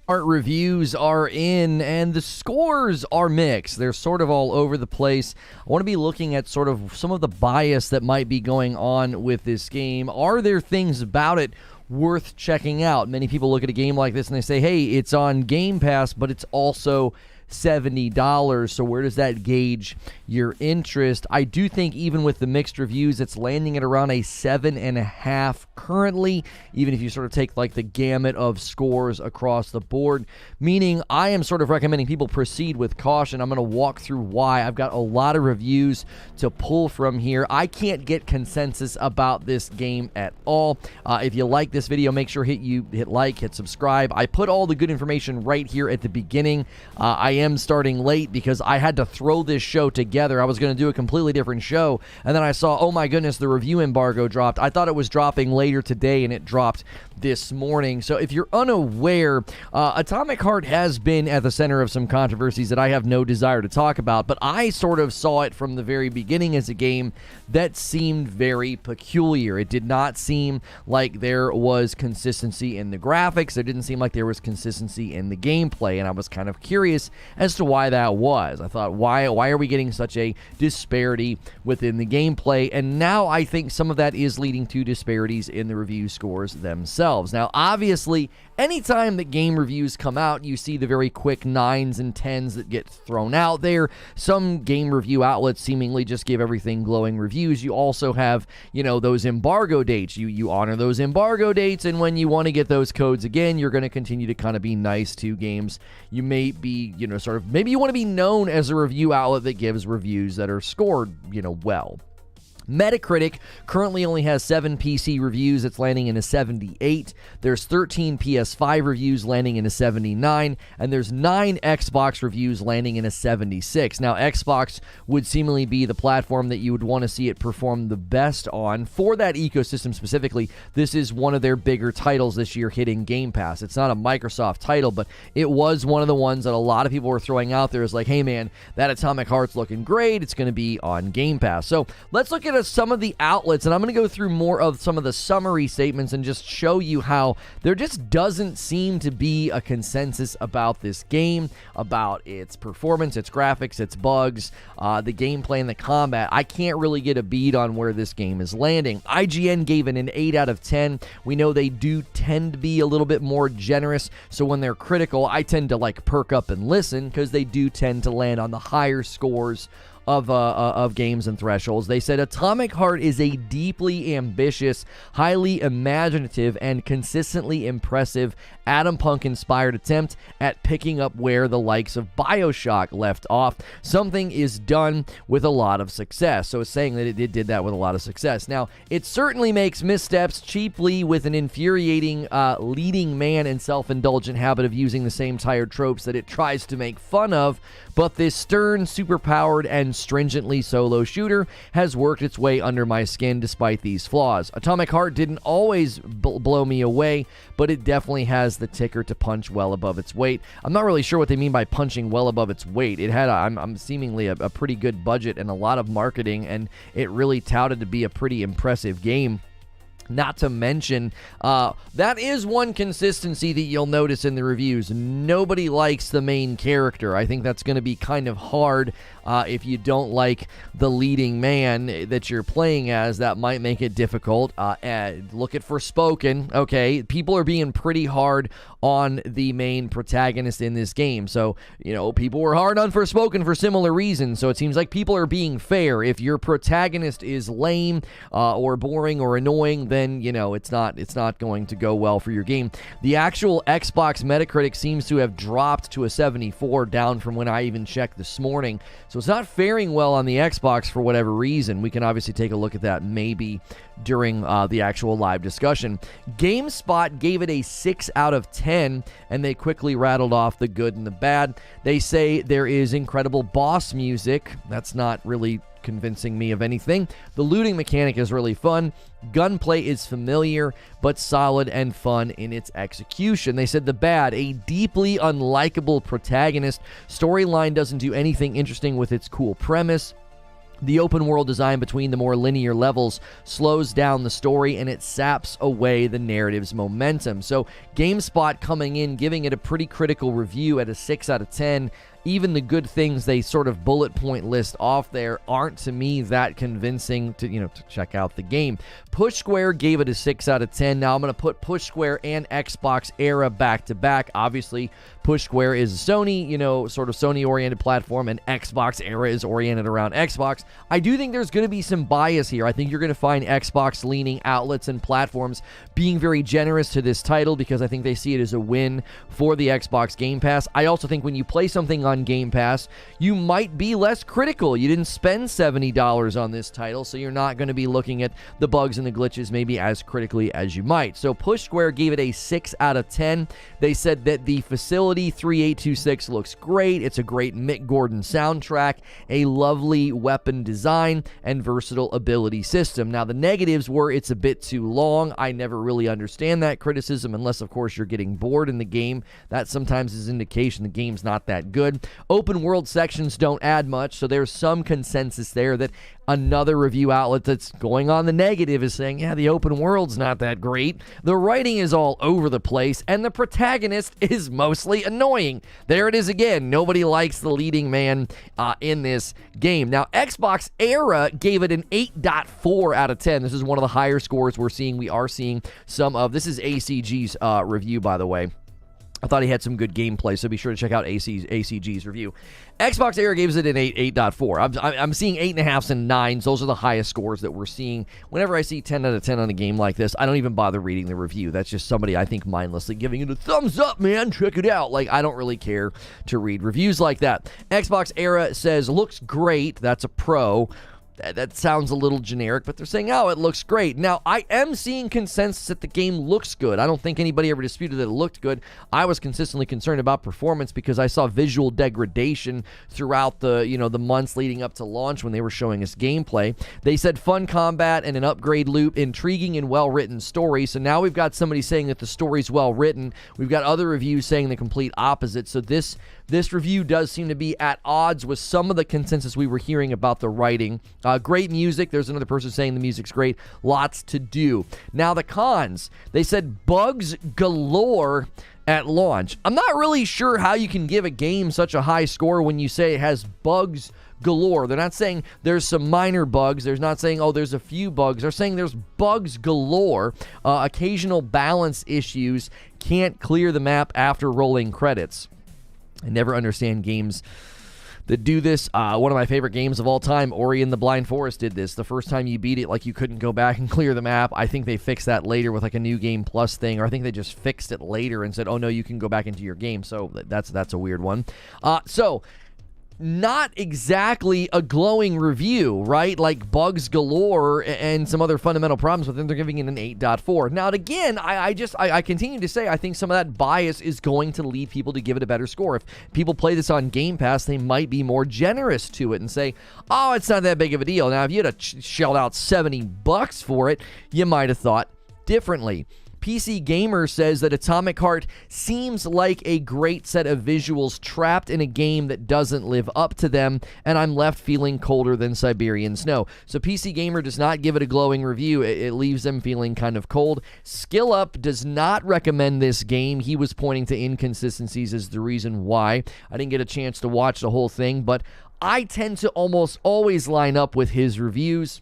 Art reviews are in, and the scores are mixed. They're sort of all over the place. I want to be looking at sort of some of the bias that might be going on with this game. Are there things about it worth checking out? Many people look at a game like this and they say, hey, it's on Game Pass, but it's also $70. So where does that gauge your interest? I do think even with the mixed reviews, it's landing at around a 7.5 currently, even if you sort of take like the gamut of scores across the board, meaning I am sort of recommending people proceed with caution. I'm going to walk through why. I've got a lot of reviews to pull from here. I can't get consensus about this game at all. If you like this video, make sure hit like, hit subscribe. I put all the good information right here at the beginning. I am starting late because I had to throw this show together. I was going to do a completely different show, and then I saw, oh my goodness, the review embargo dropped. I thought it was dropping later today, and it dropped this morning. So if you're unaware, Atomic Heart has been at the center of some controversies that I have no desire to talk about, but I sort of saw it from the very beginning as a game that seemed very peculiar. It did not seem like there was consistency in the graphics. It didn't seem like there was consistency in the gameplay, and I was kind of curious as to why that was. I thought, why are we getting such a disparity within the gameplay? And now I think some of that is leading to disparities in the review scores themselves. Now, obviously, anytime that game reviews come out, you see the very quick 9s and 10s that get thrown out there. Some game review outlets seemingly just give everything glowing reviews. You also have, those embargo dates. You honor those embargo dates, and when you want to get those codes again, you're going to continue to kind of be nice to games. You may be, maybe you want to be known as a review outlet that gives reviews that are scored, well. Metacritic currently only has 7 PC reviews. It's landing in a 78. There's 13 PS5 reviews landing in a 79, and there's 9 Xbox reviews landing in a 76. Now, Xbox would seemingly be the platform that you would want to see it perform the best on. For that ecosystem specifically, this is one of their bigger titles this year hitting Game Pass. It's not a Microsoft title, but it was one of the ones that a lot of people were throwing out there as like, hey man, that Atomic Heart's looking great. It's going to be on Game Pass. So let's look at some of the outlets, and I'm going to go through more of some of the summary statements and just show you how there just doesn't seem to be a consensus about this game, about its performance, its graphics, its bugs, the gameplay, and the combat. I can't really get a bead on where this game is landing. IGN gave it an 8 out of 10. We know they do tend to be a little bit more generous, so when they're critical, I tend to perk up and listen because they do tend to land on the higher scores of games and thresholds. They said Atomic Heart is a deeply ambitious, highly imaginative, and consistently impressive atom punk-inspired attempt at picking up where the likes of BioShock left off. Something is done with a lot of success. So it's saying that it did that with a lot of success. Now, it certainly makes missteps cheaply with an infuriating leading man and self-indulgent habit of using the same tired tropes that it tries to make fun of, but this stern, superpowered, and stringently solo shooter has worked its way under my skin despite these flaws. Atomic Heart didn't always blow me away, but it definitely has the ticker to punch well above its weight. I'm not really sure what they mean by punching well above its weight. It had, I'm seemingly a pretty good budget and a lot of marketing, and it really touted to be a pretty impressive game. Not to mention, that is one consistency that you'll notice in the reviews. Nobody likes the main character. I think that's going to be kind of hard if you don't like the leading man that you're playing as. That might make it difficult. Look at Forspoken, okay? People are being pretty hard on the main protagonist in this game. So, people were hard on Forspoken for similar reasons. So it seems like people are being fair. If your protagonist is lame or boring or annoying, then it's not going to go well for your game. The actual Xbox Metacritic seems to have dropped to a 74, down from when I even checked this morning. So it's not faring well on the Xbox for whatever reason. We can obviously take a look at that maybe during the actual live discussion. GameSpot gave it a 6 out of 10, and they quickly rattled off the good and the bad. They say there is incredible boss music. That's not really convincing me of anything. The looting mechanic is really fun. Gunplay is familiar, but solid and fun in its execution. They said the bad, a deeply unlikable protagonist. Storyline doesn't do anything interesting with its cool premise. The open world design between the more linear levels slows down the story and it saps away the narrative's momentum. So GameSpot coming in, giving it a pretty critical review at a 6 out of 10. Even the good things they sort of bullet point list off there aren't to me that convincing to, to check out the game. Push Square gave it a 6 out of 10. Now I'm going to put Push Square and Xbox Era back to back. Obviously, Push Square is Sony, sort of Sony-oriented platform, and Xbox Era is oriented around Xbox. I do think there's going to be some bias here. I think you're going to find Xbox-leaning outlets and platforms being very generous to this title because I think they see it as a win for the Xbox Game Pass. I also think when you play something on Game Pass, you might be less critical. You didn't spend $70 on this title, so you're not going to be looking at the bugs and the glitches maybe as critically as you might. So Push Square gave it a 6 out of 10. They said that the Facility 3826 looks great. It's a great Mick Gordon soundtrack, a lovely weapon design, and versatile ability system. Now, the negatives were it's a bit too long. I never really understand that criticism unless, of course, you're getting bored in the game. That sometimes is indication the game's not that good. Open world sections don't add much, so there's some consensus there that another review outlet that's going on the negative is saying, yeah, the open world's not that great. The writing is all over the place, and the protagonist is mostly annoying. There it is again. Nobody likes the leading man in this game. Now, Xbox Era gave it an 8.4 out of 10. This is one of the higher scores we're seeing. We are seeing some of, this is ACG's review, by the way. I thought he had some good gameplay, so be sure to check out ACG's review. Xbox Era gives it an 8.4. I'm seeing 8.5s and 9s. Those are the highest scores that we're seeing. Whenever I see 10 out of 10 on a game like this, I don't even bother reading the review. That's just somebody, I think, mindlessly giving it a thumbs up, man. Check it out. I don't really care to read reviews like that. Xbox Era says, looks great. That's a pro. That sounds a little generic, but they're saying, oh, it looks great. Now, I am seeing consensus that the game looks good. I don't think anybody ever disputed that it looked good. I was consistently concerned about performance because I saw visual degradation throughout the, the months leading up to launch when they were showing us gameplay. They said fun combat and an upgrade loop, intriguing and well-written story. So now we've got somebody saying that the story's well-written. We've got other reviews saying the complete opposite. So this review does seem to be at odds with some of the consensus we were hearing about the writing. Great music. There's another person saying the music's great. Lots to do. Now, the cons. They said bugs galore at launch. I'm not really sure how you can give a game such a high score when you say it has bugs galore. They're not saying there's some minor bugs. They're not saying, oh, there's a few bugs. They're saying there's bugs galore. Occasional balance issues. Can't clear the map after rolling credits. I never understand games that do this. One of my favorite games of all time, Ori and the Blind Forest, did this. The first time you beat it, you couldn't go back and clear the map. I think they fixed that later with a new game plus thing, or I think they just fixed it later and said, oh no, you can go back into your game. So that's a weird one. Not exactly a glowing review, right? Like bugs galore and some other fundamental problems with them. They're giving it an 8.4. Now, again, I continue to say I think some of that bias is going to lead people to give it a better score. If people play this on Game Pass, they might be more generous to it and say, oh, it's not that big of a deal. Now, if you had shelled out $70 for it, you might have thought differently. PC Gamer says that atomicheart seems like a great set of visuals trapped in a game that doesn't live up to them, and I'm left feeling colder than Siberian snow. So PC Gamer does not give it a glowing review. It leaves them feeling kind of cold. Skill Up does not recommend this game. He was pointing to inconsistencies as the reason why. I didn't get a chance to watch the whole thing, but I tend to almost always line up with his reviews,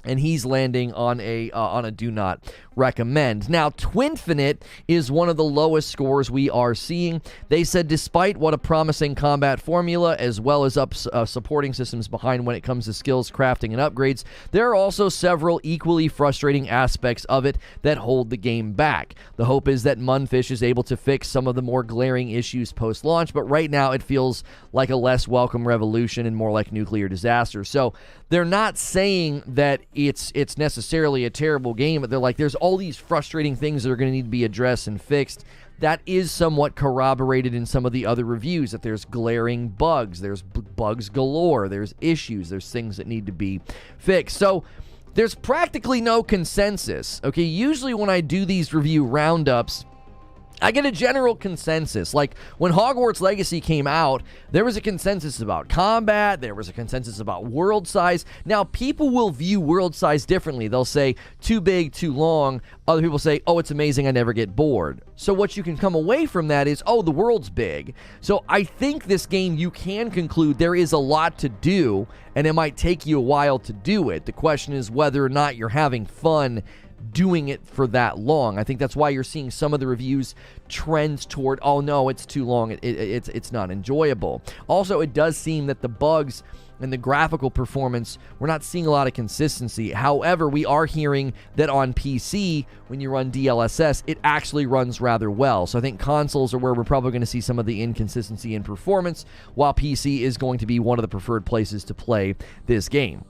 and he's landing on a do not recommend. Now, Twinfinite is one of the lowest scores we are seeing. They said despite what a promising combat formula as well as supporting systems behind when it comes to skills, crafting, and upgrades, there are also several equally frustrating aspects of it that hold the game back. The hope is that Mundfish is able to fix some of the more glaring issues post-launch, but right now it feels like a less welcome revolution and more like nuclear disaster. So they're not saying that it's necessarily a terrible game, but they're like, there's all these frustrating things that are going to need to be addressed and fixed. That is somewhat corroborated in some of the other reviews, that there's glaring bugs, there's bugs galore, there's issues, there's things that need to be fixed. So there's practically no consensus. Okay, usually when I do these review roundups, I get a general consensus. Like, when Hogwarts Legacy came out, there was a consensus about combat, there was a consensus about world size. Now, people will view world size differently. They'll say, too big, too long. Other people say, oh, it's amazing, I never get bored. So what you can come away from that is, oh, the world's big. So I think this game, you can conclude there is a lot to do, and it might take you a while to do it. The question is whether or not you're having fun doing it for that long. I think that's why you're seeing some of the reviews trends toward, oh no, it's too long, it's not enjoyable. Also, it does seem that the bugs and the graphical performance, we're not seeing a lot of consistency. However, we are hearing that on PC, when you run DLSS, it actually runs rather well. So I think consoles are where we're probably going to see some of the inconsistency in performance, while PC is going to be one of the preferred places to play this game.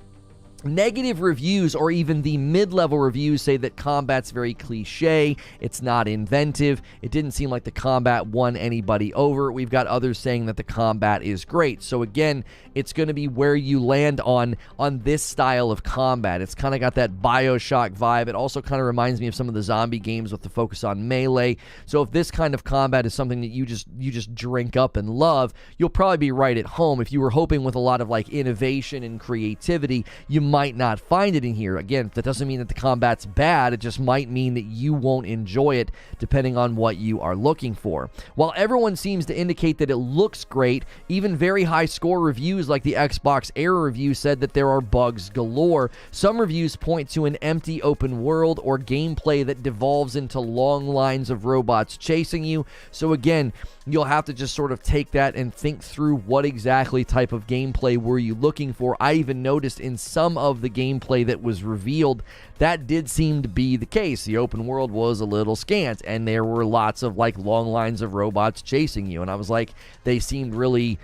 Negative reviews, or even the mid-level reviews, say that combat's very cliche, it's not inventive, it didn't seem like the combat won anybody over. We've got others saying that the combat is great. So again, it's going to be where you land on this style of combat. It's kind of got that BioShock vibe. It also kind of reminds me of some of the zombie games with the focus on melee. So if this kind of combat is something that you just drink up and love, you'll probably be right at home. If you were hoping with a lot of like innovation and creativity, you might not find it in here. Again, that doesn't mean that the combat's bad. It just might mean that you won't enjoy it depending on what you are looking for. While everyone seems to indicate that it looks great, even very high score reviews like the Xbox Error review said that there are bugs galore. Some reviews point to an empty open world or gameplay that devolves into long lines of robots chasing you. So again, you'll have to just sort of take that and think through what exactly type of gameplay were you looking for. I even noticed in some of the gameplay that was revealed, that did seem to be the case. The open world was a little scant, and there were lots of like long lines of robots chasing you, and I was like, they seemed really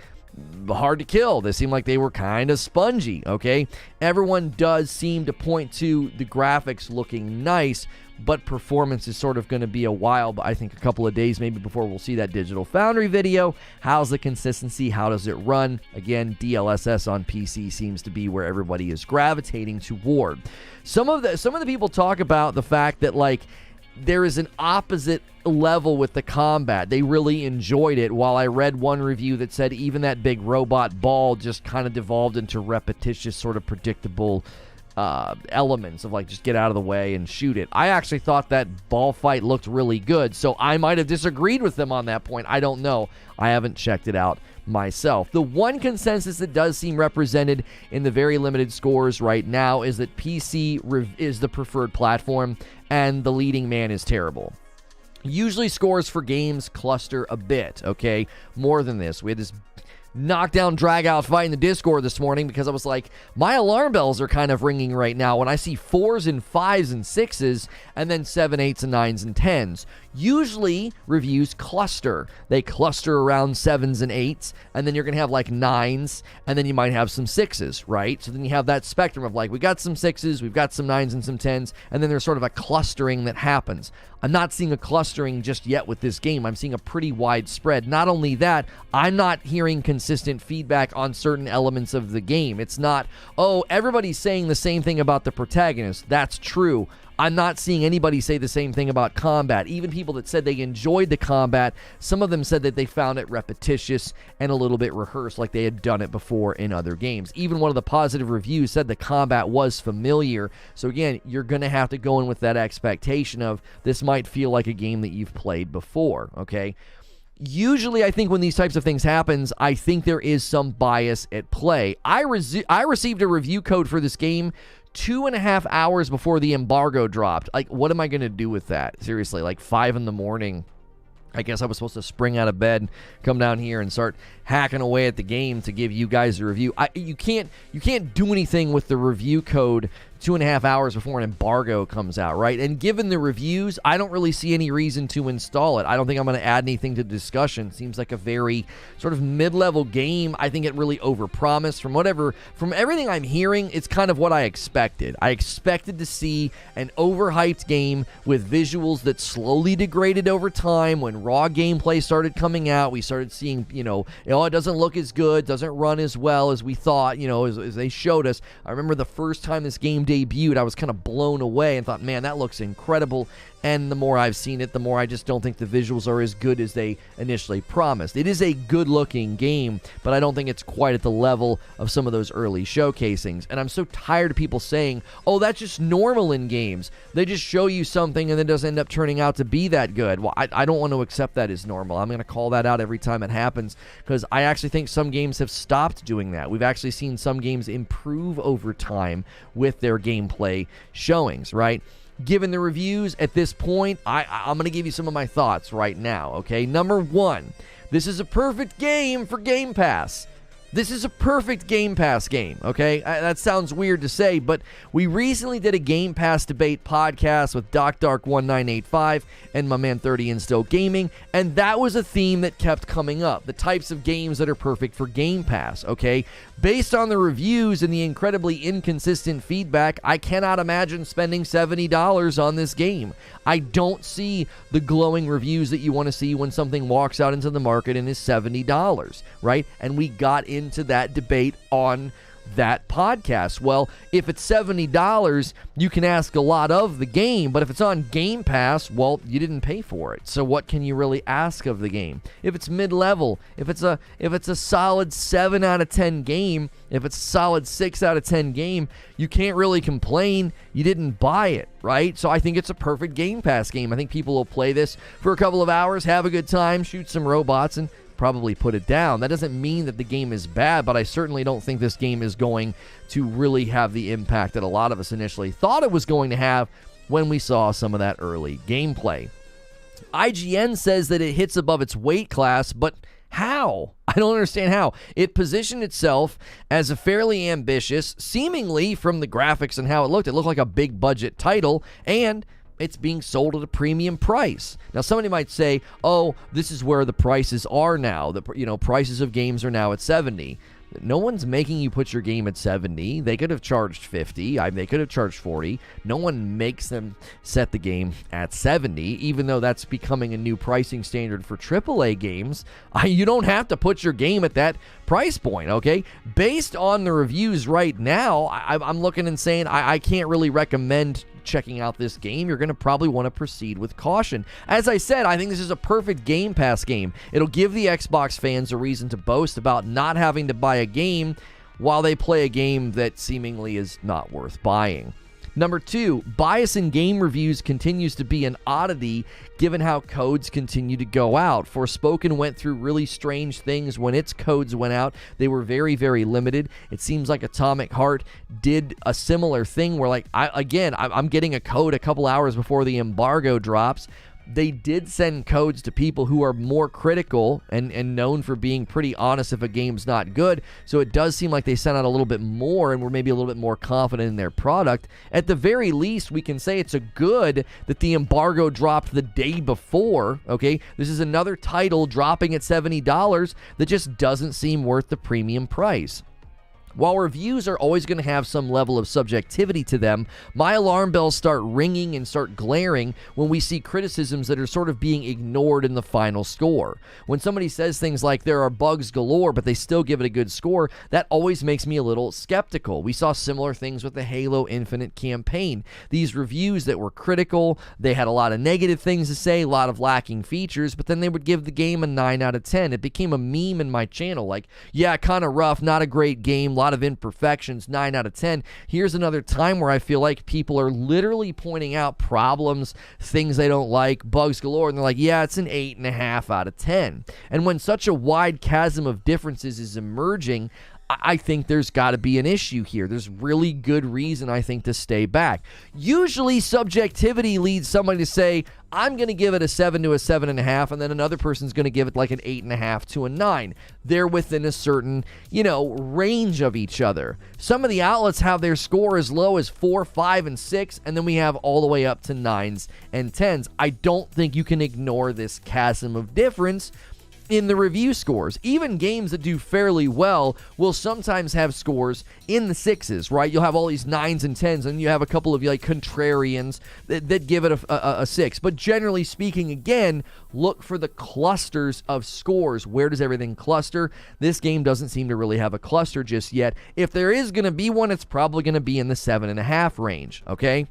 hard to kill. They seemed like they were kind of spongy, okay? Everyone does seem to point to the graphics looking nice, but performance is sort of going to be a while, but I think a couple of days maybe before we'll see that Digital Foundry video. How's the consistency? How does it run? Again, DLSS on PC seems to be where everybody is gravitating toward. Some of the people talk about the fact that like there is an opposite level with the combat. They really enjoyed it, while I read one review that said even that big robot ball just kind of devolved into repetitious, sort of predictable elements of like just get out of the way and shoot it. I actually thought that ball fight looked really good, so I might have disagreed with them on that point. I don't know. I haven't checked it out myself. The one consensus that does seem represented in the very limited scores right now is that PC is the preferred platform and the leading man is terrible. Usually scores for games cluster a bit, okay? More than this. We had this knockdown drag out fight in the Discord this morning because I was like, my alarm bells are kind of ringing right now when I see 4s and 5s and 6s and then 7, 8s and 9s and 10s. Usually reviews cluster. They cluster around 7s and 8s, and then you're going to have like 9s, and then you might have some 6s, right? So then you have that spectrum of like, we got some 6s, we've got some 9s and some 10s, and then there's sort of a clustering that happens. I'm not seeing a clustering just yet with this game. I'm seeing a pretty wide spread. Not only that, I'm not hearing consistent feedback on certain elements of the game. It's not, oh, everybody's saying the same thing about the protagonist. That's true. I'm not seeing anybody say the same thing about combat. Even people that said they enjoyed the combat, some of them said that they found it repetitious and a little bit rehearsed, like they had done it before in other games. Even one of the positive reviews said the combat was familiar. So again, you're going to have to go in with that expectation of this might feel like a game that you've played before, okay? Usually, I think when these types of things happens, I think there is some bias at play. I received a review code for this game 2.5 hours before the embargo dropped. Like, what am I going to do with that? Seriously, like 5 in the morning. I guess I was supposed to spring out of bed, come down here and start hacking away at the game to give you guys a review. You can't do anything with the review code 2.5 hours before an embargo comes out, right? And given the reviews, I don't really see any reason to install it. I don't think I'm going to add anything to the discussion. Seems like a very sort of mid-level game. I think it really overpromised. From everything I'm hearing, it's kind of what I expected. I expected to see an overhyped game with visuals that slowly degraded over time. When raw gameplay started coming out, we started seeing, it doesn't look as good, doesn't run as well as we thought, as they showed us. I remember the first time this game did debuted, I was kind of blown away and thought, man, that looks incredible. And the more I've seen it, the more I just don't think the visuals are as good as they initially promised. It is a good-looking game, but I don't think it's quite at the level of some of those early showcasings. And I'm so tired of people saying, oh, that's just normal in games. They just show you something and then it doesn't end up turning out to be that good. Well, I don't want to accept that as normal. I'm going to call that out every time it happens, because I actually think some games have stopped doing that. We've actually seen some games improve over time with their gameplay showings, right? Given the reviews at this point, I'm going to give you some of my thoughts right now, okay? Number one, this is a perfect game for Game Pass. This is a perfect Game Pass game, okay? That sounds weird to say, but we recently did a Game Pass debate podcast with DocDark1985 and my man 30 and Still Gaming, and that was a theme that kept coming up, the types of games that are perfect for Game Pass, okay? Based on the reviews and the incredibly inconsistent feedback, I cannot imagine spending $70 on this game. I don't see the glowing reviews that you want to see when something walks out into the market and is $70, right? And we got into that debate on that podcast. Well, if it's $70, you can ask a lot of the game, but if it's on Game Pass, well, you didn't pay for it. So what can you really ask of the game? If it's mid-level, if it's a solid 7 out of 10 game, if it's a solid 6 out of 10 game, you can't really complain. You didn't buy it, right? So I think it's a perfect Game Pass game. I think people will play this for a couple of hours, have a good time, shoot some robots, and probably put it down. That doesn't mean that the game is bad, but I certainly don't think this game is going to really have the impact that a lot of us initially thought it was going to have when we saw some of that early gameplay. IGN says that it hits above its weight class, but how? I don't understand how. It positioned itself as a fairly ambitious, seemingly from the graphics and how it looked like a big budget title, and it's being sold at a premium price. Now, somebody might say, oh, this is where the prices are now. The prices of games are now at $70. No one's making you put your game at $70. They could have charged $50. They could have charged $40. No one makes them set the game at $70, even though that's becoming a new pricing standard for AAA games. You don't have to put your game at that price point, okay? Based on the reviews right now, I'm looking and saying I can't really recommend checking out this game. You're going to probably want to proceed with caution. As I said, I think this is a perfect Game Pass game. It'll give the Xbox fans a reason to boast about not having to buy a game while they play a game that seemingly is not worth buying. Number two, bias in game reviews continues to be an oddity given how codes continue to go out. Forspoken went through really strange things when its codes went out. They were very, very limited. It seems like atomicheart did a similar thing where, I'm getting a code a couple hours before the embargo drops. They did send codes to people who are more critical and known for being pretty honest if a game's not good. So it does seem like they sent out a little bit more and were maybe a little bit more confident in their product. At the very least, we can say it's a good that the embargo dropped the day before, okay? This is another title dropping at $70 that just doesn't seem worth the premium price. While reviews are always going to have some level of subjectivity to them, my alarm bells start ringing and start glaring when we see criticisms that are sort of being ignored in the final score. When somebody says things like there are bugs galore, but they still give it a good score, that always makes me a little skeptical. We saw similar things with the Halo Infinite campaign. These reviews that were critical, they had a lot of negative things to say, a lot of lacking features, but then they would give the game a 9 out of 10. It became a meme in my channel, like, yeah, kind of rough, not a great game, lot of imperfections, 9 out of 10. Here's another time where I feel like people are literally pointing out problems, things they don't like, bugs galore, and they're like, yeah, it's an 8.5 out of 10. And when such a wide chasm of differences is emerging, I think there's got to be an issue here. There's really good reason, I think, to stay back. Usually subjectivity leads somebody to say, I'm going to give it a 7 to a 7.5, and then another person's going to give it like an 8.5 to a 9. They're within a certain, range of each other. Some of the outlets have their score as low as 4, 5, and 6, and then we have all the way up to 9s and 10s. I don't think you can ignore this chasm of difference in the review scores. Even games that do fairly well will sometimes have scores in the 6s, right? You'll have all these 9s and 10s, and you have a couple of like contrarians that give it a 6. But generally speaking, again, look for the clusters of scores. Where does everything cluster? This game doesn't seem to really have a cluster just yet. If there is going to be one, it's probably going to be in the 7.5 range, okay?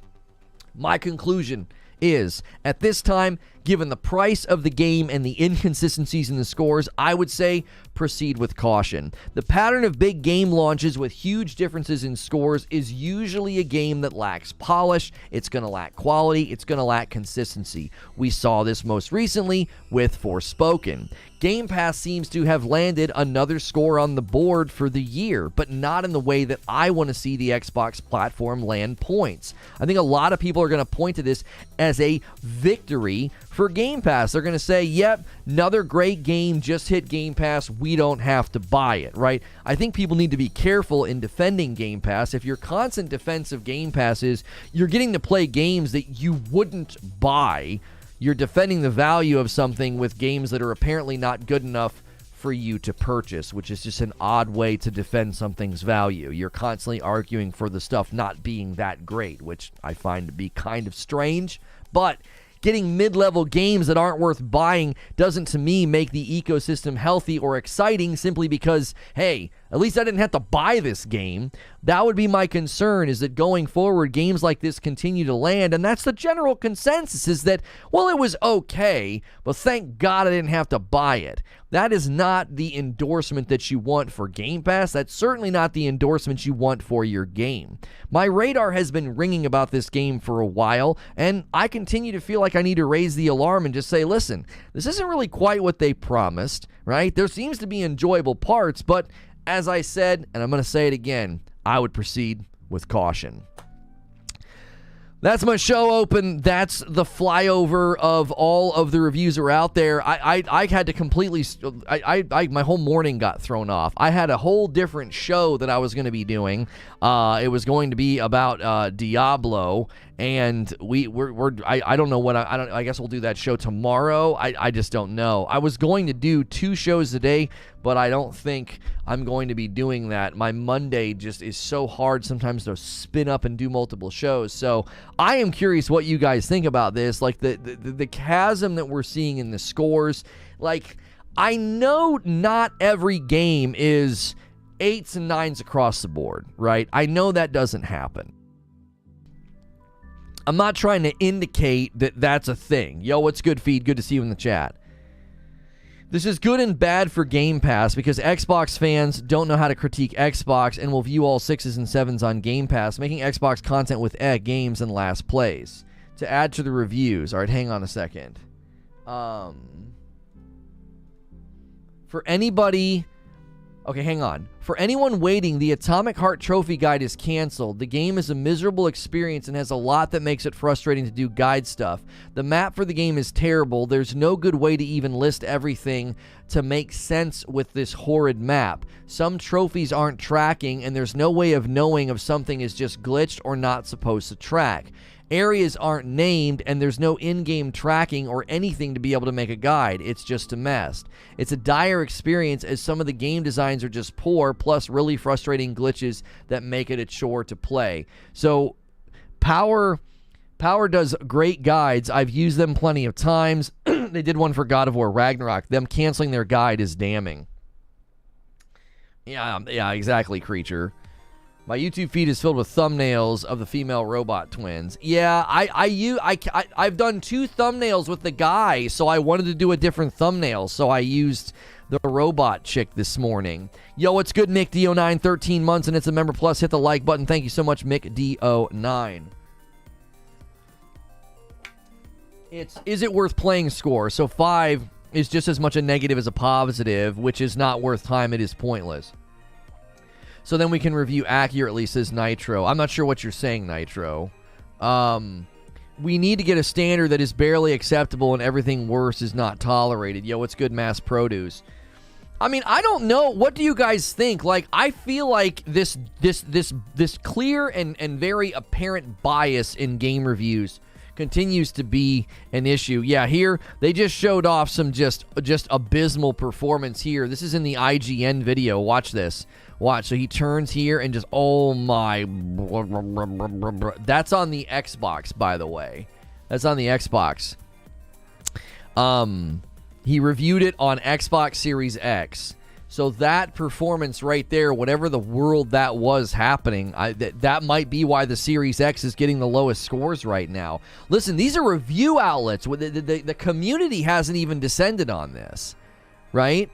My conclusion is, at this time, given the price of the game and the inconsistencies in the scores, I would say proceed with caution. The pattern of big game launches with huge differences in scores is usually a game that lacks polish, it's going to lack quality, it's going to lack consistency. We saw this most recently with Forspoken. Game Pass seems to have landed another score on the board for the year, but not in the way that I want to see the Xbox platform land points. I think a lot of people are going to point to this as a victory for Game Pass. They're going to say, yep, another great game just hit Game Pass. We don't have to buy it, right? I think people need to be careful in defending Game Pass. If your constant defense of Game Pass is you're getting to play games that you wouldn't buy, you're defending the value of something with games that are apparently not good enough for you to purchase, which is just an odd way to defend something's value. You're constantly arguing for the stuff not being that great, which I find to be kind of strange. But getting mid-level games that aren't worth buying doesn't, to me, make the ecosystem healthy or exciting simply because, hey, at least I didn't have to buy this game. That would be my concern, is that going forward, games like this continue to land, and that's the general consensus, is that, well, it was okay, but thank God I didn't have to buy it. That is not the endorsement that you want for Game Pass. That's certainly not the endorsement you want for your game. My radar has been ringing about this game for a while, and I continue to feel like I need to raise the alarm and just say, listen, this isn't really quite what they promised, right? There seems to be enjoyable parts, but as I said, and I'm going to say it again, I would proceed with caution. That's my show open. That's the flyover of all of the reviews that are out there. I had to completely, my whole morning got thrown off. I had a whole different show that I was going to be doing. It was going to be about Diablo, and I don't know what I guess we'll do that show tomorrow. I just don't know. I was going to do 2 shows a day, but I don't think I'm going to be doing that. My Monday just is so hard sometimes to spin up and do multiple shows. So I am curious what you guys think about this, like the chasm that we're seeing in the scores. Like, I know not every game is 8s and 9s across the board, right? I know that doesn't happen. I'm not trying to indicate that that's a thing. Yo, what's good, Feed? Good to see you in the chat. This is good and bad for Game Pass because Xbox fans don't know how to critique Xbox and will view all 6s and 7s on Game Pass, making Xbox content with games in last place. To add to the reviews. All right, hang on a second. For anybody... Okay, hang on. For anyone waiting, the Atomic Heart Trophy Guide is canceled. The game is a miserable experience and has a lot that makes it frustrating to do guide stuff. The map for the game is terrible. There's no good way to even list everything to make sense with this horrid map. Some trophies aren't tracking, and there's no way of knowing if something is just glitched or not supposed to track. Areas aren't named, and there's no in-game tracking or anything to be able to make a guide. It's just a mess. It's a dire experience as some of the game designs are just poor, plus really frustrating glitches that make it a chore to play. So, Power does great guides. I've used them plenty of times. They did one for God of War Ragnarok. Them canceling their guide is damning. Yeah, exactly, Creature. My YouTube feed is filled with thumbnails of the female robot twins. Yeah, I've done 2 thumbnails with the guy, so I wanted to do a different thumbnail, so I used the robot chick this morning. Yo, what's good, Mick D09? 13 months, and it's a member plus. Hit the like button. Thank you so much, Mick D09. Is it worth playing score? So 5 is just as much a negative as a positive, which is not worth time. It is pointless. So then we can review accurately, says Nitro. I'm not sure what you're saying, Nitro. We need to get a standard that is barely acceptable and everything worse is not tolerated. Yo, what's good, Mass Produce? I mean, I don't know. What do you guys think? Like, I feel like this clear and very apparent bias in game reviews continues to be an issue. Yeah, here they just showed off some just abysmal performance here. This is in the IGN video. Watch this. Watch. So he turns here and just, oh my. That's on the Xbox, by the way. That's on the Xbox. He reviewed it on Xbox Series X. So that performance right there, whatever the world that was happening, that might be why the Series X is getting the lowest scores right now. Listen, these are review outlets. The community hasn't even descended on this, right?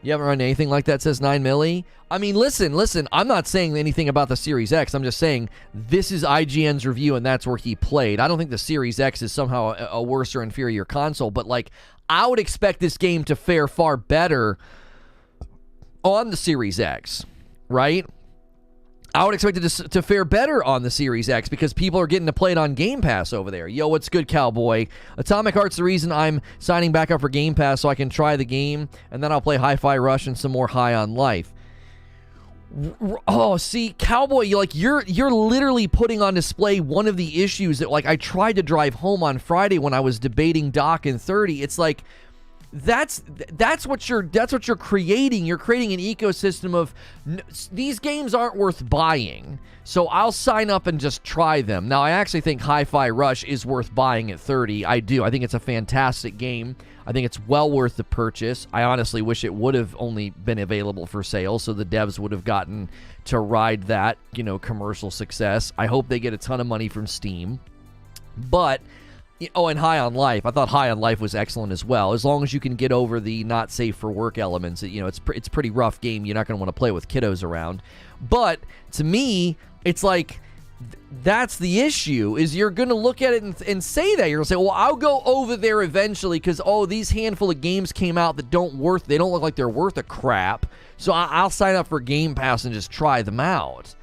You haven't run anything like that, says 9 milli. I mean, listen, I'm not saying anything about the Series X. I'm just saying this is IGN's review, and that's where he played. I don't think the Series X is somehow a worse or inferior console, but, like, I would expect this game to fare far better on the Series X, right? I would expect it to fare better on the Series X because people are getting to play it on Game Pass over there. Yo, what's good, cowboy? Atomic Heart's the reason I'm signing back up for Game Pass so I can try the game, and then I'll play Hi-Fi Rush and some more High on Life. Oh, see, cowboy, you're literally putting on display one of the issues that, like, I tried to drive home on Friday when I was debating Dock and 30. It's like, that's what you're creating. You're creating an ecosystem of these games aren't worth buying, so I'll sign up and just try them. Now, I actually think Hi-Fi Rush is worth buying at 30. I do. I think it's a fantastic game. I think it's well worth the purchase. I honestly wish it would have only been available for sale, so the devs would have gotten to ride that, commercial success. I hope they get a ton of money from Steam. But, and High on Life. I thought High on Life was excellent as well. As long as you can get over the not safe for work elements, it's a pretty rough game. You're not going to want to play with kiddos around. But to me, it's like, that's the issue, is you're going to look at it and say that. You're going to say, well, I'll go over there eventually because, these handful of games came out that they don't look like they're worth a crap, so I'll sign up for Game Pass and just try them out.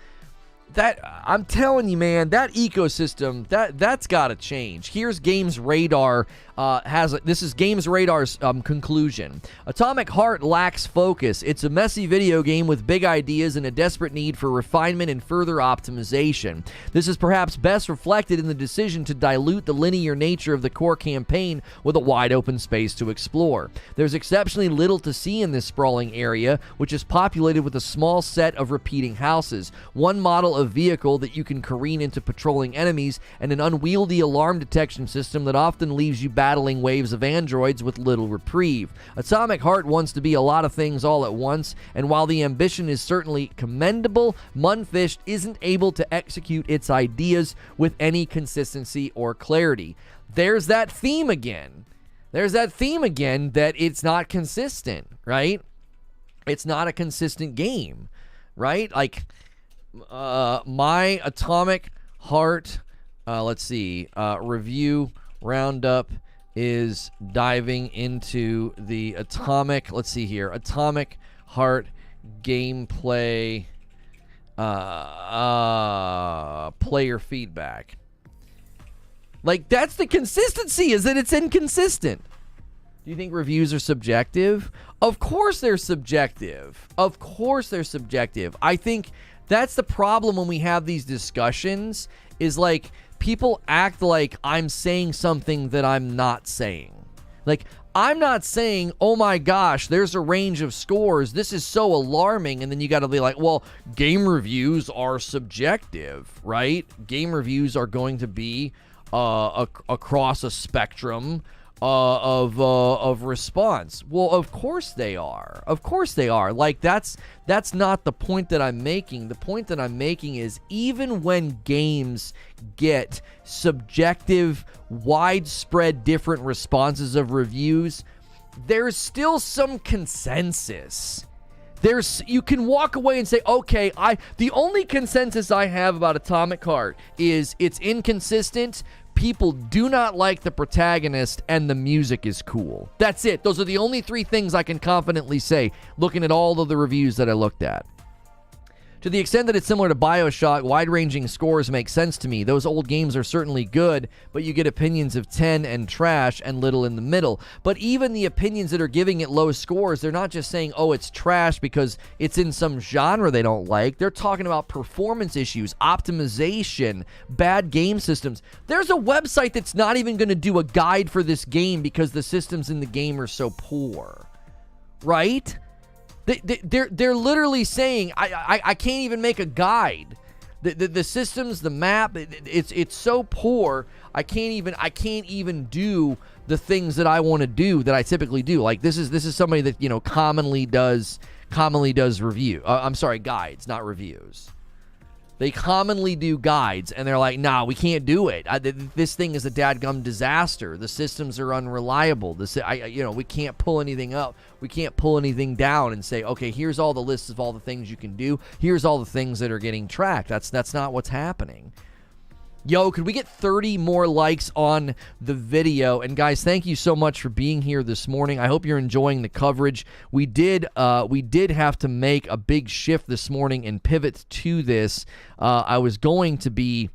That, I'm telling you, man, that ecosystem, that's got to change. Here's Games Radar. This is Games Radar's conclusion. Atomic Heart lacks focus. It's a messy video game with big ideas and a desperate need for refinement and further optimization. This is perhaps best reflected in the decision to dilute the linear nature of the core campaign with a wide open space to explore. There's exceptionally little to see in this sprawling area, which is populated with a small set of repeating houses, one model of vehicle that you can careen into patrolling enemies, and an unwieldy alarm detection system that often leaves you battling waves of androids with little reprieve. Atomic Heart wants to be a lot of things all at once, and while the ambition is certainly commendable, Mundfish isn't able to execute its ideas with any consistency or clarity. There's that theme again. That it's not consistent, right? It's not a consistent game, right? Like, my Atomic Heart, review Roundup is diving into the Atomic Heart gameplay, player feedback. Like, that's the consistency, is that it's inconsistent. Do you think reviews are subjective? Of course they're subjective. I think that's the problem when we have these discussions, is like, people act like I'm saying something that I'm not saying. Like, I'm not saying, oh my gosh, there's a range of scores, this is so alarming, and then you gotta be like, well, game reviews are subjective, right? Game reviews are going to be across a spectrum of response. Well, of course they are. Like, that's not the point that I'm making. The point that I'm making is, even when games get subjective, widespread different responses of reviews, there's still some consensus. You can walk away and say, okay, the only consensus I have about Atomic Heart is it's inconsistent, people do not like the protagonist, and the music is cool. That's it. Those are the only three things I can confidently say, looking at all of the reviews that I looked at. To the extent that it's similar to BioShock, wide-ranging scores make sense to me. Those old games are certainly good, but you get opinions of 10 and trash and little in the middle. But even the opinions that are giving it low scores, they're not just saying, oh, it's trash because it's in some genre they don't like. They're talking about performance issues, optimization, bad game systems. There's a website that's not even going to do a guide for this game because the systems in the game are so poor. Right? They're literally saying I can't even make a guide. The systems, the map, it's so poor. I can't even do the things that I want to do that I typically do. Like this is somebody that commonly does review. I'm sorry, guides, not reviews. They commonly do guides, and they're like, nah, we can't do it. This thing is a dadgum disaster. The systems are unreliable. We can't pull anything up. We can't pull anything down and say, okay, here's all the lists of all the things you can do. Here's all the things that are getting tracked. That's not what's happening. Yo, could we get 30 more likes on the video? And guys, thank you so much for being here this morning. I hope you're enjoying the coverage. We did have to make a big shift this morning and pivot to this. I was going to be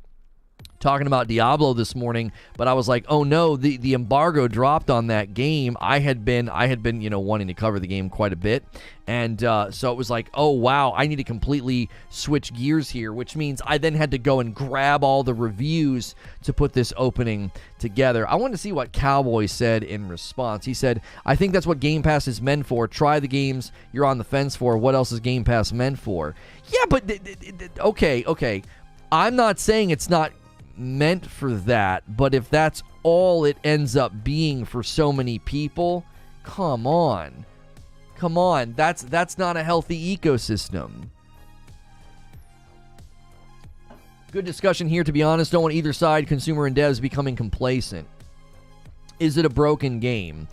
talking about Diablo this morning, but I was like, oh no, the embargo dropped on that game. I had been wanting to cover the game quite a bit, and so it was like, oh wow, I need to completely switch gears here, which means I then had to go and grab all the reviews to put this opening together. I wanted to see what Cowboy said in response. He said, I think that's what Game Pass is meant for. Try the games you're on the fence for. What else is Game Pass meant for? Yeah, but okay. I'm not saying it's not meant for that, but if that's all it ends up being for so many people, come on, that's not a healthy ecosystem. Good discussion here, to be honest. Don't want either side, consumer and devs, becoming complacent. Is it a broken game?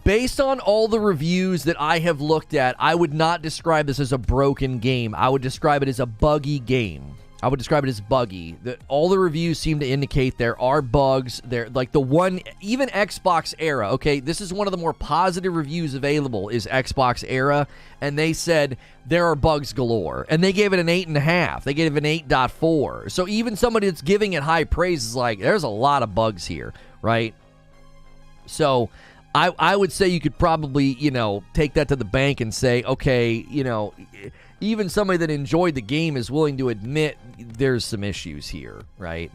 Based on all the reviews that I have looked at, I would not describe this as a broken game. I would describe it as a buggy game. I would describe it as buggy. All the reviews seem to indicate there are bugs. There, like the one, even Xbox Era. Okay, this is one of the more positive reviews available is Xbox Era, and they said there are bugs galore, and they gave it an 8.5. They gave it an 8.4. So even somebody that's giving it high praise is like, there's a lot of bugs here, right? So I would say you could probably, take that to the bank and say, okay, even somebody that enjoyed the game is willing to admit there's some issues here, right?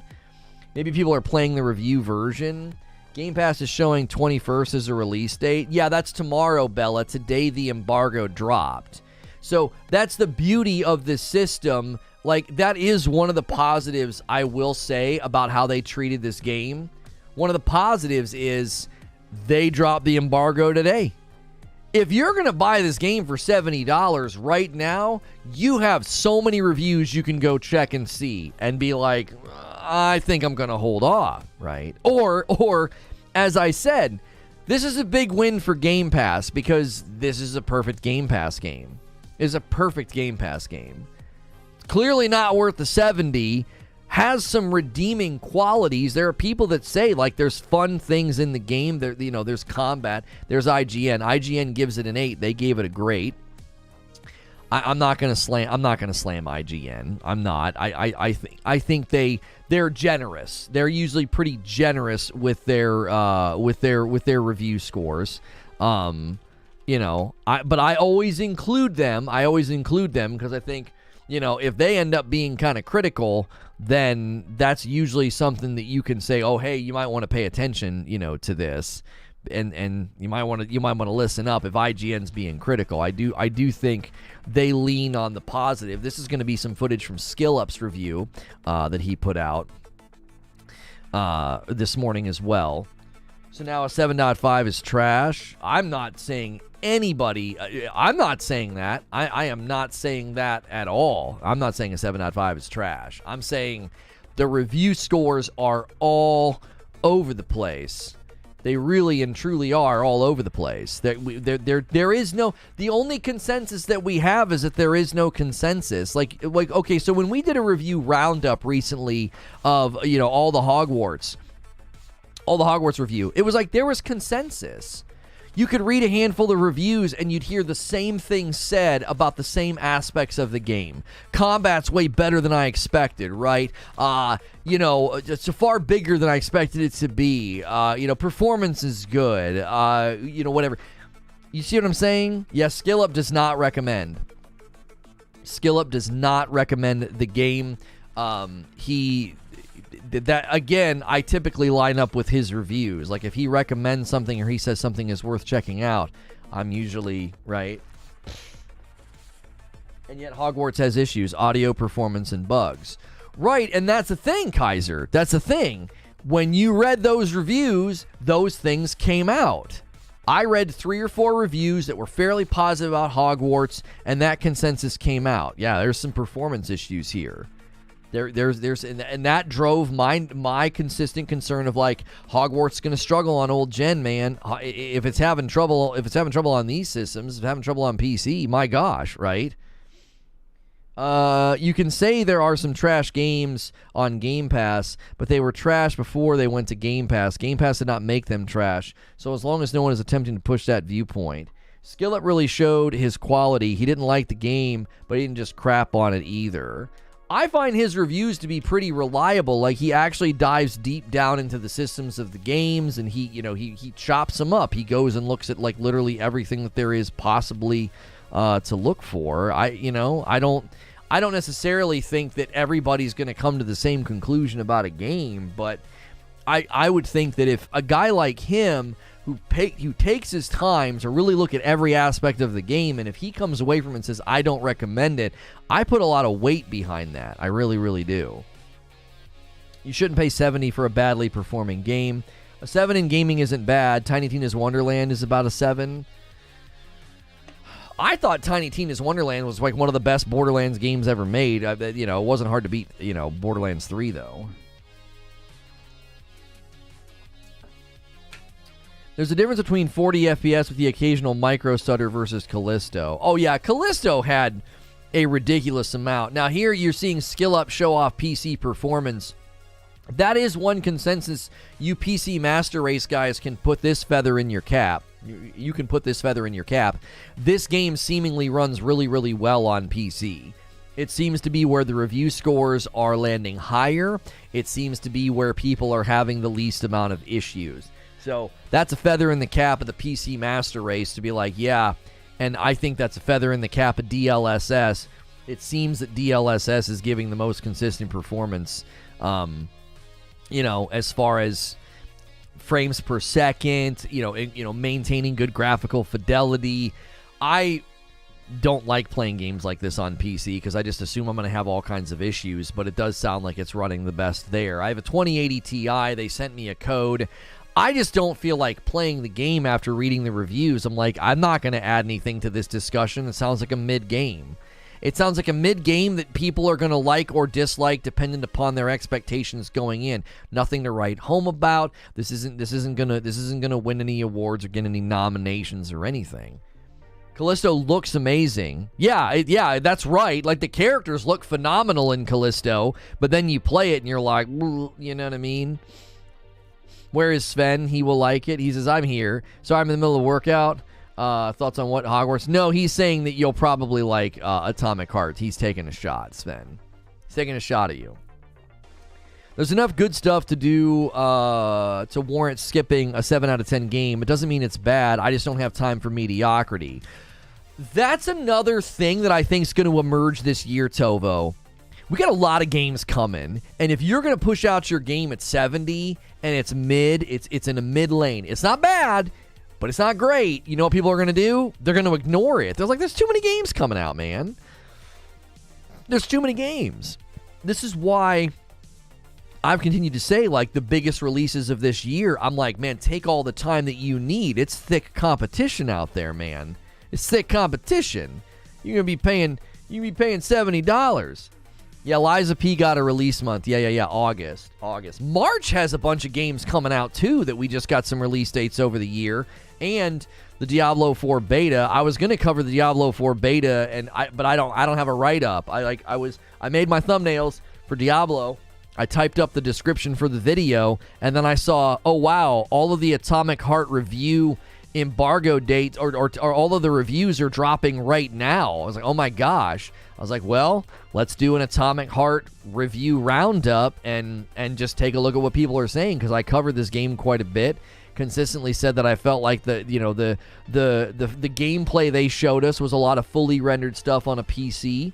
Maybe people are playing the review version. Game Pass is showing 21st as a release date. Yeah, that's tomorrow, Bella. Today the embargo dropped. So that's the beauty of this system. Like, that is one of the positives I will say about how they treated this game. One of the positives is they dropped the embargo today. If you're going to buy this game for $70 right now, you have so many reviews you can go check and see and be like, I think I'm going to hold off, right? Or, as I said, this is a big win for Game Pass because this is a perfect Game Pass game. It's a perfect Game Pass game. Clearly not worth the $70. Has some redeeming qualities. There are people that say, like, there's fun things in the game. There, there's combat. There's IGN. IGN gives it an 8. They gave it a great. I'm not gonna slam IGN. I'm not. I think they're generous. They're usually pretty generous with their review scores. But I always include them. Because I think, if they end up being kind of critical, then that's usually something that you can say, oh, hey, you might want to pay attention, to this, and you might want to listen up if IGN's being critical. I do think they lean on the positive. This is going to be some footage from SkillUp's review that he put out this morning as well. So now a 7.5 is trash. I'm not saying anybody. I'm not saying that. I am not saying that at all. I'm not saying a 7.5 is trash. I'm saying the review scores are all over the place. They really and truly are all over the place. There is no. The only consensus that we have is that there is no consensus. Like okay, so when we did a review roundup recently of all the Hogwarts review, it was like there was consensus. You could read a handful of reviews and you'd hear the same thing said about the same aspects of the game. Combat's way better than I expected, right? It's far bigger than I expected it to be. Performance is good. Whatever. You see what I'm saying? Yes, Skill Up does not recommend. Skill Up does not recommend the game. I typically line up with his reviews. Like if he recommends something or he says something is worth checking out, I'm usually right. And yet Hogwarts has issues, audio, performance, and bugs. Right, and that's the thing, Kaiser. That's the thing. When you read those reviews, those things came out. I read 3 or 4 reviews that were fairly positive about Hogwarts, and that consensus came out. Yeah, there's some performance issues here. And that drove my consistent concern of like Hogwarts is going to struggle on old gen, man. If it's having trouble on these systems, if it's having trouble on PC, my gosh, right? You can say there are some trash games on Game Pass, but they were trash before they went to Game Pass. Game Pass did not make them trash, so as long as no one is attempting to push that viewpoint. Skillet really showed his quality. He didn't like the game, but he didn't just crap on it either. I find his reviews to be pretty reliable. Like, he actually dives deep down into the systems of the games, and he chops them up. He goes and looks at, like, literally everything that there is possibly to look for. I don't necessarily think that everybody's going to come to the same conclusion about a game, but I would think that if a guy like him who takes his time to really look at every aspect of the game, and if he comes away from it and says, I don't recommend it, I put a lot of weight behind that. I really, really do. You shouldn't pay $70 for a badly performing game. A 7 in gaming isn't bad. Tiny Tina's Wonderland is about a 7. I thought Tiny Tina's Wonderland was like one of the best Borderlands games ever made. It wasn't hard to beat, Borderlands 3, though. There's a difference between 40 FPS with the occasional micro stutter versus Callisto. Oh, yeah, Callisto had a ridiculous amount. Now, here you're seeing Skill Up show off PC performance. That is one consensus. You PC Master Race guys can put this feather in your cap. You can put this feather in your cap. This game seemingly runs really, really well on PC. It seems to be where the review scores are landing higher. It seems to be where people are having the least amount of issues. So that's a feather in the cap of the PC Master Race to be like, yeah, and I think that's a feather in the cap of DLSS. It seems that DLSS is giving the most consistent performance, as far as frames per second, maintaining good graphical fidelity. I don't like playing games like this on PC because I just assume I'm going to have all kinds of issues, but it does sound like it's running the best there. I have a 2080 Ti. They sent me a code. I just don't feel like playing the game after reading the reviews. I'm like, I'm not going to add anything to this discussion. It sounds like a mid-game. It sounds like a mid-game that people are going to like or dislike dependent upon their expectations going in. Nothing to write home about. This isn't gonna win any awards or get any nominations or anything. Callisto looks amazing. Yeah, that's right. Like, the characters look phenomenal in Callisto, but then you play it and you're like, you know what I mean? Where is Sven? He will like it. He says, I'm here. Sorry, I'm in the middle of a workout. Thoughts on what Hogwarts? No, he's saying that you'll probably like atomicheart. He's taking a shot, Sven. He's taking a shot at you. There's enough good stuff to do to warrant skipping a 7 out of 10 game. It doesn't mean it's bad. I just don't have time for mediocrity. That's another thing that I think is going to emerge this year, Tovo. We got a lot of games coming, and if you're going to push out your game at 70 and it's mid, it's in a mid lane. It's not bad, but it's not great. You know what people are going to do? They're going to ignore it. They're like, there's too many games coming out, man. There's too many games. This is why I've continued to say, like, the biggest releases of this year, I'm like, man, take all the time that you need. It's thick competition out there, man. It's thick competition. You're going to be paying $70. Yeah, Liza P got a release month. Yeah. August. March has a bunch of games coming out, too, that we just got some release dates over the year. And the Diablo 4 beta. I was going to cover the Diablo 4 beta, but I don't have a write-up. I made my thumbnails for Diablo. I typed up the description for the video, and then I saw, oh, wow, all of the Atomic Heart review embargo date or all of the reviews are dropping right now. I was like, oh my gosh. I was like, well, let's do an Atomic Heart review roundup and just take a look at what people are saying, because I covered this game quite a bit. Consistently said that I felt like the gameplay they showed us was a lot of fully rendered stuff on a PC,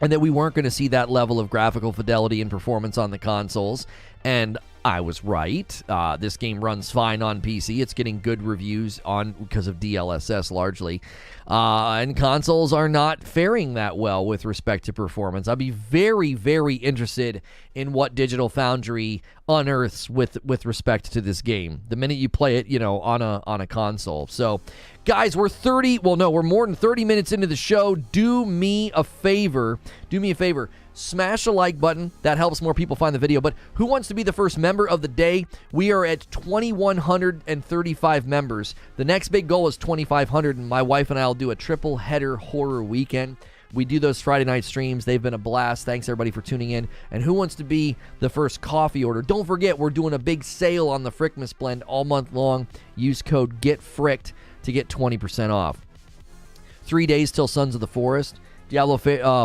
and that we weren't going to see that level of graphical fidelity and performance on the consoles. And I was right. This game runs fine on PC. It's getting good reviews because of DLSS largely. And consoles are not faring that well with respect to performance. I'd be very, very interested in what Digital Foundry unearths with respect to this game the minute you play it, on a console. So, guys, we're more than 30 minutes into the show. Do me a favor. Smash the like button. That helps more people find the video. But who wants to be the first member of the day? We are at 2,135 members. The next big goal is 2,500, and my wife and I will do a triple header horror weekend. We do those Friday night streams. They've been a blast. Thanks, everybody, for tuning in. And who wants to be the first coffee order? Don't forget, we're doing a big sale on the Frickmas blend all month long. Use code GETFRICKED to get 20% off. 3 days till Sons of the Forest. Diablo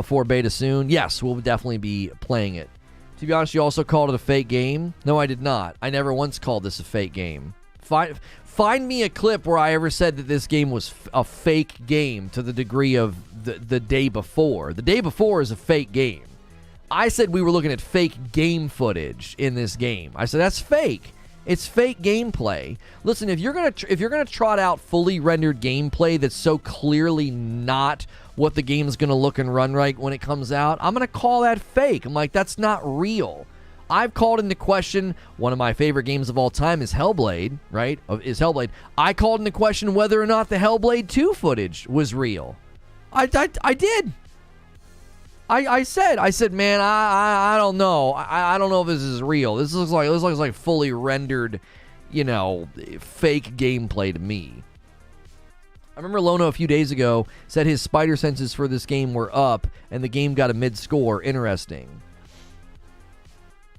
4 beta soon. Yes, we'll definitely be playing it. To be honest, you also called it a fake game. No, I did not. I never once called this a fake game. Find me a clip where I ever said that this game was a fake game to the degree of the day before. The day before is a fake game. I said we were looking at fake game footage in this game. I said that's fake. It's fake gameplay. Listen, if you're gonna trot out fully rendered gameplay that's so clearly not what the game's gonna look and run like when it comes out, I'm gonna call that fake. I'm like, that's not real. I've called into question, one of my favorite games of all time is Hellblade, right? I called into question whether or not the Hellblade 2 footage was real. I did. I said, man, I don't know. I don't know if this is real. This looks like fully rendered, fake gameplay to me. I remember Lono a few days ago said his spider senses for this game were up, and the game got a mid-score. Interesting.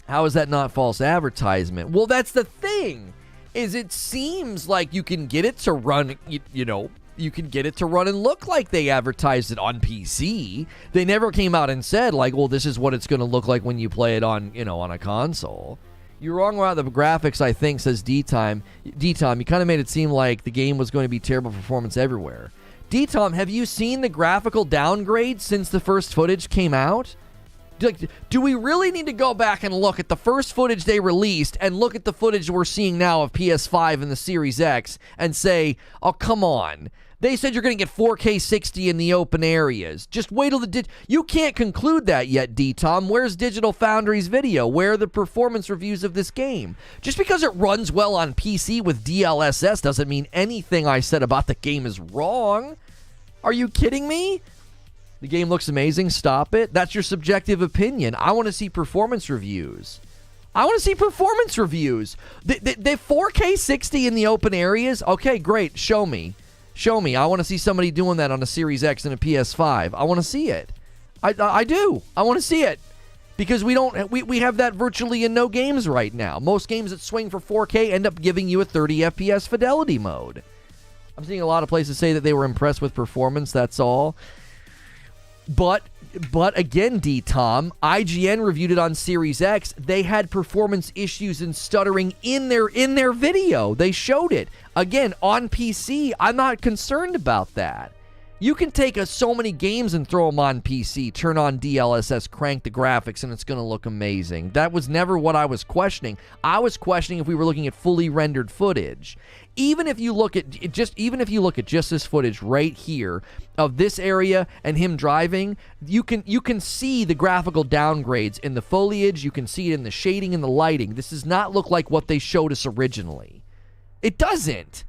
How is that not false advertisement? Well, that's the thing, is it seems like you can get it to run, you can get it to run and look like they advertised it on PC. They never came out and said, like, well, this is what it's going to look like when you play it on, on a console. You're wrong about the graphics, I think, says D-Tom. D-Tom, you kind of made it seem like the game was going to be terrible performance everywhere. D-Tom, have you seen the graphical downgrade since the first footage came out? Do we really need to go back and look at the first footage they released and look at the footage we're seeing now of PS5 and the Series X and say, oh, come on. They said you're going to get 4K 60 in the open areas. Just wait till you can't conclude that yet, D-Tom. Where's Digital Foundry's video? Where are the performance reviews of this game? Just because it runs well on PC with DLSS doesn't mean anything I said about the game is wrong. Are you kidding me? The game looks amazing. Stop it. That's your subjective opinion. I want to see performance reviews. The 4K 60 in the open areas? Okay, great. Show me. I want to see somebody doing that on a Series X and a PS5. I want to see it. I do. I want to see it. Because we have that virtually in no games right now. Most games that swing for 4K end up giving you a 30 FPS fidelity mode. I'm seeing a lot of places say that they were impressed with performance, that's all. But again, D-Tom, IGN reviewed it on Series X. They had performance issues and stuttering in their video. They showed it. Again, on PC, I'm not concerned about that. You can take so many games and throw them on PC, turn on DLSS, crank the graphics, and it's going to look amazing. That was never what I was questioning. I was questioning if we were looking at fully rendered footage. Even if you look at just this footage right here of this area and him driving, you can see the graphical downgrades in the foliage. You can see it in the shading and the lighting. This does not look like what they showed us originally. It doesn't.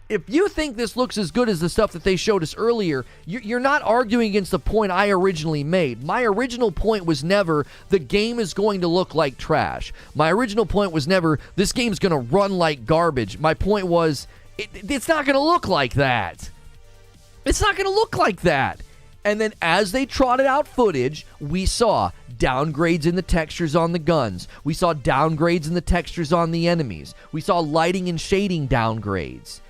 If you think this looks as good as the stuff that they showed us earlier, you're not arguing against the point I originally made. My original point was never the game is going to look like trash. My original point was never this game's going to run like garbage. My point was it's not going to look like that. It's not going to look like that. And then as they trotted out footage, we saw downgrades in the textures on the guns. We saw downgrades in the textures on the enemies. We saw lighting and shading downgrades.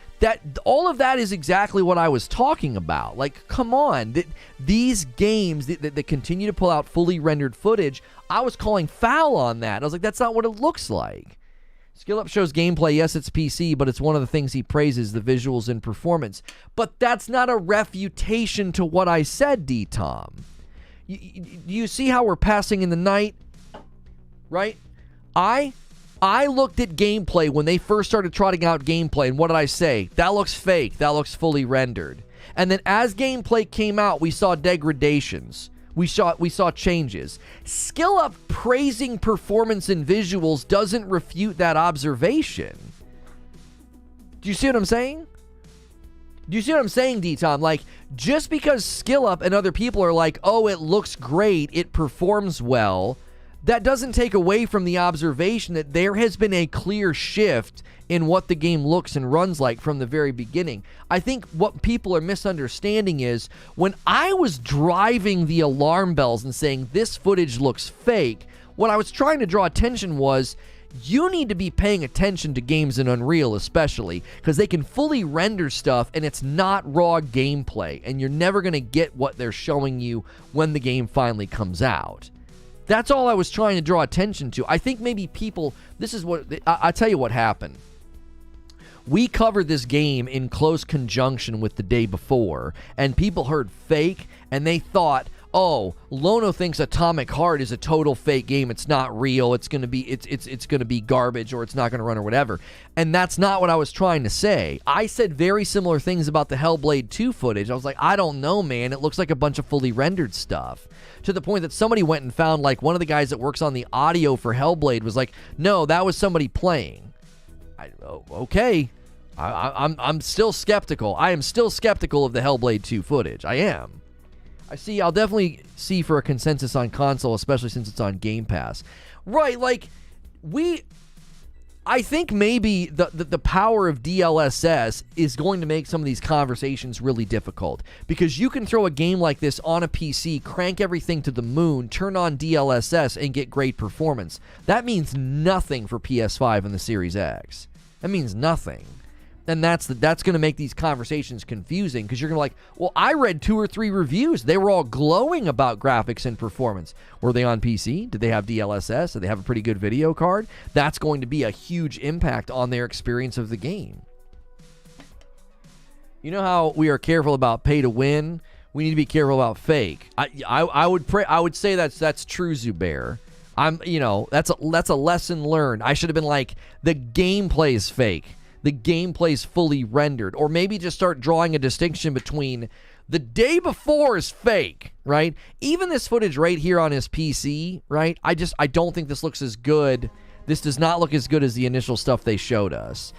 all of that is exactly what I was talking about. Like, come on. These games that continue to pull out fully rendered footage, I was calling foul on that. I was like, that's not what it looks like. Skill Up shows gameplay. Yes, it's PC, but it's one of the things he praises, the visuals and performance. But that's not a refutation to what I said, D-Tom. You see how we're passing in the night? Right? I looked at gameplay when they first started trotting out gameplay, and what did I say? That looks fake. That looks fully rendered. And then as gameplay came out, we saw degradations. We saw changes. Skill Up praising performance and visuals doesn't refute that observation. Do you see what I'm saying? Do you see what I'm saying, D-Tom? Like, just because Skill Up and other people are like, oh, it looks great, it performs well, that doesn't take away from the observation that there has been a clear shift in what the game looks and runs like from the very beginning. I think what people are misunderstanding is when I was driving the alarm bells and saying this footage looks fake, what I was trying to draw attention was you need to be paying attention to games in Unreal especially, because they can fully render stuff and it's not raw gameplay, and you're never going to get what they're showing you when the game finally comes out. That's all I was trying to draw attention to. I think maybe people, this is what, I tell you what happened. We covered this game in close conjunction with the day before, and people heard fake, and they thought, oh, Lono thinks atomicheart is a total fake game. It's not real. It's gonna be it's gonna be garbage, or it's not gonna run, or whatever. And that's not what I was trying to say. I said very similar things about the Hellblade 2 footage. I was like, I don't know, man. It looks like a bunch of fully rendered stuff. To the point that somebody went and found, like, one of the guys that works on the audio for Hellblade was like, no, that was somebody playing. Okay. I'm still skeptical. I am still skeptical of the Hellblade 2 footage. I am. I'll definitely see for a consensus on console, especially since it's on Game Pass. Right, like, I think maybe the power of DLSS is going to make some of these conversations really difficult, because you can throw a game like this on a PC, crank everything to the moon, turn on DLSS, and get great performance. That means nothing for PS5 and the Series X. That means nothing. And that's going to make these conversations confusing, because you're going to be like, well, I read 2 or 3 reviews. They were all glowing about graphics and performance. Were they on PC? Did they have DLSS? Did they have a pretty good video card? That's going to be a huge impact on their experience of the game. You know how we are careful about pay to win? We need to be careful about fake. I would say that's true, Zubair. That's a lesson learned. I should have been like, the gameplay is fake. The gameplay's fully rendered. Or maybe just start drawing a distinction between the day before is fake, right? Even this footage right here on his PC, right? I don't think this looks as good. This does not look as good as the initial stuff they showed us.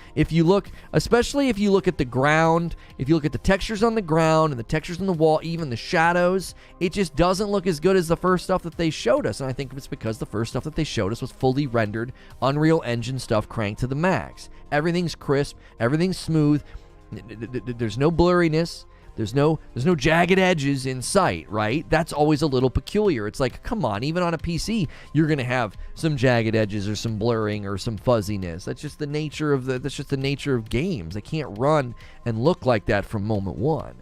Especially if you look at the ground, if you look at the textures on the ground and the textures on the wall, even the shadows, it just doesn't look as good as the first stuff that they showed us. And I think it's because the first stuff that they showed us was fully rendered Unreal Engine stuff cranked to the max. Everything's crisp, everything's smooth. There's no blurriness. There's no jagged edges in sight, right? That's always a little peculiar. It's like, come on, even on a PC, you're going to have some jagged edges or some blurring or some fuzziness. That's just the nature of games. They can't run and look like that from moment one.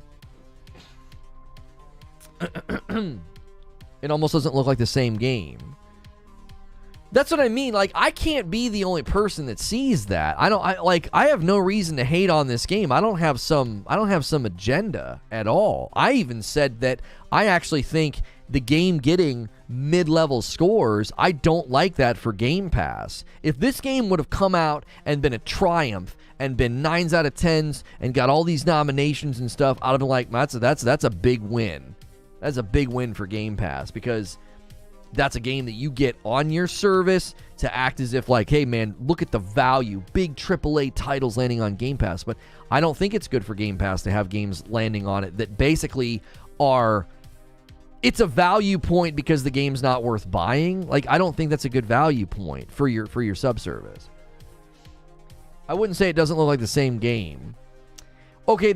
It almost doesn't look like the same game. That's what I mean. Like, I can't be the only person that sees that. I have no reason to hate on this game. I don't have some agenda at all. I even said that I actually think the game getting mid-level scores, I don't like that for Game Pass. If this game would have come out and been a triumph and been 9s out of 10s and got all these nominations and stuff, I'd have been like, that's a big win. That's a big win for Game Pass, because that's a game that you get on your service to act as if, like, hey, man, look at the value. Big AAA titles landing on Game Pass. But I don't think it's good for Game Pass to have games landing on it that basically are, it's a value point because the game's not worth buying. Like, I don't think that's a good value point for your subservice. I wouldn't say it doesn't look like the same game. Okay,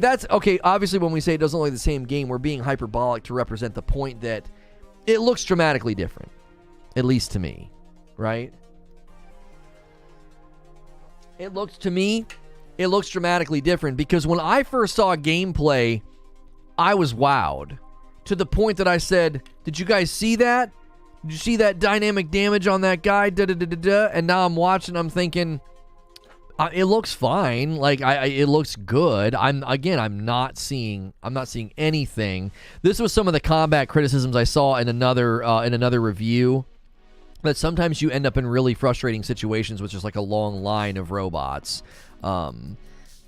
obviously when we say it doesn't look like the same game, we're being hyperbolic to represent the point that it looks dramatically different, at least to me, right? It looks to me it looks dramatically different, because when I first saw gameplay, I was wowed to the point that I said, did you guys see that? Did you see that dynamic damage on that guy? And now I'm watching, I'm thinking, it looks fine. Like, it looks good. I'm not seeing anything. This was some of the combat criticisms I saw in another review, that sometimes you end up in really frustrating situations with just like a long line of robots, and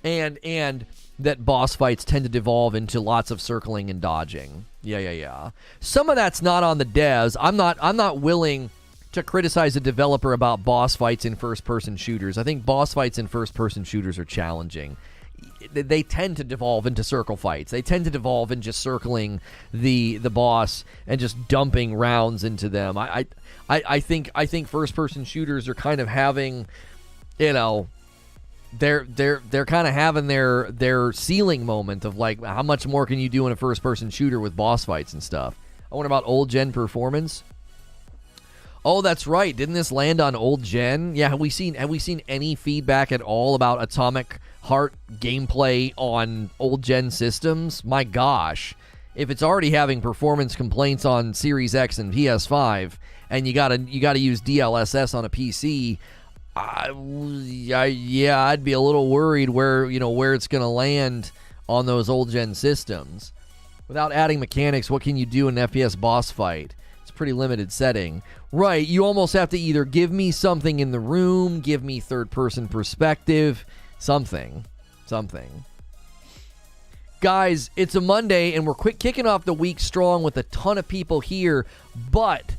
that boss fights tend to devolve into lots of circling and dodging. Yeah. Some of that's not on the devs. I'm not willing to criticize a developer about boss fights in first-person shooters. I think boss fights in first-person shooters are challenging. They tend to devolve into circle fights. They tend to devolve in just circling the boss and just dumping rounds into them. I think first-person shooters are kind of having, you know, they're kind of having their ceiling moment of like, how much more can you do in a first-person shooter with boss fights and stuff. I wonder about old gen performance. Oh, that's right. Didn't this land on old gen? Yeah, have we seen any feedback at all about atomicheart gameplay on old gen systems? My gosh. If it's already having performance complaints on Series X and PS5, and you gotta use DLSS on a PC, I'd be a little worried where it's gonna land on those old gen systems. Without adding mechanics, what can you do in an FPS boss fight? Pretty limited setting. Right, you almost have to either give me something in the room, give me third-person perspective, something. Guys, it's a Monday, and we're kicking off the week strong with a ton of people here, but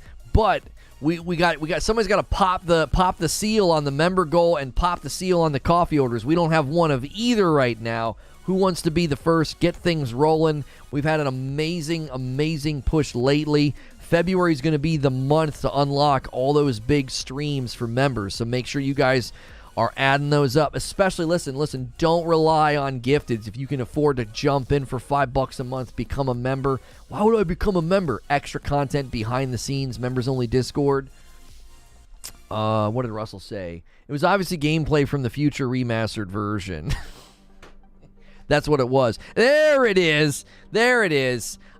we got somebody's got to pop the seal on the member goal and pop the seal on the coffee orders. We don't have one of either right now. Who wants to be the first? Get things rolling. We've had an amazing push lately. February is going to be the month to unlock all those big streams for members, so make sure you guys are adding those up. Especially, listen, don't rely on gifteds. If you can afford to jump in for $5 a month, become a member. Why would I become a member? Extra content behind the scenes, members-only Discord. What did Russell say? It was obviously gameplay from the future remastered version. That's what it was. There it is.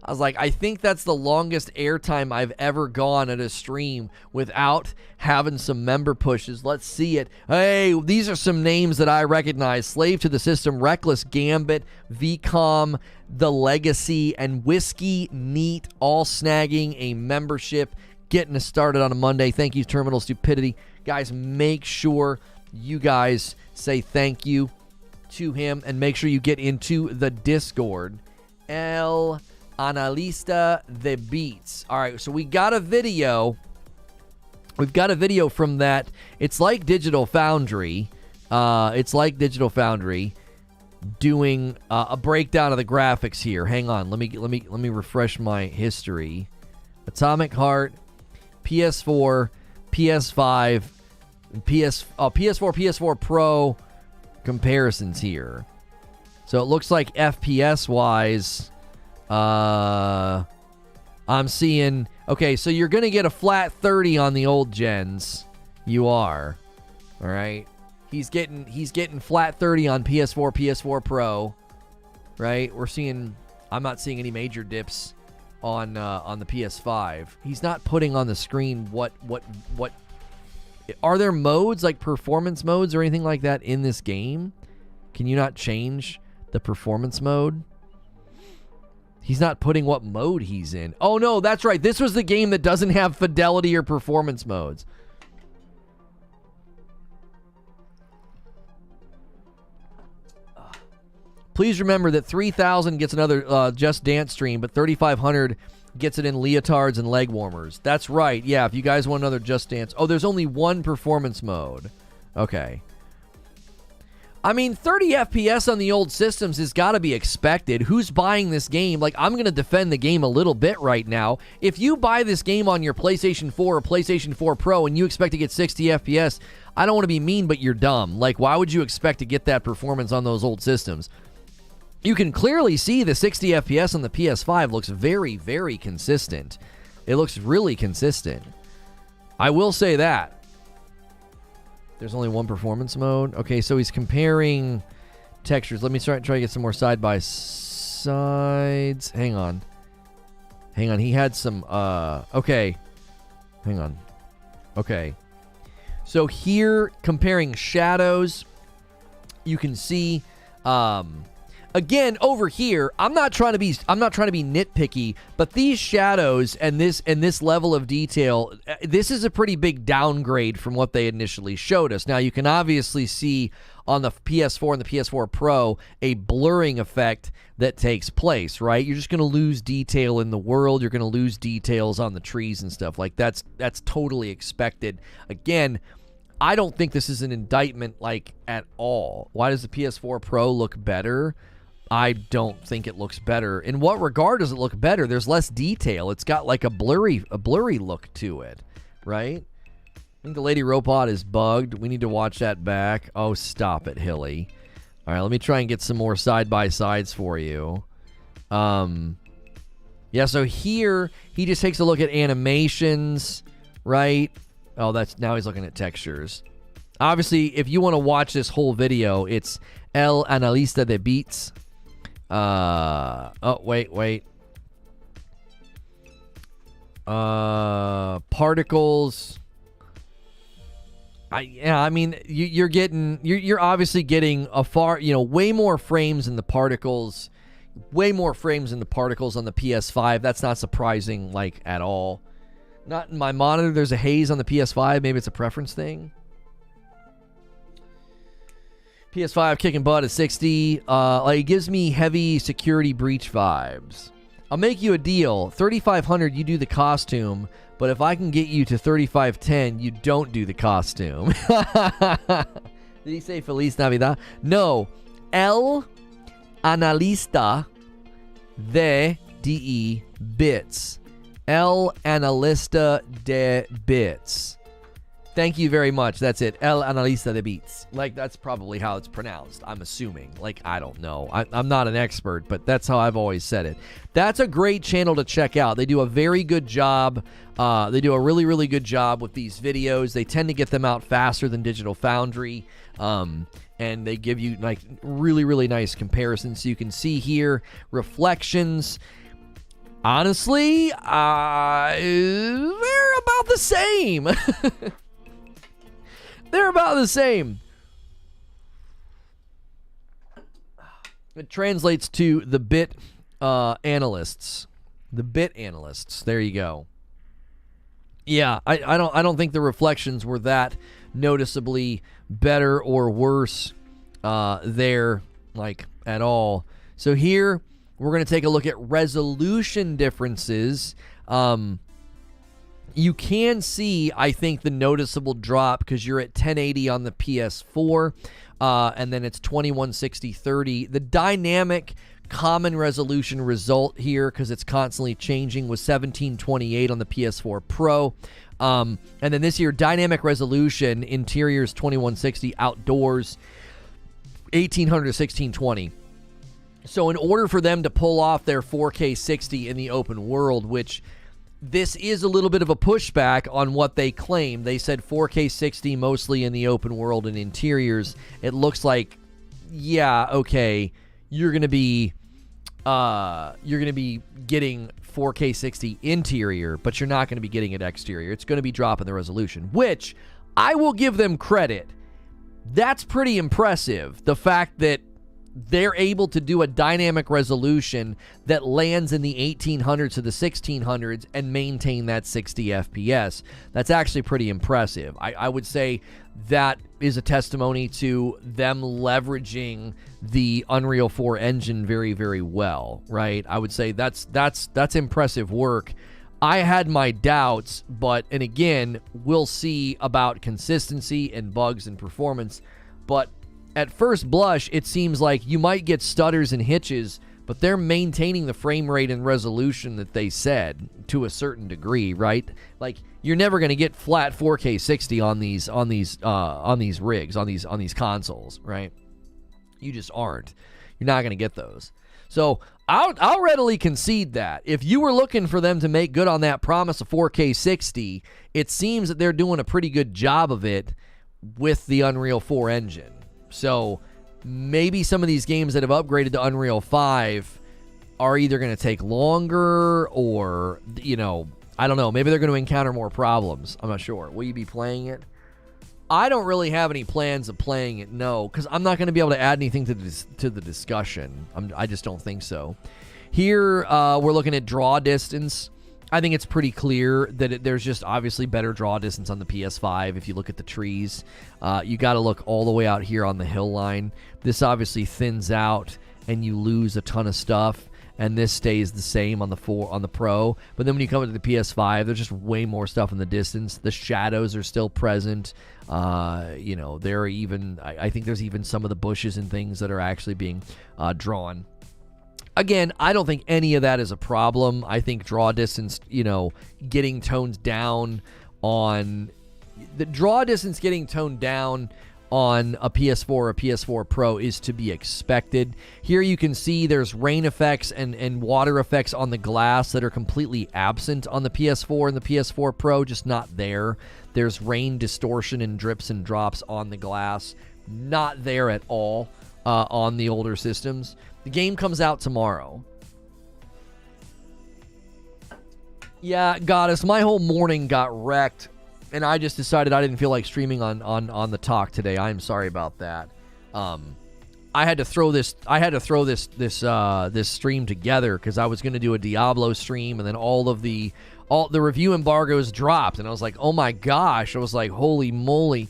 I was like, I think that's the longest airtime I've ever gone at a stream without having some member pushes. Let's see it. Hey, these are some names that I recognize. Slave to the System, Reckless Gambit, VCOM, The Legacy, and Whiskey Neat, all snagging a membership, getting us started on a Monday. Thank you, Terminal Stupidity. Guys, make sure you guys say thank you to him, and make sure you get into the Discord. El Analista de Beats. All right, so we got a video. We've got a video from that. It's like Digital Foundry. Doing a breakdown of the graphics here. Hang on, let me refresh my history. atomicheart, PS4, PS5, PS4 Pro comparisons here. So it looks like FPS wise, I'm seeing, okay, so you're going to get a flat 30 on the old gens. You are. All right. He's getting flat 30 on PS4 Pro. Right? I'm not seeing any major dips on the PS5. He's not putting on the screen what are there modes, like performance modes or anything like that in this game? Can you not change the performance mode? He's not putting what mode he's in. Oh, no, that's right. This was the game that doesn't have fidelity or performance modes. Please remember that 3,000 gets another Just Dance stream, but 3,500 gets it in leotards and leg warmers. That's right. Yeah, if you guys want another Just Dance. Oh, there's only one performance mode. Okay. I mean, 30 FPS on the old systems has got to be expected. Who's buying this game? Like, I'm going to defend the game a little bit right now. If you buy this game on your PlayStation 4 or PlayStation 4 Pro and you expect to get 60 FPS, I don't want to be mean, but you're dumb. Like, why would you expect to get that performance on those old systems? You can clearly see the 60 FPS on the PS5 looks very, very consistent. It looks really consistent. I will say that. There's only one performance mode. Okay, so he's comparing textures. Let me try to get some more side by sides. Hang on. He had some. Okay. Hang on. Okay. So here, comparing shadows, you can see. Again, over here, I'm not trying to be nitpicky, but these shadows and this level of detail, this is a pretty big downgrade from what they initially showed us. Now, you can obviously see on the PS4 and the PS4 Pro a blurring effect that takes place, right? You're just going to lose detail in the world. You're going to lose details on the trees and stuff. Like, that's totally expected. Again, I don't think this is an indictment, like, at all. Why does the PS4 Pro look better? I don't think it looks better. In what regard does it look better? There's less detail. It's got like a blurry look to it, right? I think the Lady Robot is bugged. We need to watch that back. Oh, stop it, Hilly. All right, let me try and get some more side-by-sides for you. Yeah, so here, he just takes a look at animations, right? Oh, now he's looking at textures. Obviously, if you want to watch this whole video, it's El Analista de Beats. Oh, wait. Particles. I mean, you're obviously getting way more frames in the particles, way more frames in the particles on the PS5. That's not surprising, like, at all. Not in my monitor. There's a haze on the PS5. Maybe it's a preference thing. PS5 kicking butt at 60. It gives me heavy security breach vibes. I'll make you a deal. 3,500, you do the costume. But if I can get you to 3,510, you don't do the costume. Did he say Feliz Navidad? No. El Analista de Bits. El Analista de Bits. Thank you very much. That's it. El Analista de Beats. Like, that's probably how it's pronounced, I'm assuming. Like, I don't know. I'm not an expert, but that's how I've always said it. That's a great channel to check out. They do a very good job. They do a really, really good job with these videos. They tend to get them out faster than Digital Foundry. And they give you, like, really, really nice comparisons. So you can see here, reflections. Honestly, they're about the same. They're about the same. It translates to the bit analysts. The bit analysts. There you go. Yeah, I don't think the reflections were that noticeably better or worse there, like, at all. So here we're going to take a look at resolution differences. You can see, I think, the noticeable drop because you're at 1080 on the PS4, and then it's 2160/30. The dynamic common resolution result here, because it's constantly changing, was 1728 on the PS4 Pro. And then this year, dynamic resolution, interiors 2160, outdoors 1800 to 1620. So in order for them to pull off their 4K 60 in the open world, which this is a little bit of a pushback on what they claim. They said 4K 60 mostly in the open world and interiors. It looks like, yeah, okay, you're going to be getting 4K 60 interior, but you're not going to be getting it exterior. It's going to be dropping the resolution, which I will give them credit. That's pretty impressive. The fact that they're able to do a dynamic resolution that lands in the 1800s to the 1600s and maintain that 60 FPS. That's actually pretty impressive. I would say that is a testimony to them leveraging the Unreal 4 engine very, very well, right? I would say that's impressive work. I had my doubts, and again, we'll see about consistency and bugs and performance, but at first blush, it seems like you might get stutters and hitches, but they're maintaining the frame rate and resolution that they said to a certain degree, right? Like, you're never going to get flat 4K 60 on these rigs, on these consoles, right? You just aren't. You're not going to get those. So I'll readily concede that. If you were looking for them to make good on that promise of 4K 60, it seems that they're doing a pretty good job of it with the Unreal 4 engine. So maybe some of these games that have upgraded to Unreal 5 are either going to take longer or, you know, I don't know. Maybe they're going to encounter more problems. I'm not sure. Will you be playing it? I don't really have any plans of playing it, no, because I'm not going to be able to add anything to the discussion. I just don't think so. Here, we're looking at draw distance. I think it's pretty clear that there's just obviously better draw distance on the PS5. If you look at the trees, you got to look all the way out here on the hill line. This obviously thins out, and you lose a ton of stuff. And this stays the same on the Pro. But then when you come to the PS5, there's just way more stuff in the distance. The shadows are still present. You know, there are even, I think there's even some of the bushes and things that are actually being drawn. Again, I don't think any of that is a problem. I think draw distance, you know, getting toned down on the draw distance getting toned down on a PS4 or a PS4 Pro is to be expected. Here you can see there's rain effects and water effects on the glass that are completely absent on the PS4 and the PS4 Pro, just not there. There's rain distortion and drips and drops on the glass, not there at all on the older systems. The game comes out tomorrow. Yeah, Goddess, my whole morning got wrecked. And I just decided I didn't feel like streaming on the talk today. I'm sorry about that. I had to throw this stream together because I was going to do a Diablo stream, and then all the review embargoes dropped, and I was like, oh my gosh! I was like, holy moly!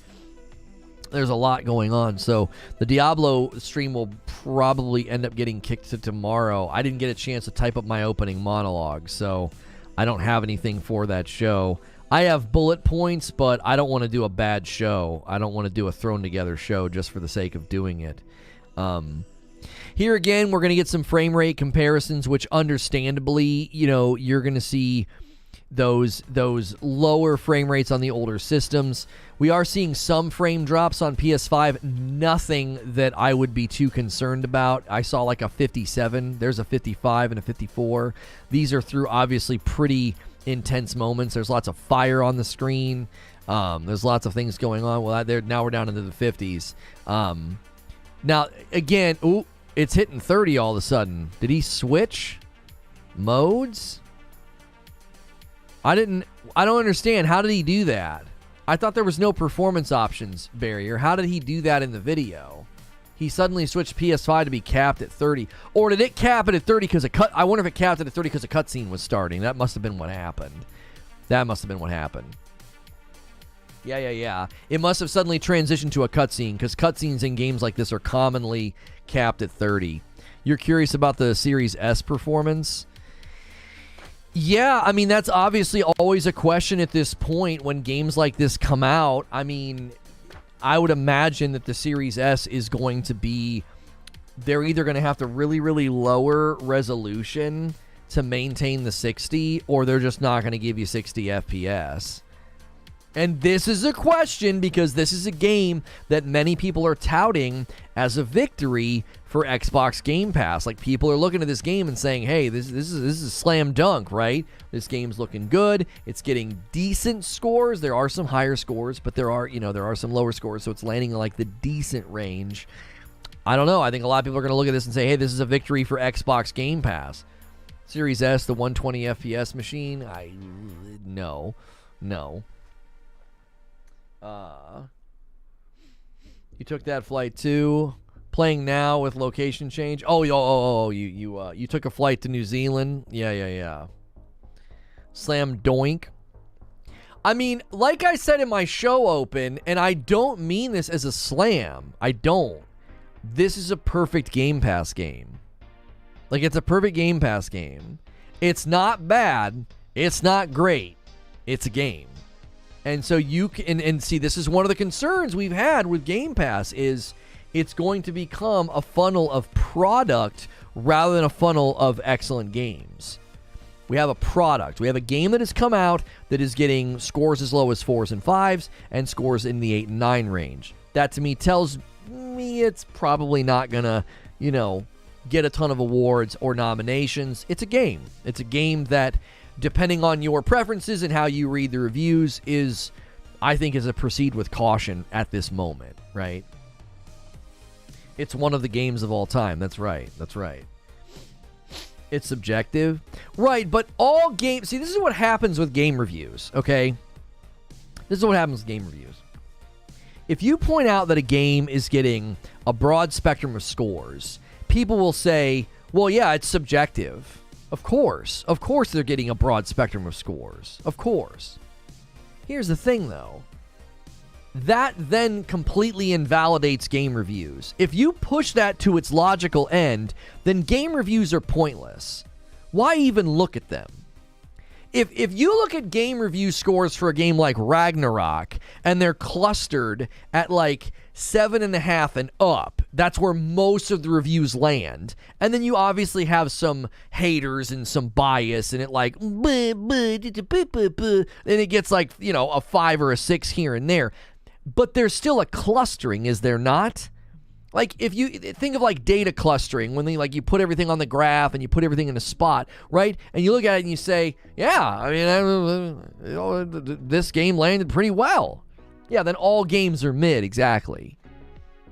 There's a lot going on. So the Diablo stream will probably end up getting kicked to tomorrow. I didn't get a chance to type up my opening monologue, so I don't have anything for that show. I have bullet points, but I don't want to do a bad show. I don't want to do a thrown-together show just for the sake of doing it. Here again, we're going to get some frame rate comparisons, which understandably, you know, you're going to see those lower frame rates on the older systems. We are seeing some frame drops on PS5. Nothing that I would be too concerned about. I saw like a 57. There's a 55 and a 54. These are through obviously pretty intense moments. There's lots of fire on the screen. There's lots of things going on. Well, now we're down into the 50s. Now, again, ooh, it's hitting 30 all of a sudden. Did he switch modes? I don't understand. How did he do that? I thought there was no performance options barrier. How did he do that in the video? He suddenly switched PS5 to be capped at 30. Or did it cap it at 30 because I wonder if it capped it at 30 because a cutscene was starting. That must have been what happened. Yeah. It must have suddenly transitioned to a cutscene because cutscenes in games like this are commonly capped at 30. You're curious about the Series S performance? Yeah, I mean, that's obviously always a question at this point when games like this come out. I mean, I would imagine that the Series S is going to be, they're either going to have to really, really lower resolution to maintain the 60, or they're just not going to give you 60 FPS. And this is a question because this is a game that many people are touting as a victory for Xbox Game Pass. Like, people are looking at this game and saying, hey, this is a slam dunk, right? This game's looking good. It's getting decent scores. There are some higher scores, but there are some lower scores, so it's landing in like the decent range. I don't know. I think a lot of people are going to look at this and say, hey, this is a victory for Xbox Game Pass. Series S, the 120 FPS machine? No. You took that flight too. Playing now with location change. You took a flight to New Zealand. Yeah. Slam doink. I mean, like I said in my show open, and I don't mean this as a slam. I don't. This is a perfect Game Pass game. Like, it's a perfect Game Pass game. It's not bad. It's not great. It's a game. And so you can, and see, this is one of the concerns we've had with Game Pass is it's going to become a funnel of product rather than a funnel of excellent games. We have a product. We have a game that has come out that is getting scores as low as 4s and 5s and scores in the 8 and 9 range. That to me tells me it's probably not going to, get a ton of awards or nominations. It's a game. It's a game that, depending on your preferences and how you read the reviews, I think is a proceed with caution at this moment, right? It's one of the games of all time. That's right. That's right. It's subjective. Right, but all games... See, this is what happens with game reviews, okay? This is what happens with game reviews. If you point out that a game is getting a broad spectrum of scores, people will say, well, yeah, it's subjective. Of course. Of course they're getting a broad spectrum of scores. Of course. Here's the thing, though. That then completely invalidates game reviews. If you push that to its logical end, then game reviews are pointless. Why even look at them? If you look at game review scores for a game like Ragnarok, and they're clustered at like 7.5 and up, that's where most of the reviews land. And then you obviously have some haters and some bias, and it like, and it gets like, you know, a 5 or a 6 here and there. But there's still a clustering, is there not? Like, if you think of like data clustering, when you put everything on the graph and you put everything in a spot, right? And you look at it and you say, yeah, I mean, this game landed pretty well. Yeah, then all games are mid, exactly.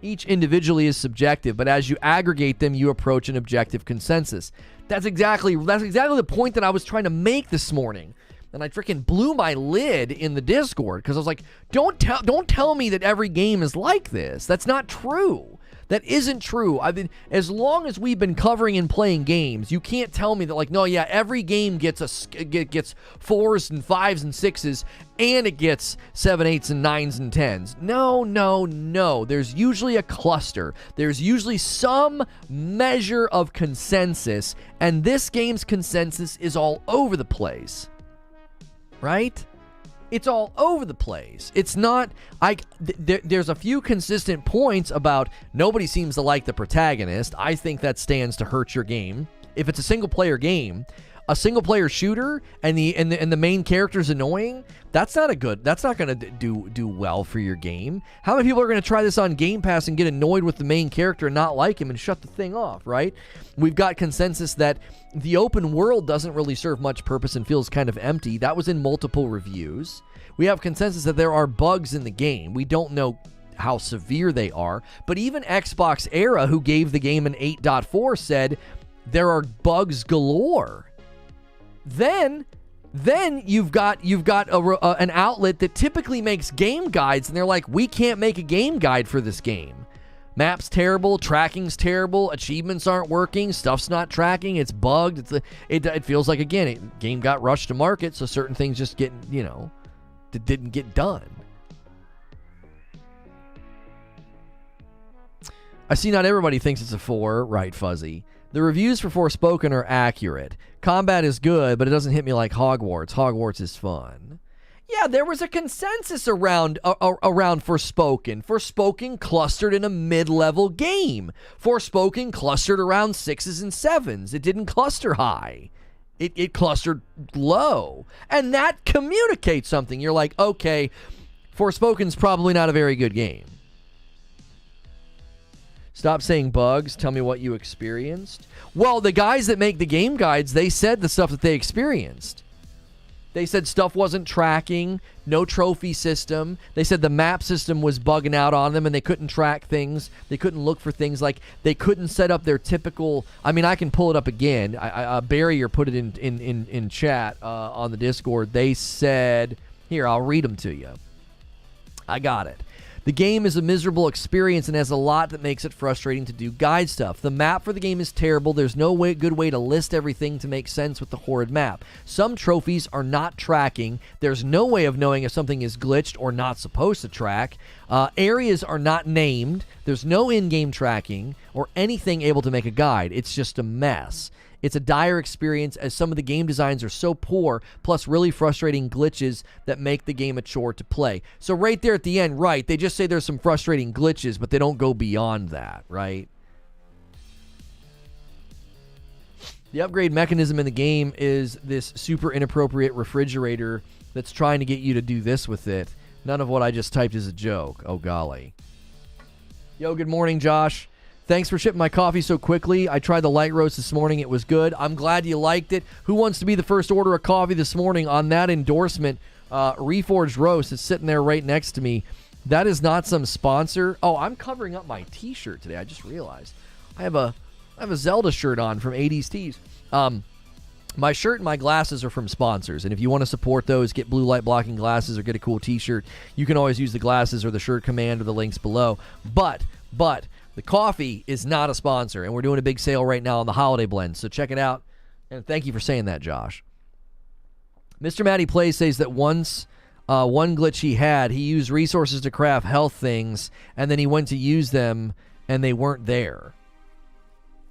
Each individually is subjective, but as you aggregate them, you approach an objective consensus. That's exactly the point that I was trying to make this morning. And I freaking blew my lid in the Discord because I was like, don't tell me that every game is like this. That's not true. That isn't true. I mean, as long as we've been covering and playing games, you can't tell me that, like, no, yeah, every game gets 4s and 5s and 6s, and it gets 7, 8s and 9s and 10s. No. There's usually a cluster. There's usually some measure of consensus, and this game's consensus is all over the place. Right? It's all over the place. It's not... there's a few consistent points about nobody seems to like the protagonist. I think that stands to hurt your game. If it's a single-player game, a single-player shooter, and the main character's annoying, that's not going to do well for your game. How many people are going to try this on Game Pass and get annoyed with the main character and not like him and shut the thing off, right? We've got consensus that the open world doesn't really serve much purpose and feels kind of empty. That was in multiple reviews. We have consensus that there are bugs in the game. We don't know how severe they are, but even Xbox Era, who gave the game an 8.4, said there are bugs galore. Then you've got an outlet that typically makes game guides, and they're like, we can't make a game guide for this game. Map's terrible, tracking's terrible, achievements aren't working, stuff's not tracking, it's bugged. It feels like, again, game got rushed to market, so certain things just didn't get done. I see not everybody thinks it's a 4, right, Fuzzy? The reviews for Forspoken are accurate. Combat is good, but it doesn't hit me like Hogwarts. Hogwarts is fun. Yeah, there was a consensus around Forspoken. Forspoken clustered in a mid-level game. Forspoken clustered around 6s and 7s. It didn't cluster high. It clustered low. And that communicates something. You're like, okay, Forspoken's probably not a very good game. Stop saying bugs. Tell me what you experienced. Well, the guys that make the game guides, they said the stuff that they experienced. They said stuff wasn't tracking, no trophy system. They said the map system was bugging out on them and they couldn't track things. They couldn't look for things, like they couldn't set up their typical... I mean, I can pull it up again. Barrier put it in chat on the Discord. They said... Here, I'll read them to you. I got it. The game is a miserable experience and has a lot that makes it frustrating to do guide stuff. The map for the game is terrible. There's no good way to list everything to make sense with the horrid map. Some trophies are not tracking. There's no way of knowing if something is glitched or not supposed to track. Areas are not named. There's no in-game tracking or anything able to make a guide. It's just a mess. It's a dire experience as some of the game designs are so poor, plus really frustrating glitches that make the game a chore to play. So right there at the end, right, they just say there's some frustrating glitches, but they don't go beyond that, right? The upgrade mechanism in the game is this super inappropriate refrigerator that's trying to get you to do this with it. None of what I just typed is a joke. Oh, golly. Yo, good morning, Josh. Thanks for shipping my coffee so quickly. I tried the light roast this morning. It was good. I'm glad you liked it. Who wants to be the first order of coffee this morning on that endorsement? Reforged Roast is sitting there right next to me. That is not some sponsor. Oh, I'm covering up my t-shirt today. I just realized. I have a Zelda shirt on from 80s Tees. My shirt and my glasses are from sponsors, and if you want to support those, get blue light blocking glasses or get a cool t-shirt, you can always use the glasses or the shirt command or the links below. But the coffee is not a sponsor, and we're doing a big sale right now on the holiday blend, so check it out. And thank you for saying that, Josh. Mr. Matty Play says that once one glitch he had, he used resources to craft health things, and then he went to use them, and they weren't there.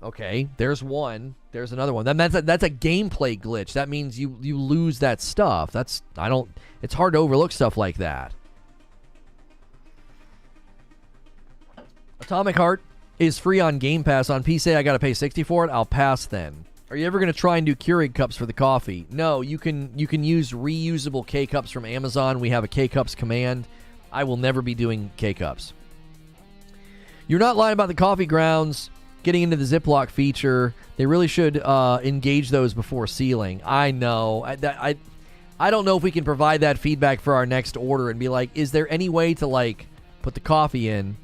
Okay, there's one. There's another one. That's a gameplay glitch. That means you lose that stuff. It's hard to overlook stuff like that. Atomic Heart is free on Game Pass. On PC, I gotta pay $60 for it. I'll pass then. Are you ever going to try and do Keurig cups for the coffee? No, you can use reusable K-Cups from Amazon. We have a K-Cups command. I will never be doing K-Cups. You're not lying about the coffee grounds getting into the Ziploc feature. They really should engage those before sealing. I know. I don't know if we can provide that feedback for our next order and be like, is there any way to, like, put the coffee in,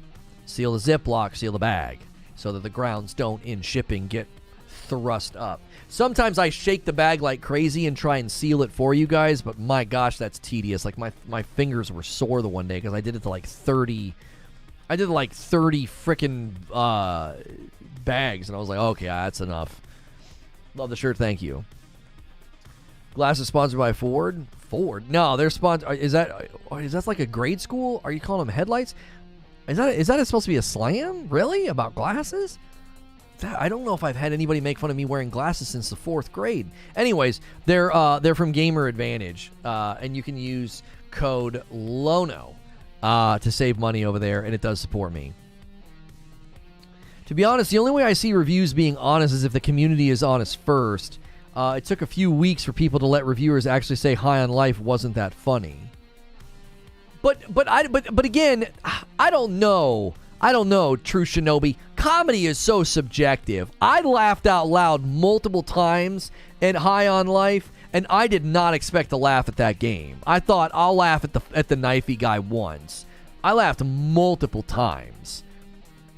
seal the Ziploc, seal the bag, so that the grounds don't, in shipping, get thrust up. Sometimes I shake the bag like crazy and try and seal it for you guys, but my gosh, that's tedious. Like my fingers were sore the one day because I did it to like 30. I did like 30 freaking bags, and I was like, okay, that's enough. Love the shirt, thank you. Glasses sponsored by Ford. Ford? No, they're sponsored. Is that like a grade school? Are you calling them headlights? Is that supposed to be a slam? Really? About glasses? I don't know if I've had anybody make fun of me wearing glasses since the 4th grade. Anyways, they're from Gamer Advantage, and you can use code LONO to save money over there, and it does support me. To be honest, the only way I see reviews being honest is if the community is honest first. It took a few weeks for people to let reviewers actually say High on Life wasn't that funny. But again, I don't know. True Shinobi. Comedy is so subjective. I laughed out loud multiple times at High on Life, and I did not expect to laugh at that game. I thought I'll laugh at the knifey guy once. I laughed multiple times.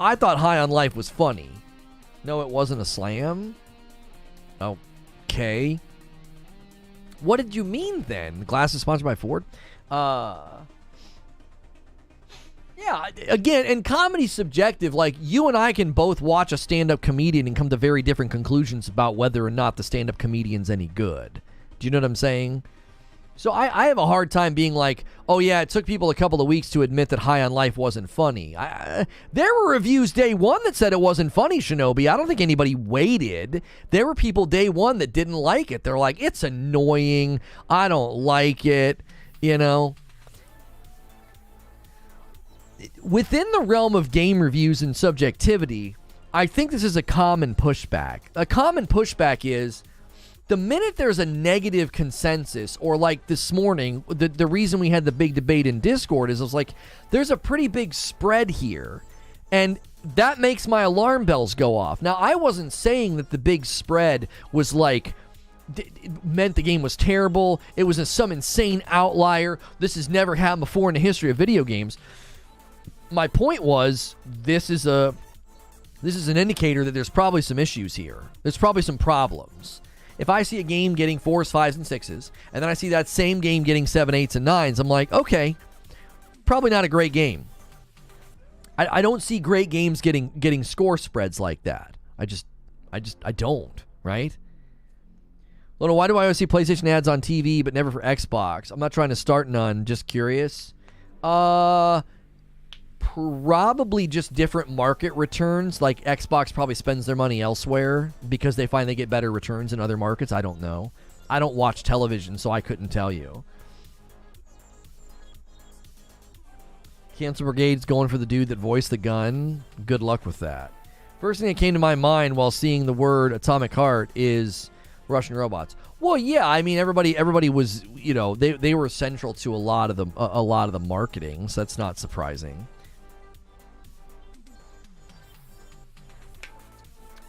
I thought High on Life was funny. No, it wasn't a slam? Okay. What did you mean then? Glasses sponsored by Ford? Yeah, again, and comedy's subjective. Like, you and I can both watch a stand-up comedian and come to very different conclusions about whether or not the stand-up comedian's any good. Do you know what I'm saying? So I have a hard time being like, oh yeah, it took people a couple of weeks to admit that High on Life wasn't funny. There were reviews day one that said it wasn't funny, Shinobi. I don't think anybody waited. There were people day one that didn't like it. They're like, it's annoying. I don't like it, you know. Within the realm of game reviews and subjectivity, I think this is a common pushback. A common pushback is the minute there's a negative consensus, or like this morning, the reason we had the big debate in Discord is I was like, there's a pretty big spread here, and that makes my alarm bells go off. Now, I wasn't saying that the big spread was like, it meant the game was terrible, it was some insane outlier, this has never happened before in the history of video games. My point was, this is an indicator that there's probably some issues here. There's probably some problems. If I see a game getting 4s, 5s, and 6s, and then I see that same game getting 7, 8s, and 9s, I'm like, okay, probably not a great game. I don't see great games getting score spreads like that. I don't, right? Lono, why do I always see PlayStation ads on TV but never for Xbox? I'm not trying to start none, just curious. Probably just different market returns. Like, Xbox probably spends their money elsewhere because they find they get better returns in other markets. I don't know. I don't watch television, so I couldn't tell you. Cancel Brigade's going for the dude that voiced the gun. Good luck with that. First thing that came to my mind while seeing the word Atomic Heart is Russian robots. Well, yeah, I mean, everybody was, you know, they were central to a lot of the marketing, so that's not surprising.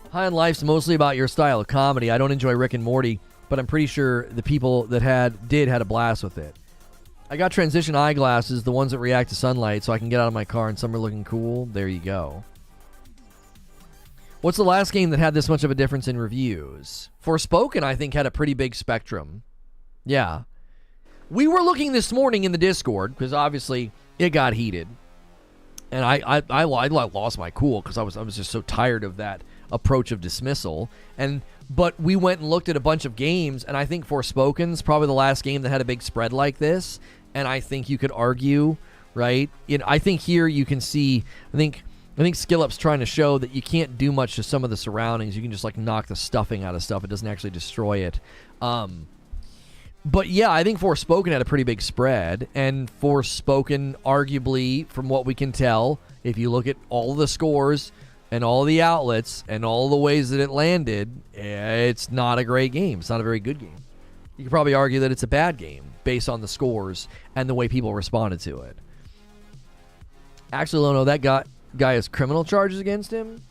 High on Life's mostly about your style of comedy. I don't enjoy Rick and Morty, but I'm pretty sure the people that had a blast with it. I got transition eyeglasses, the ones that react to sunlight, so I can get out of my car and some are looking cool. There you go. What's the last game that had this much of a difference in reviews? Forspoken, I think, had a pretty big spectrum. Yeah. We were looking this morning in the Discord, because obviously it got heated. And I lost my cool, because I was just so tired of that approach of dismissal. But we went and looked at a bunch of games, and I think Forspoken's probably the last game that had a big spread like this. And I think you could argue, right? I think here you can see, I think Skillup's trying to show that you can't do much to some of the surroundings. You can just like knock the stuffing out of stuff. It doesn't actually destroy it. But yeah, I think Forspoken had a pretty big spread. And Forspoken, arguably, from what we can tell, if you look at all the scores and all the outlets and all the ways that it landed, it's not a great game. It's not a very good game. You could probably argue that it's a bad game based on the scores and the way people responded to it. Actually, Lono, that guy has criminal charges against him?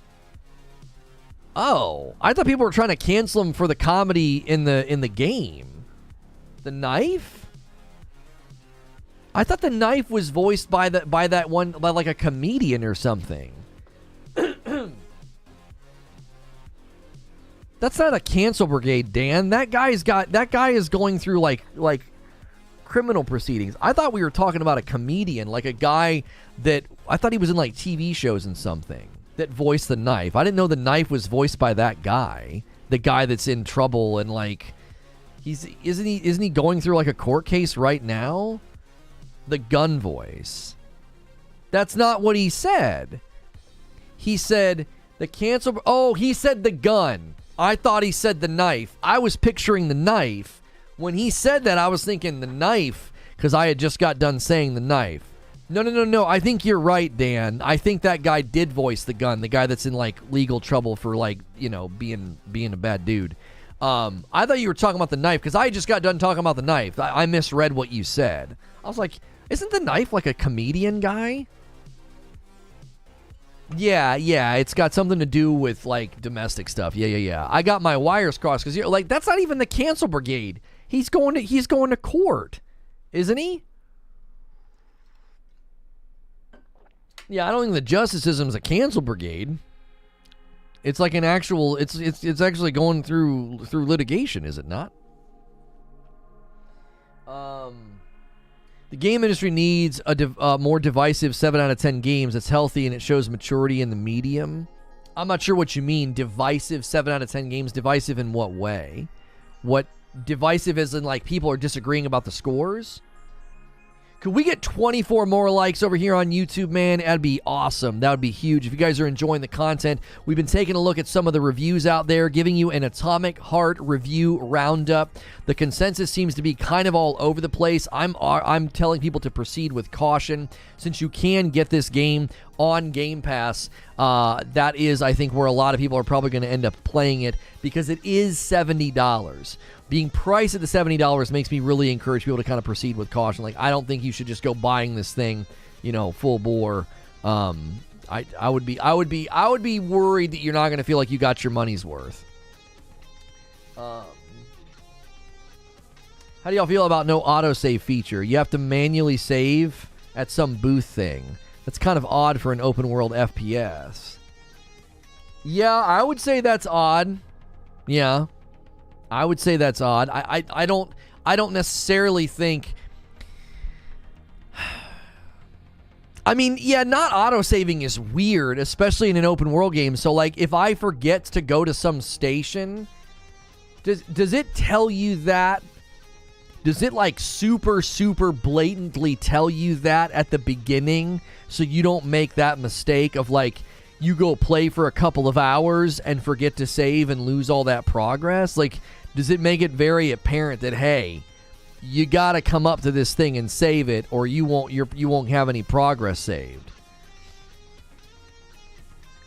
Oh, I thought people were trying to cancel him for the comedy in the game. The knife? I thought the knife was voiced by like a comedian or something. That's not a cancel brigade, Dan. That guy is going through like criminal proceedings. I thought we were talking about a comedian, like a guy that I thought he was in like TV shows and something that voiced the knife. I didn't know the knife was voiced by that guy, the guy that's in trouble and like isn't he going through like a court case right now? The gun voice. That's not what he said. He said the cancel. Oh, he said the gun. I thought he said the knife. I was picturing the knife. When he said that, I was thinking the knife because I had just got done saying the knife. No. I think you're right, Dan. I think that guy did voice the gun. The guy that's in like legal trouble for like, being a bad dude. I thought you were talking about the knife because I just got done talking about the knife. I misread what you said. I was like, isn't the knife like a comedian guy? Yeah, it's got something to do with like domestic stuff. Yeah. I got my wires crossed because you're like, that's not even the cancel brigade. He's going to court, isn't he? Yeah, I don't think the justice system is a cancel brigade. It's like an actual. It's actually going through litigation, is it not? The game industry needs a more divisive 7 out of 10 games that's healthy and it shows maturity in the medium. I'm not sure what you mean, divisive 7 out of 10 games. Divisive in what way? What divisive is in like people are disagreeing about the scores? Could we get 24 more likes over here on YouTube, man? That'd be awesome. That would be huge. If you guys are enjoying the content, we've been taking a look at some of the reviews out there, giving you an Atomic Heart review roundup. The consensus seems to be kind of all over the place. I'm telling people to proceed with caution since you can get this game on Game Pass. That is, I think, where a lot of people are probably going to end up playing it because it is $70. Being priced at the $70 makes me really encourage people to kind of proceed with caution. Like, I don't think you should just go buying this thing, full bore. I would be worried that you're not going to feel like you got your money's worth. How do y'all feel about no autosave feature? You have to manually save at some booth thing. That's kind of odd for an open world FPS. Yeah, I would say that's odd. Yeah. I would say that's odd. I don't necessarily think. I mean, yeah, not auto-saving is weird, especially in an open world game. So, like, if I forget to go to some station, does it tell you that? Does it, like, super blatantly tell you that at the beginning so you don't make that mistake of, like, you go play for a couple of hours and forget to save and lose all that progress? Like, does it make it very apparent that, hey, you got to come up to this thing and save it or you won't have any progress saved?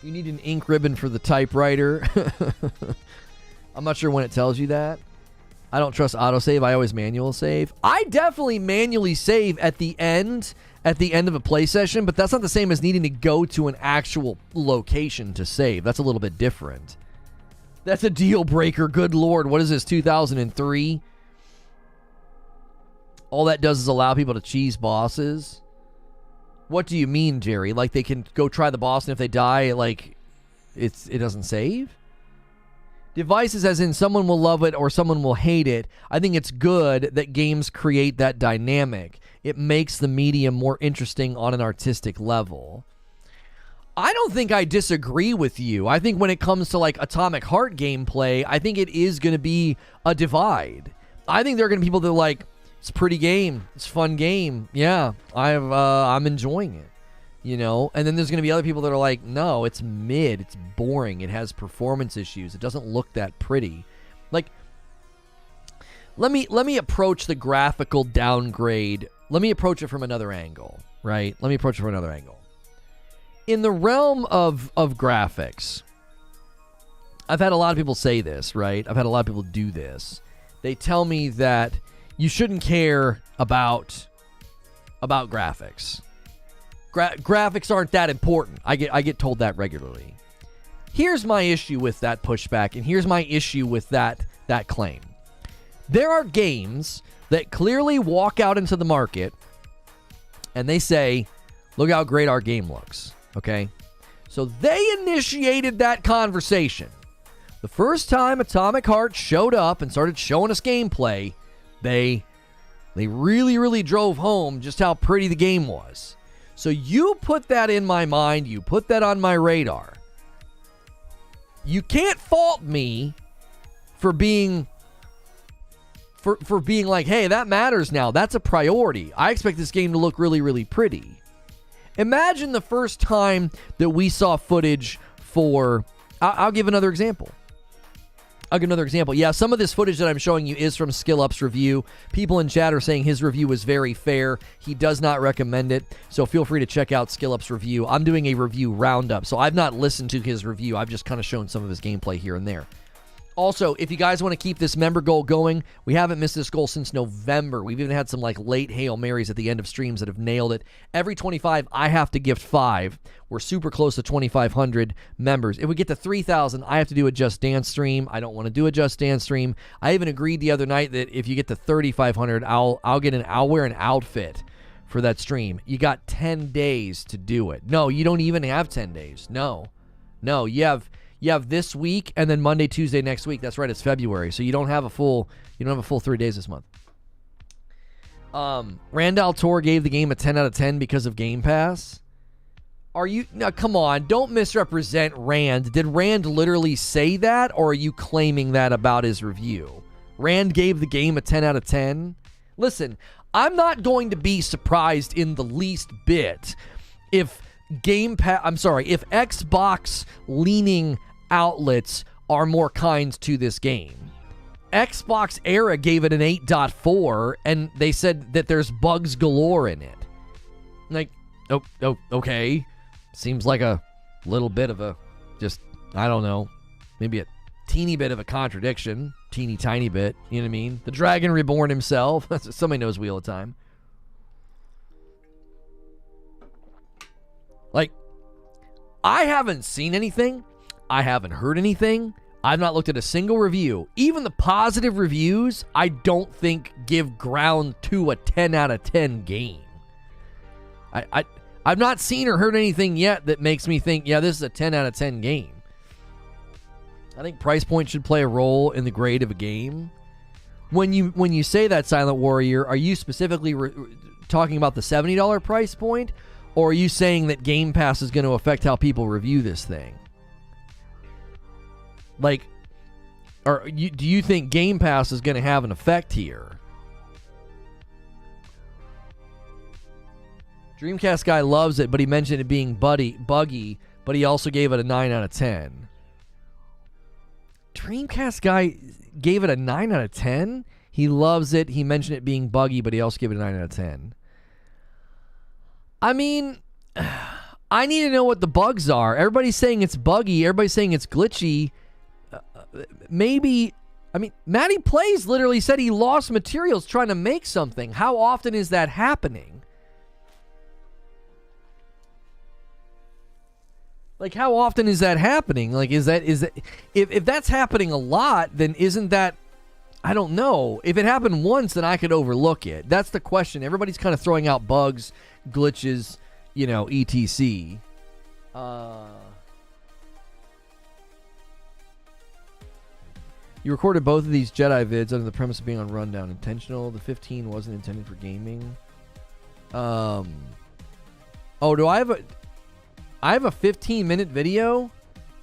You need an ink ribbon for the typewriter. I'm not sure when it tells you that. I don't trust autosave. I always manual save. I definitely manually save at the end of a play session, but that's not the same as needing to go to an actual location to save. That's a little bit different. That's a deal breaker. Good Lord. What is this, 2003? all that does is allow people to cheese bosses. What do you mean, Jerry? Like they can go try the boss, and if they die, like it doesn't save? Devices as in someone will love it or someone will hate it. I think it's good that games create that dynamic. It makes the medium more interesting on an artistic level. I don't think I disagree with you. I think when it comes to like Atomic Heart gameplay, I think it is going to be a divide. I think there are going to be people that are like, it's a pretty game, it's a fun game. Yeah, I'm enjoying it. You know, and then there's going to be other people that are like, no, it's mid, it's boring, it has performance issues, it doesn't look that pretty. Like, let me approach the graphical downgrade. Let me approach it from another angle, right? Let me approach it from another angle. In the realm of graphics, I've had a lot of people say this, right? I've had a lot of people do this. They tell me that you shouldn't care about graphics. Graphics aren't that important. I get told that regularly. Here's my issue with that pushback, and here's my issue with that claim. There are games that clearly walk out into the market and they say, look how great our game looks, okay? So they initiated that conversation. The first time Atomic Heart showed up and started showing us gameplay, they really, really drove home just how pretty the game was. So you put that in my mind, you put that on my radar. You can't fault me for being like, hey, that matters now. That's a priority. I expect this game to look really, really pretty. Imagine the first time that we saw footage for... I'll give another example. Yeah, some of this footage that I'm showing you is from SkillUp's review. People in chat are saying his review was very fair. He does not recommend it, so feel free to check out SkillUp's review. I'm doing a review roundup, so I've not listened to his review. I've just kind of shown some of his gameplay here and there. Also, if you guys want to keep this member goal going, we haven't missed this goal since November. We've even had some like late Hail Marys at the end of streams that have nailed it. Every 25, I have to gift 5. We're super close to 2,500 members. If we get to 3,000, I have to do a Just Dance stream. I don't want to do a Just Dance stream. I even agreed the other night that if you get to 3,500, I'll wear an outfit for that stream. You got 10 days to do it. No, you don't even have 10 days. No, you have this week and then Monday, Tuesday next week. That's right, it's February. So you don't have a full 3 days this month. Randall Tor gave the game a 10 out of 10 because of Game Pass. Now come on, don't misrepresent Rand. Did Rand literally say that, or are you claiming that about his review? Rand gave the game a 10 out of 10. Listen, I'm not going to be surprised in the least bit if if Xbox leaning outlets are more kind to this game. Xbox Era gave it an 8.4 and they said that there's bugs galore in it. Like, okay. Seems like a little bit of a, I don't know, maybe a teeny bit of a contradiction. Teeny tiny bit, you know what I mean? The Dragon Reborn himself. Somebody knows Wheel of Time. Like, I haven't seen anything. I haven't heard anything. I've not looked at a single review. Even the positive reviews, I don't think give ground to a 10 out of 10 game. I've not seen or heard anything yet that makes me think, yeah, this is a 10 out of 10 game. I think price point should play a role in the grade of a game. When you say that, Silent Warrior, are you specifically talking about the $70 price point? Or are you saying that Game Pass is going to affect how people review this thing? Like, do you think Game Pass is going to have an effect here? Dreamcast guy loves it, but he mentioned it being buggy, but he also gave it a 9 out of 10. Dreamcast guy gave it a 9 out of 10? He loves it. He mentioned it being buggy, but he also gave it a 9 out of 10. I mean, I need to know what the bugs are. Everybody's saying it's buggy. Everybody's saying it's glitchy. Maybe, I mean, Matty Plays literally said he lost materials trying to make something. How often is that happening? Like, how often is that happening? Like, is that if that's happening a lot, then isn't that I don't know. If it happened once, then I could overlook it. That's the question. Everybody's kind of throwing out bugs, glitches, you know, etc. You recorded both of these Jedi vids under the premise of being on Rundown. Intentional. The 15 wasn't intended for gaming. Oh, do I have a... I have a 15-minute video,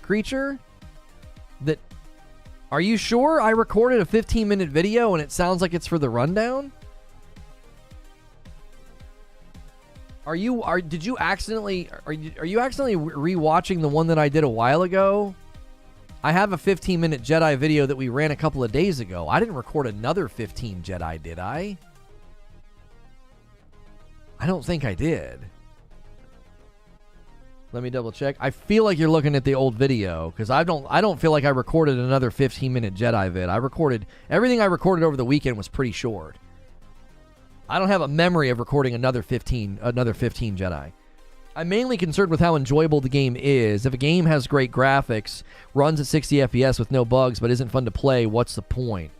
Creature? That... Are you sure I recorded a 15-minute video and it sounds like it's for the Rundown? Are you accidentally rewatching the one that I did a while ago? I have a 15-minute Jedi video that we ran a couple of days ago. I didn't record another 15 Jedi, did I? I don't think I did. Let me double check. I feel like you're looking at the old video because I don't feel like I recorded another 15-minute Jedi vid. Everything I recorded over the weekend was pretty short. I don't have a memory of recording another 15 Jedi. I'm mainly concerned with how enjoyable the game is. If a game has great graphics, runs at 60 FPS with no bugs, but isn't fun to play, what's the point?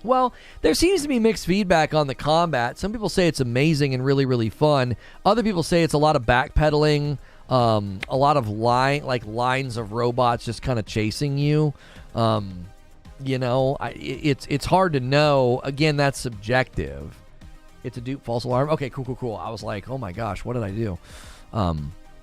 Well, there seems to be mixed feedback on the combat. Some people say it's amazing and really, really fun. Other people say it's a lot of backpedaling, a lot of lines of robots just kind of chasing you. You know, it's hard to know. Again, that's subjective. It's a dupe false alarm. Okay, cool. I was like, oh my gosh, what did I do?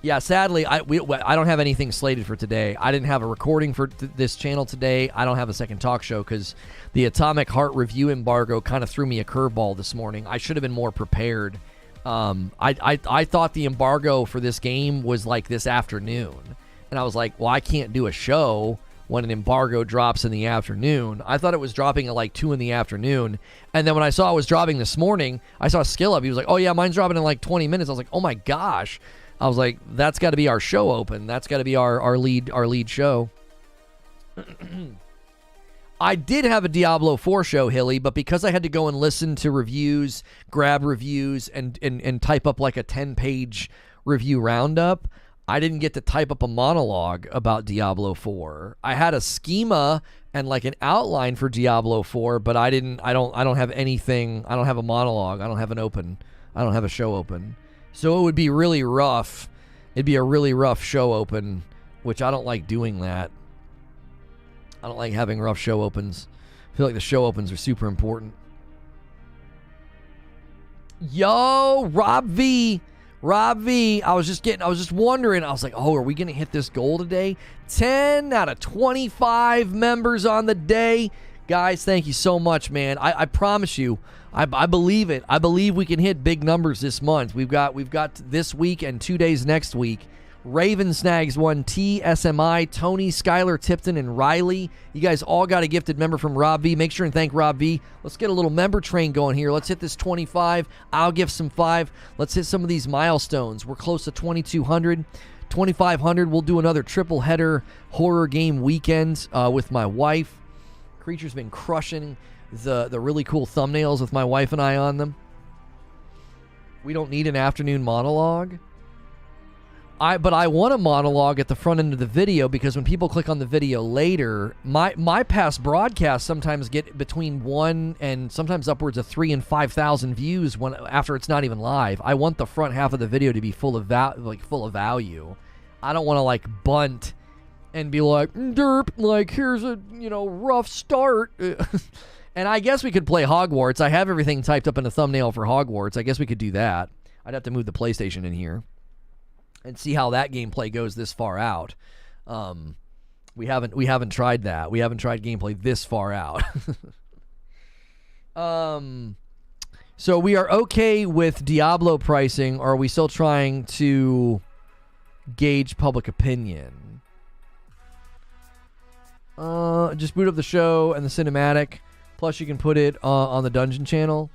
Yeah, sadly, I don't have anything slated for today. I didn't have a recording for this channel today. I don't have a second talk show because the atomicheart review embargo kind of threw me a curveball this morning. I should have been more prepared. I thought the embargo for this game was like this afternoon. And I was like, well, I can't do a show when an embargo drops in the afternoon. I thought it was dropping at like 2 in the afternoon. And then when I saw it was dropping this morning, I saw Skill Up. He was like, oh yeah, mine's dropping in like 20 minutes. I was like, oh my gosh. I was like, that's got to be our show open. That's got to be our lead show. I did have a Diablo 4 show, Hilly, but because I had to go and listen to reviews, grab reviews, and type up like a 10-page review roundup, I didn't get to type up a monologue about Diablo 4. I had a schema and like an outline for Diablo 4, but I don't have anything. I don't have a monologue. I don't have a show open. So it would be really rough. It'd be a really rough show open, which I don't like doing that. I don't like having rough show opens. I feel like the show opens are super important. Yo, Rob V. I was just wondering. I was like, oh, are we going to hit this goal today? 10 out of 25 members on the day. Guys, thank you so much, man. I promise you, I believe it. I believe we can hit big numbers this month. We've got this week and 2 days next week. Raven Snags won TSMI, Tony, Skylar, Tipton, and Riley. You guys all got a gifted member from Rob V. Make sure and thank Rob V. Let's get a little member train going here. Let's hit this 25. I'll give some 5. Let's hit some of these milestones. We're close to 2,200. 2,500. We'll do another triple header horror game weekend with my wife. Creature's been crushing the really cool thumbnails with my wife and I on them. We don't need an afternoon monologue. But I want a monologue at the front end of the video because when people click on the video later, my past broadcasts sometimes get between 1 and sometimes upwards of 3,000 and 5,000 views after it's not even live. I want the front half of the video to be full of value. I don't want to like bunt and be like, derp, like here's a rough start. And I guess we could play Hogwarts. I have everything typed up in a thumbnail for Hogwarts. I guess we could do that. I'd have to move the PlayStation in here and see how that gameplay goes this far out. We haven't tried that. We haven't tried gameplay this far out. So we are okay with Diablo pricing, or are we still trying to gauge public opinion? Just boot up the show and the cinematic. Plus, you can put it on the Dungeon channel.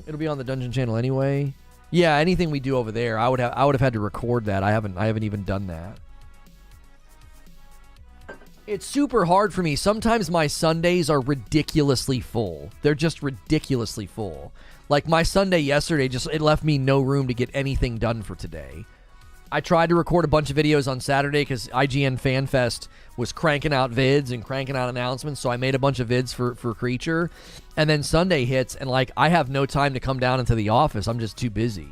It'll be on the Dungeon channel anyway. Yeah, anything we do over there, I would have had to record that. I haven't even done that. It's super hard for me. Sometimes my Sundays are ridiculously full. They're just ridiculously full. Like my Sunday yesterday, it left me no room to get anything done for today. I tried to record a bunch of videos on Saturday because IGN FanFest was cranking out vids and cranking out announcements, so I made a bunch of vids for Creature. And then Sunday hits, and, like, I have no time to come down into the office. I'm just too busy.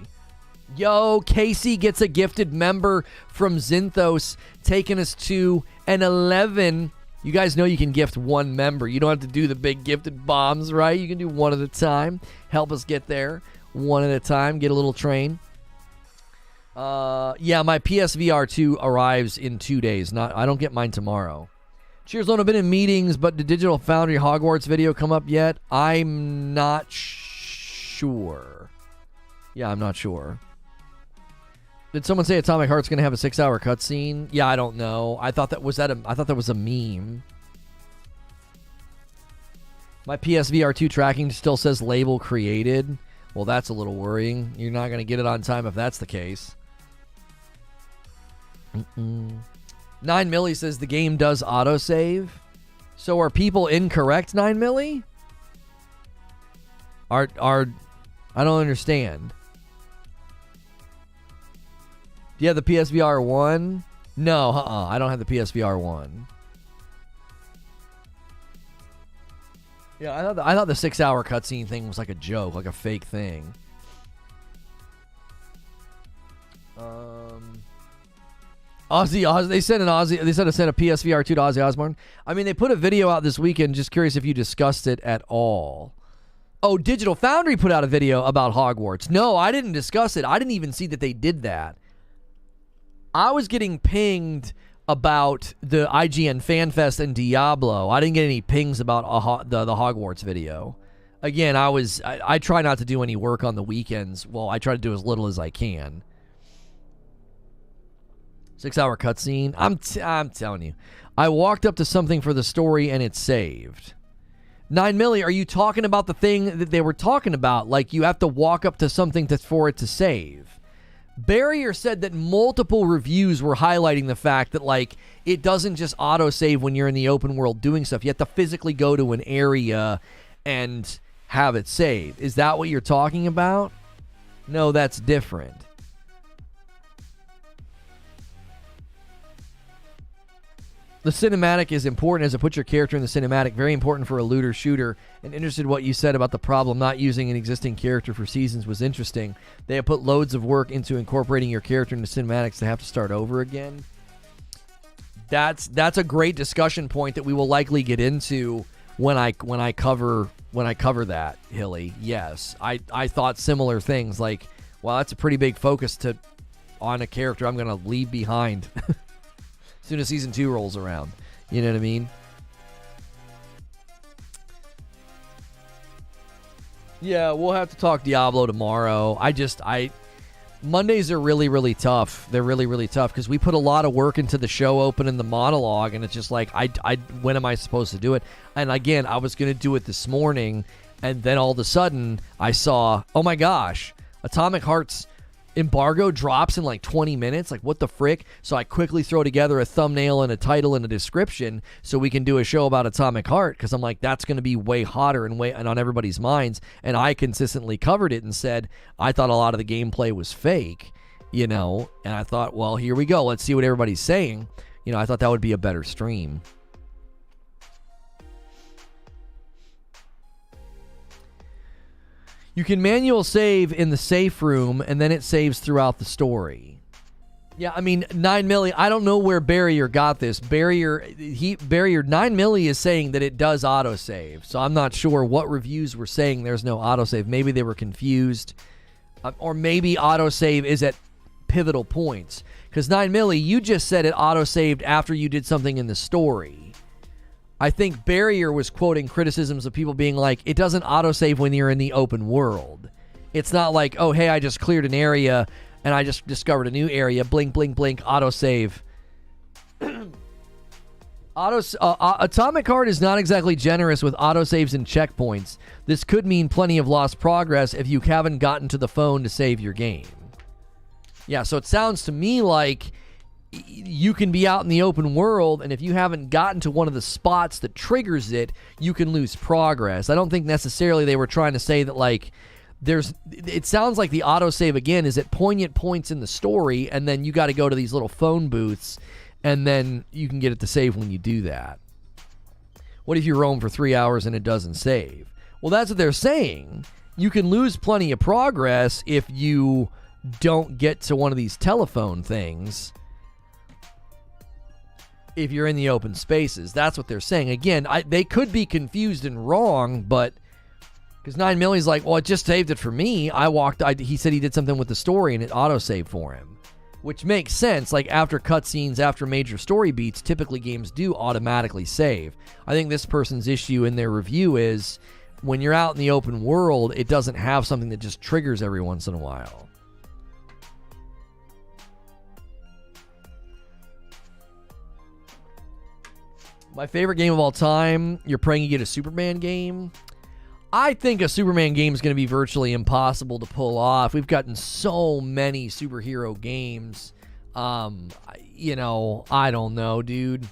Yo, Casey gets a gifted member from Zinthos, taking us to an 11. You guys know you can gift one member. You don't have to do the big gifted bombs, right? You can do one at a time. Help us get there one at a time. Get a little train. Yeah, my PSVR 2 arrives in 2 days. I don't get mine tomorrow. Cheers, Lono. Been in meetings, but did Digital Foundry Hogwarts video come up yet? I'm not sure. Yeah, I'm not sure. Did someone say Atomic Heart's going to have a 6-hour cutscene? Yeah, I don't know. I thought that was a meme. My PSVR 2 tracking still says label created. Well, that's a little worrying. You're not going to get it on time if that's the case. 9milli says the game does autosave. So are people incorrect, 9milli? I don't understand. Do you have the PSVR 1? No, I don't have the PSVR 1. Yeah, I thought the 6-hour cutscene thing was like a joke, like a fake thing. Ozzy, they sent a PSVR 2 to Ozzy Osbourne. I mean, they put a video out this weekend. Just curious if you discussed it at all. Oh, Digital Foundry put out a video about Hogwarts. No, I didn't discuss it. I didn't even see that they did that. I was getting pinged about the IGN FanFest and Diablo. I didn't get any pings about the Hogwarts video. Again, I try not to do any work on the weekends. Well, I try to do as little as I can. 6-hour cutscene. I'm telling you. I walked up to something for the story and it saved. 9milli, are you talking about the thing that they were talking about? Like you have to walk up to something for it to save. Barrier said that multiple reviews were highlighting the fact that, like, it doesn't just autosave when you're in the open world doing stuff. You have to physically go to an area and have it saved. Is that what you're talking about? No, that's different. The cinematic is important as it puts your character in the cinematic. Very important for a looter shooter. And interested what you said about the problem not using an existing character for seasons was interesting. They have put loads of work into incorporating your character into cinematics to have to start over again. That's a great discussion point that we will likely get into when I cover that, Hilly. Yes, I thought similar things like, well, that's a pretty big focus on a character I'm going to leave behind. As soon as season 2 rolls around. You know what I mean? Yeah, we'll have to talk Diablo tomorrow. Mondays are really, really tough. They're really, really tough because we put a lot of work into the show opening the monologue, and it's just like, when am I supposed to do it? And again, I was going to do it this morning, and then all of a sudden, I saw, oh my gosh, Atomic Heart's embargo drops in like 20 minutes. Like, what the frick? So I quickly throw together a thumbnail and a title and a description so we can do a show about Atomic Heart, because I'm like, that's going to be way hotter and on everybody's minds. And I consistently covered it and said I thought a lot of the gameplay was fake, and I thought, well, here we go. Let's see what everybody's saying. I thought that would be a better stream. You can manual save in the safe room, and then it saves throughout the story. Yeah, I mean, 9milli, I don't know where Barrier got this. Barrier 9milli is saying that it does autosave, so I'm not sure what reviews were saying there's no autosave. Maybe they were confused, or maybe autosave is at pivotal points. Because 9milli, you just said it autosaved after you did something in the story. I think Barrier was quoting criticisms of people being like, it doesn't autosave when you're in the open world. It's not like, oh, hey, I just cleared an area and I just discovered a new area. Blink, blink, blink, autosave. Atomic Heart is not exactly generous with autosaves and checkpoints. This could mean plenty of lost progress if you haven't gotten to the phone to save your game. Yeah, so it sounds to me like you can be out in the open world, and if you haven't gotten to one of the spots that triggers it, you can lose progress. I don't think necessarily they were trying to say that, like, it sounds like the autosave again is at poignant points in the story, and then you got to go to these little phone booths, and then you can get it to save when you do that. What if you roam for 3 hours and it doesn't save? Well, that's what they're saying. You can lose plenty of progress if you don't get to one of these telephone things if you're in the open spaces. That's what they're saying. Again, they could be confused and wrong, but because 9 Millie's like, well, it just saved it for me. He said he did something with the story and it autosaved for him, which makes sense. Like after cutscenes, after major story beats, typically games do automatically save. I think this person's issue in their review is when you're out in the open world, it doesn't have something that just triggers every once in a while. My favorite game of all time, you're praying you get a Superman game. I think a Superman game is going to be virtually impossible to pull off. We've gotten so many superhero games. I don't know, dude.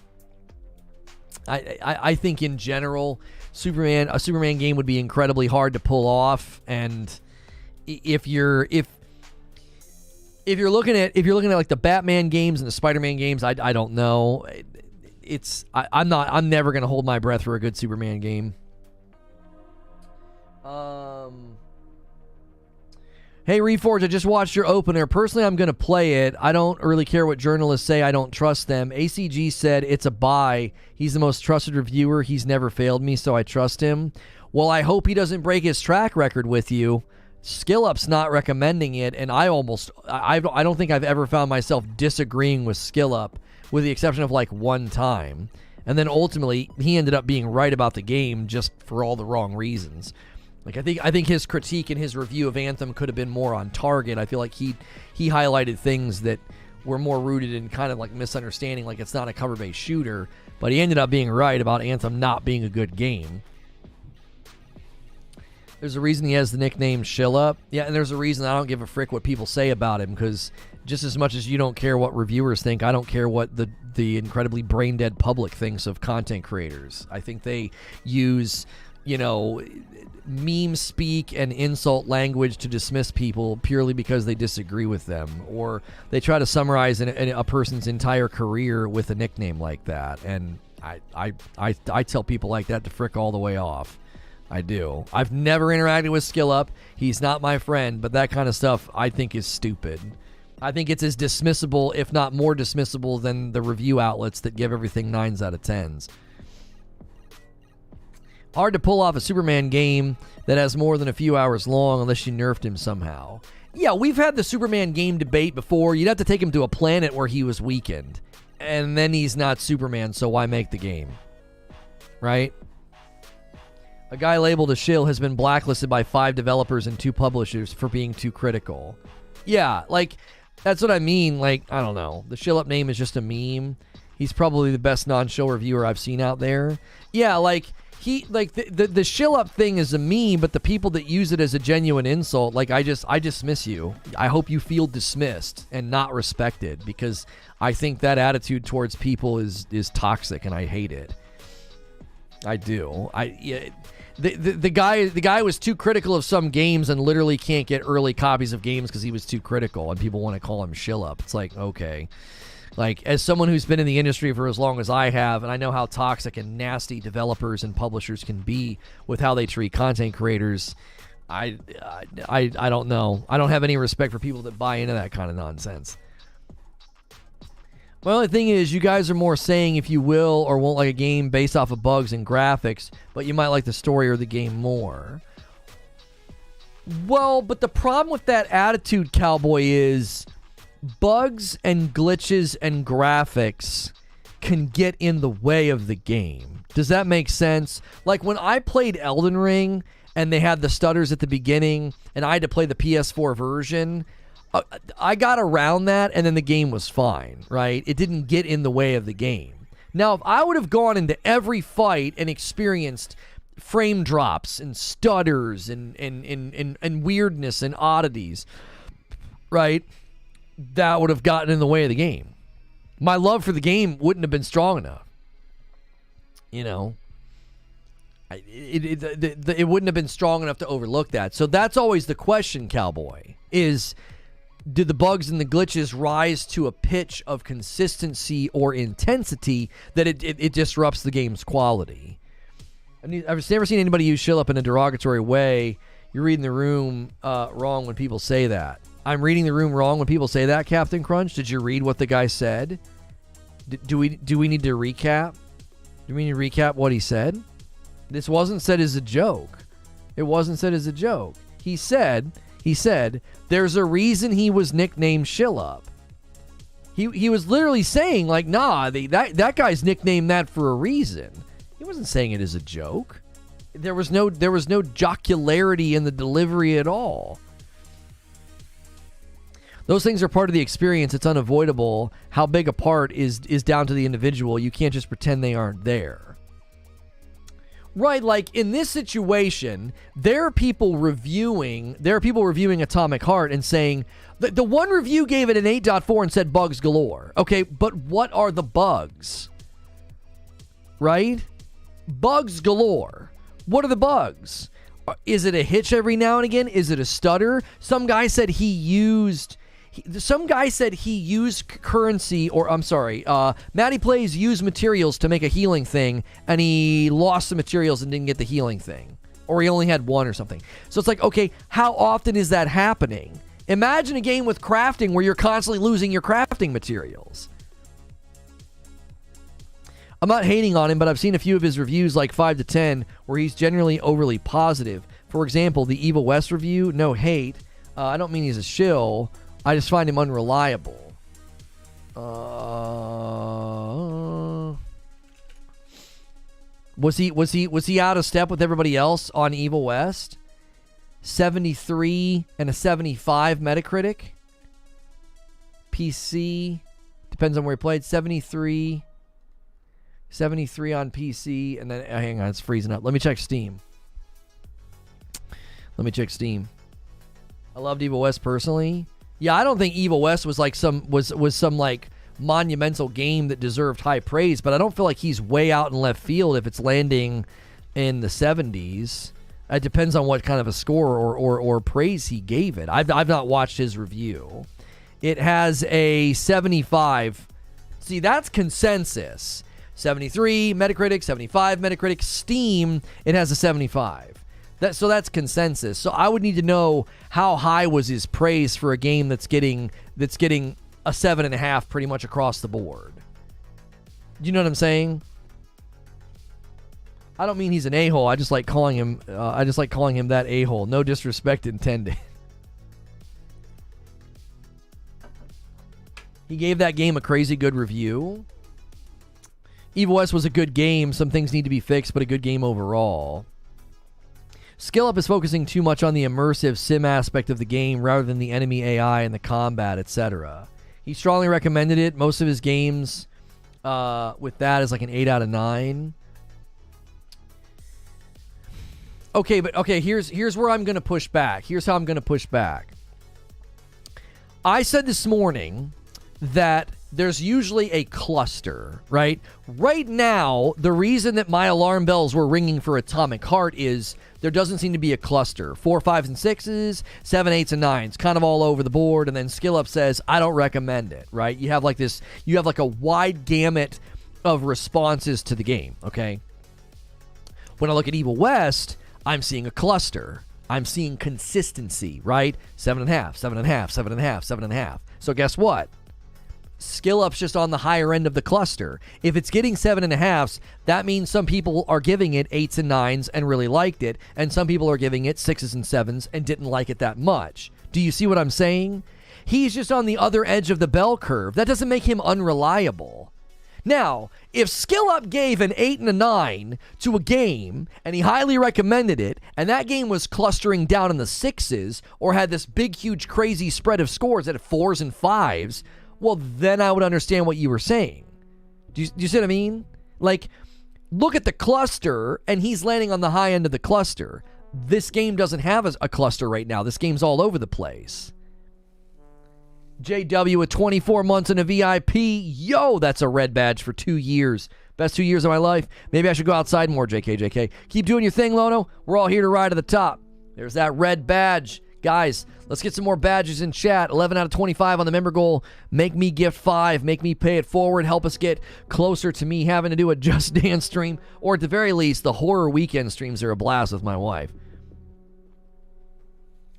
I think in general, a Superman game would be incredibly hard to pull off. And if you're looking at like the Batman games and the Spider-Man games, I don't know. I'm never going to hold my breath for a good Superman game. Hey, Reforge, I just watched your opener. Personally, I'm going to play it. I don't really care what journalists say. I don't trust them. ACG said it's a buy. He's the most trusted reviewer. He's never failed me, so I trust him. Well, I hope he doesn't break his track record with you. SkillUp's not recommending it, and I don't think I've ever found myself disagreeing with SkillUp, with the exception of like one time. And then ultimately, he ended up being right about the game just for all the wrong reasons. Like I think his critique and his review of Anthem could have been more on target. I feel like he highlighted things that were more rooted in kind of like misunderstanding, like it's not a cover-based shooter, but he ended up being right about Anthem not being a good game. There's a reason he has the nickname Shillup. Yeah, and there's a reason I don't give a frick what people say about him, because just as much as you don't care what reviewers think, I don't care what the incredibly brain-dead public thinks of content creators. I think they use, meme speak and insult language to dismiss people purely because they disagree with them, or they try to summarize a person's entire career with a nickname like that. And I tell people like that to frick all the way off. I do. I've never interacted with SkillUp. He's not my friend, but that kind of stuff I think is stupid. I think it's as dismissible, if not more dismissible, than the review outlets that give everything 9s out of 10s. Hard to pull off a Superman game that has more than a few hours long unless you nerfed him somehow. Yeah, we've had the Superman game debate before. You'd have to take him to a planet where he was weakened. And then he's not Superman, so why make the game? Right? A guy labeled a shill has been blacklisted by 5 developers and 2 publishers for being too critical. Yeah, like, that's what I mean. Like, I don't know. The Shillup name is just a meme. He's probably the best non-shill reviewer I've seen out there. Yeah, like, the Shillup thing is a meme, but the people that use it as a genuine insult, like, I dismiss you. I hope you feel dismissed and not respected, because I think that attitude towards people is toxic, and I hate it. I do. The guy was too critical of some games and literally can't get early copies of games because he was too critical, and people want to call him Shillup. It's like, okay. Like, as someone who's been in the industry for as long as I have, and I know how toxic and nasty developers and publishers can be with how they treat content creators, I don't know. I don't have any respect for people that buy into that kind of nonsense. Well, the thing is, you guys are more saying if you will or won't like a game based off of bugs and graphics, but you might like the story or the game more. Well, but the problem with that attitude, Cowboy, is bugs and glitches and graphics can get in the way of the game. Does that make sense? Like, when I played Elden Ring and they had the stutters at the beginning and I had to play the PS4 version, I got around that, and then the game was fine, right? It didn't get in the way of the game. Now, if I would have gone into every fight and experienced frame drops and stutters and weirdness and oddities, right, that would have gotten in the way of the game. My love for the game wouldn't have been strong enough. It wouldn't have been strong enough to overlook that. So that's always the question, Cowboy, is do the bugs and the glitches rise to a pitch of consistency or intensity that it disrupts the game's quality? I've never seen anybody use shill up in a derogatory way. You're reading the room wrong when people say that. I'm reading the room wrong when people say that, Captain Crunch. Did you read what the guy said? Do we need to recap? Do we need to recap what he said? This wasn't said as a joke. It wasn't said as a joke. He said, there's a reason he was nicknamed Shill Up. He was literally saying, like, nah, that guy's nicknamed that for a reason. He wasn't saying it as a joke. There was no jocularity in the delivery at all. Those things are part of the experience. It's unavoidable. How big a part is down to the individual. You can't just pretend they aren't there. Right, like in this situation, there are people reviewing Atomic Heart and saying the one review gave it an 8.4 and said bugs galore. Okay, but what are the bugs? Right? Bugs galore. What are the bugs? Is it a hitch every now and again? Is it a stutter? Some guy said he used currency, or I'm sorry, Matty Plays used materials to make a healing thing, and he lost the materials and didn't get the healing thing. Or he only had one or something. So it's like, okay, how often is that happening? Imagine a game with crafting where you're constantly losing your crafting materials. I'm not hating on him, but I've seen a few of his reviews, like 5 to 10, where he's generally overly positive. For example, the Evil West review, no hate. I don't mean he's a shill. I just find him unreliable. Was he out of step with everybody else on Evil West? 73 and a 75 Metacritic. PC depends on where he played. 73 on PC, and then hang on, it's freezing up. Let me check Steam. I loved Evil West personally. Yeah, I don't think Evil West was like some like monumental game that deserved high praise, but I don't feel like he's way out in left field if it's landing in the 70s. It depends on what kind of a score or praise he gave it. I've not watched his review. It has a 75. See, that's consensus. 73 Metacritic, 75 Metacritic. Steam, it has a 75. So that's consensus. So I would need to know how high was his praise for a game that's getting a 7.5 pretty much across the board. Do you know what I'm saying? I don't mean he's an a-hole. I just like calling him. That a-hole. No disrespect intended. He gave that game a crazy good review. Evil West was a good game. Some things need to be fixed, but a good game overall. Skill Up is focusing too much on the immersive sim aspect of the game rather than the enemy AI and the combat, etc. He strongly recommended it. Most of his games with that is like an 8 out of 9. Okay, but okay, here's where I'm going to push back. Here's how I'm going to push back. I said this morning that there's usually a cluster, right? Right now, the reason that my alarm bells were ringing for Atomic Heart is there doesn't seem to be a cluster. 4, 5s, and 6s, 7, 8s, and 9s, kind of all over the board. And then Skill Up says, I don't recommend it, right? You have like a wide gamut of responses to the game, okay? When I look at Evil West, I'm seeing a cluster. I'm seeing consistency, right? 7.5, 7.5, 7.5, 7.5. So guess what? Skill Up's just on the higher end of the cluster. If it's getting 7.5s, that means some people are giving it 8s and 9s and really liked it, and some people are giving it 6s and 7s and didn't like it that much. Do you see what I'm saying? He's just on the other edge of the bell curve. That doesn't make him unreliable. Now, if Skill Up gave an 8 and a 9 to a game, and he highly recommended it, and that game was clustering down in the 6s, or had this big, huge, crazy spread of scores at 4s and 5s, well, then I would understand what you were saying. Do you see what I mean? Like, look at the cluster, and he's landing on the high end of the cluster. This game doesn't have a cluster right now. This game's all over the place. JW with 24 months in a VIP. Yo, that's a red badge for 2 years. Best 2 years of my life. Maybe I should go outside more, JK. Keep doing your thing, Lono. We're all here to ride to the top. There's that red badge. Guys, let's get some more badges in chat. 11 out of 25 on the member goal. Make me gift 5. Make me pay it forward. Help us get closer to me having to do a Just Dance stream. Or at the very least, the horror weekend streams are a blast with my wife.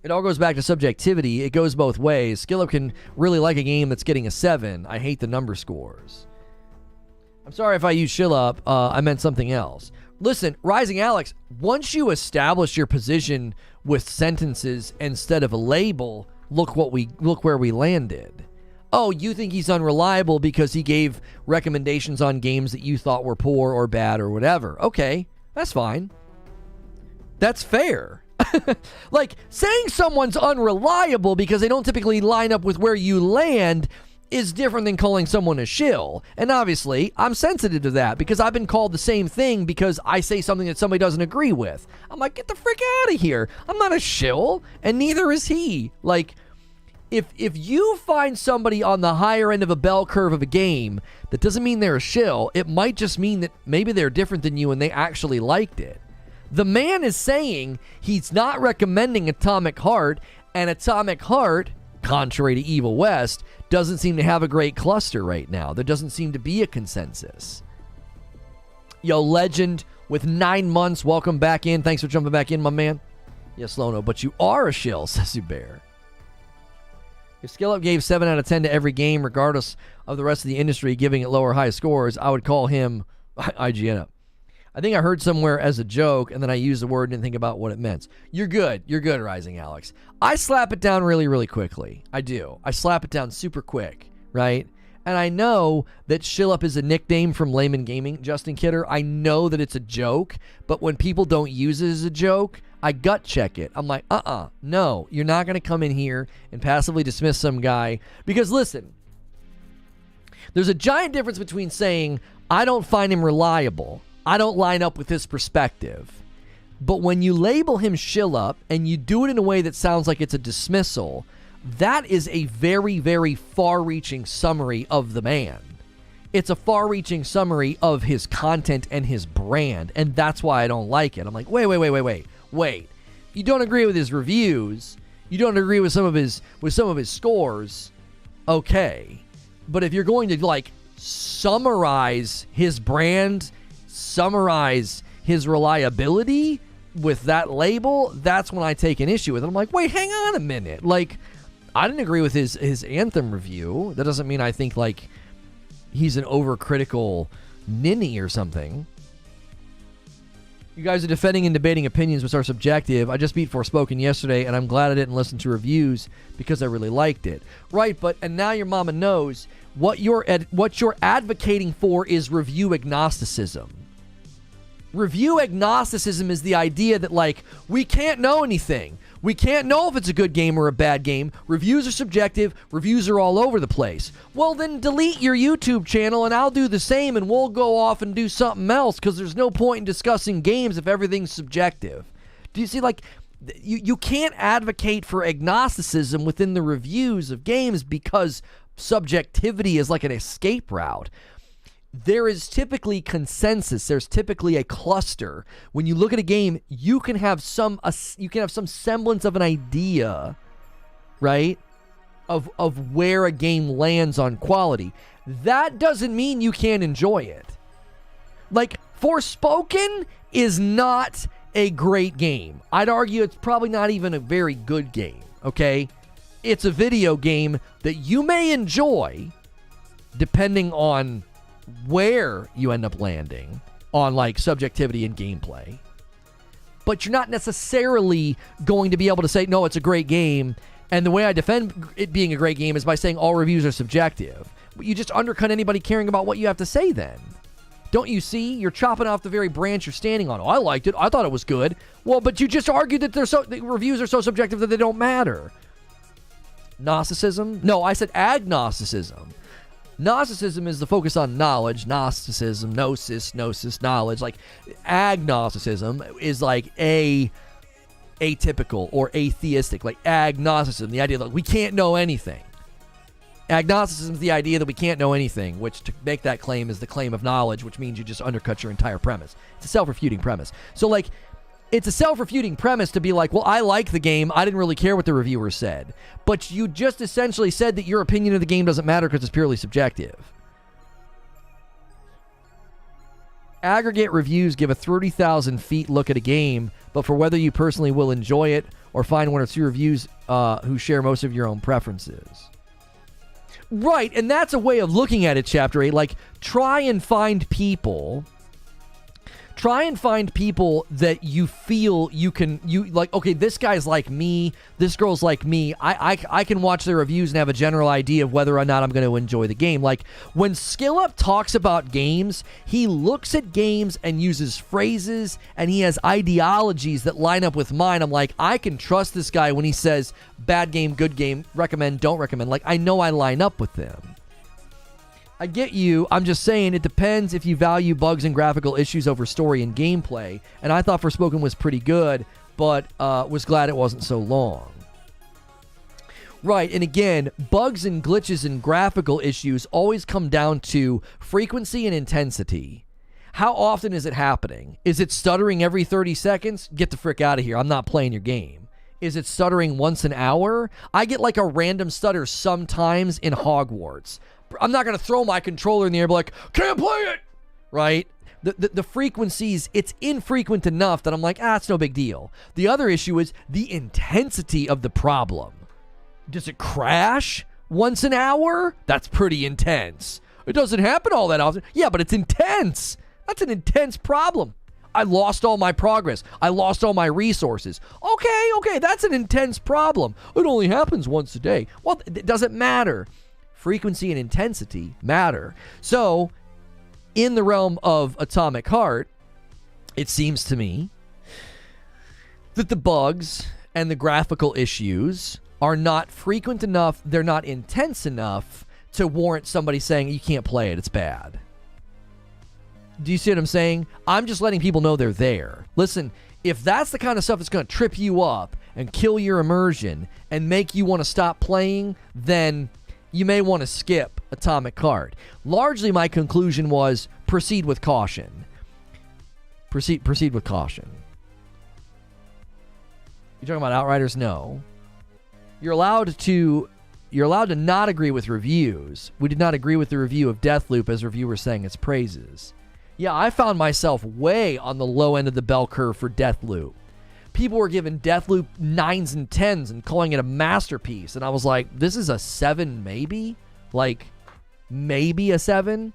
It all goes back to subjectivity. It goes both ways. Skillup can really like a game that's getting a 7. I hate the number scores. I'm sorry if I use Shillup. I meant something else. Listen, Rising Alex, once you establish your position with sentences instead of a label, look where we landed. Oh, you think he's unreliable because he gave recommendations on games that you thought were poor or bad or whatever. Okay, that's fine. That's fair. Like, saying someone's unreliable because they don't typically line up with where you land is different than calling someone a shill. And obviously, I'm sensitive to that because I've been called the same thing because I say something that somebody doesn't agree with. I'm like, get the frick out of here. I'm not a shill, and neither is he. Like, if you find somebody on the higher end of a bell curve of a game, that doesn't mean they're a shill. It might just mean that maybe they're different than you and they actually liked it. The man is saying he's not recommending Atomic Heart, and Atomic Heart, contrary to Evil West, doesn't seem to have a great cluster right now. There doesn't seem to be a consensus. Yo, Legend with 9 months, welcome back in. Thanks for jumping back in, my man. Yes, Lono, but you are a shill, says Bear. If Skillup gave 7 out of 10 to every game, regardless of the rest of the industry giving it low or high scores, I would call him IGN up. I think I heard somewhere as a joke, and then I used the word and didn't think about what it meant. You're good, Rising Alex. I slap it down really, really quickly. I do. I slap it down super quick, right? And I know that Shillup is a nickname from Layman Gaming, Justin Kidder. I know that it's a joke, but when people don't use it as a joke, I gut check it. I'm like, no, you're not going to come in here and passively dismiss some guy. Because listen, there's a giant difference between saying, I don't find him reliable, I don't line up with his perspective. But when you label him Shillup and you do it in a way that sounds like it's a dismissal, that is a very, very far-reaching summary of the man. It's a far-reaching summary of his content and his brand, and that's why I don't like it. I'm like, wait. You don't agree with his reviews. You don't agree with some of his scores. Okay. But if you're going to, like, summarize his brand, summarize his reliability with that label, that's when I take an issue with it. I'm like, wait, hang on a minute. Like, I didn't agree with his Anthem review. That doesn't mean I think, like, he's an overcritical ninny or something. You guys are defending and debating opinions which are subjective. I just beat Forspoken yesterday, and I'm glad I didn't listen to reviews because I really liked it. Right, and now your mama knows what you're advocating for is review agnosticism. Review agnosticism is the idea that, like, we can't know anything. We can't know if it's a good game or a bad game. Reviews are subjective. Reviews are all over the place. Well, then delete your YouTube channel and I'll do the same and we'll go off and do something else because there's no point in discussing games if everything's subjective. Do you see, like, you can't advocate for agnosticism within the reviews of games because subjectivity is like an escape route. There is typically consensus. There's typically a cluster. When you look at a game, you can have some semblance of an idea, right, of where a game lands on quality. That doesn't mean you can't enjoy it. Like, Forspoken is not a great game. I'd argue it's probably not even a very good game, okay? It's a video game that you may enjoy depending on where you end up landing on, like, subjectivity and gameplay. But you're not necessarily going to be able to say, no, it's a great game. And the way I defend it being a great game is by saying all reviews are subjective. But you just undercut anybody caring about what you have to say then. Don't you see? You're chopping off the very branch you're standing on. Oh, I liked it. I thought it was good. Well, but you just argued that the reviews are so subjective that they don't matter. Gnosticism? No, I said agnosticism. Gnosticism is the focus on knowledge. Gnosticism, gnosis, knowledge. Like, agnosticism is like atypical or atheistic. Like agnosticism, the idea that we can't know anything. Agnosticism is the idea that we can't know anything, which to make that claim is the claim of knowledge, which means you just undercut your entire premise. It's a self-refuting premise. So, like, it's a self-refuting premise to be like, well, I like the game. I didn't really care what the reviewer said. But you just essentially said that your opinion of the game doesn't matter because it's purely subjective. Aggregate reviews give a 30,000 feet look at a game, but for whether you personally will enjoy it or find one or two reviews who share most of your own preferences. Right, and that's a way of looking at it, Chapter 8. Like, try and find people that you feel you like, okay, this guy's like me, this girl's like me. I can watch their reviews and have a general idea of whether or not I'm going to enjoy the game. Like, when SkillUp talks about games, he looks at games and uses phrases, and he has ideologies that line up with mine. I'm like, I can trust this guy when he says bad game, good game, recommend, don't recommend. Like, I know I line up with them. I get you. I'm just saying it depends if you value bugs and graphical issues over story and gameplay. And I thought Forspoken was pretty good, but was glad it wasn't so long. Right, and again, bugs and glitches and graphical issues always come down to frequency and intensity. How often is it happening? Is it stuttering every 30 seconds? Get the frick out of here. I'm not playing your game. Is it stuttering once an hour? I get like a random stutter sometimes in Hogwarts. I'm not going to throw my controller in the air and be like, can't play it, right? The frequencies, it's infrequent enough that I'm like, it's no big deal. The other issue is the intensity of the problem. Does it crash once an hour? That's pretty intense. It doesn't happen all that often. Yeah, but it's intense. That's an intense problem. I lost all my progress. I lost all my resources. Okay, that's an intense problem. It only happens once a day. Well, it doesn't matter. Frequency and intensity matter. So, in the realm of Atomic Heart, it seems to me that the bugs and the graphical issues are not frequent enough, they're not intense enough to warrant somebody saying, you can't play it, it's bad. Do you see what I'm saying? I'm just letting people know they're there. Listen, if that's the kind of stuff that's going to trip you up and kill your immersion and make you want to stop playing, then you may want to skip Atomic Heart. Largely, my conclusion was proceed with caution. Proceed with caution. You talking about Outriders? No. You're allowed to not agree with reviews. We did not agree with the review of Deathloop as reviewers saying its praises. Yeah, I found myself way on the low end of the bell curve for Deathloop. People were giving Deathloop 9s and 10s and calling it a masterpiece. And I was like, this is a 7 maybe? Like, maybe a 7?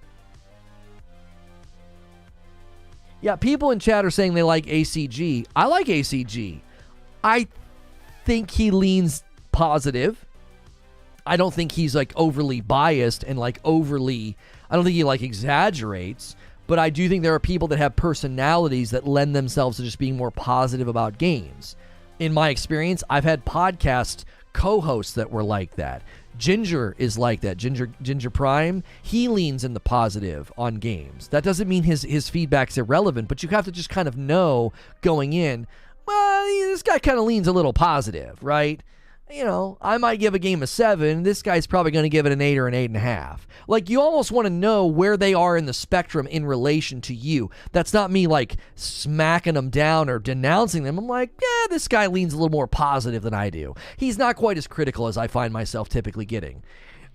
Yeah, people in chat are saying they like ACG. I like ACG. I think he leans positive. I don't think he's like overly biased and like overly, I don't think he like exaggerates. But I do think there are people that have personalities that lend themselves to just being more positive about games. In my experience, I've had podcast co-hosts that were like that. Ginger is like that. Ginger Prime, he leans in the positive on games. That doesn't mean his feedback's irrelevant, but you have to just kind of know going in, well, this guy kind of leans a little positive, right? You know, I might give a game a 7. This guy's probably going to give it an 8 or an 8.5. Like, you almost want to know where they are in the spectrum in relation to you. That's not me, like, smacking them down or denouncing them. I'm like, yeah, this guy leans a little more positive than I do. He's not quite as critical as I find myself typically getting.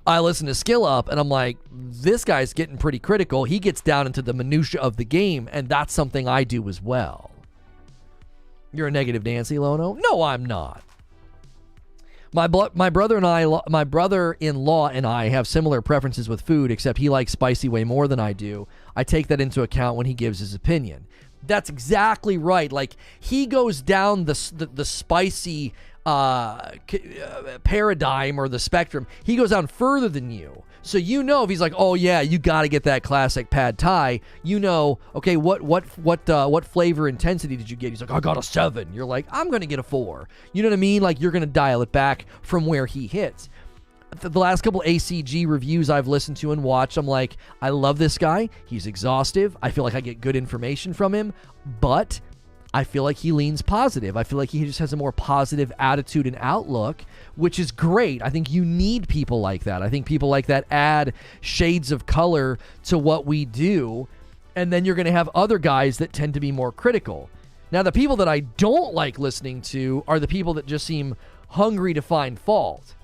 I listen to SkillUp, and I'm like, this guy's getting pretty critical. He gets down into the minutia of the game, and that's something I do as well. You're a negative Nancy, Lono? No, I'm not. My brother-in-law and I have similar preferences with food, except he likes spicy way more than I do. I take that into account when he gives his opinion. That's exactly right. Like, he goes down the spicy paradigm or the spectrum. He goes down further than you. So you know if he's like, oh yeah, you got to get that classic pad thai. You know, okay, what flavor intensity did you get? He's like, I got a 7. You're like, I'm gonna get a 4. You know what I mean? Like, you're gonna dial it back from where he hits. The last couple ACG reviews I've listened to and watched, I'm like, I love this guy. He's exhaustive. I feel like I get good information from him, but I feel like he leans positive. I feel like he just has a more positive attitude and outlook, which is great. I think you need people like that. I think people like that add shades of color to what we do. And then you're going to have other guys that tend to be more critical. Now, the people that I don't like listening to are the people that just seem hungry to find fault.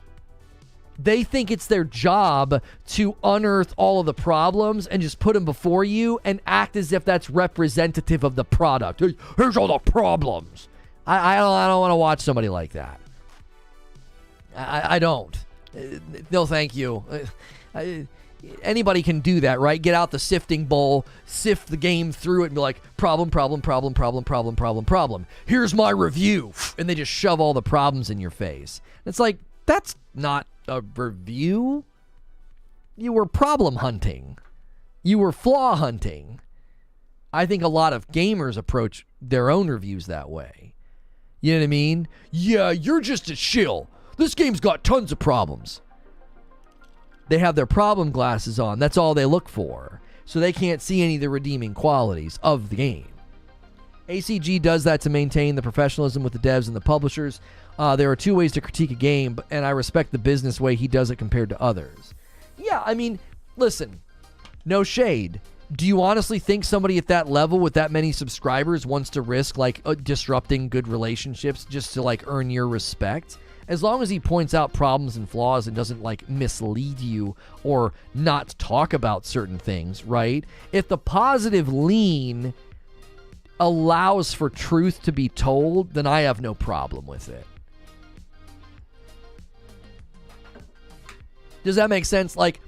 They think it's their job to unearth all of the problems and just put them before you and act as if that's representative of the product. Here's all the problems. I don't want to watch somebody like that. I don't. No, thank you. Anybody can do that, right? Get out the sifting bowl, sift the game through it, and be like, problem. Here's my review. And they just shove all the problems in your face. It's like, that's not a review. You were problem hunting. You were flaw hunting. I think a lot of gamers approach their own reviews that way. You know what I mean? Yeah, you're just a shill. This game's got tons of problems. They have their problem glasses on. That's all they look for. So they can't see any of the redeeming qualities of the game. ACG does that to maintain the professionalism with the devs and the publishers. There are two ways to critique a game, and I respect the business way he does it compared to others. Yeah, I mean, listen, no shade. Do you honestly think somebody at that level with that many subscribers wants to risk like disrupting good relationships just to like earn your respect? As long as he points out problems and flaws and doesn't like mislead you or not talk about certain things, right? If the positive lean allows for truth to be told, then I have no problem with it. Does that make sense? Like,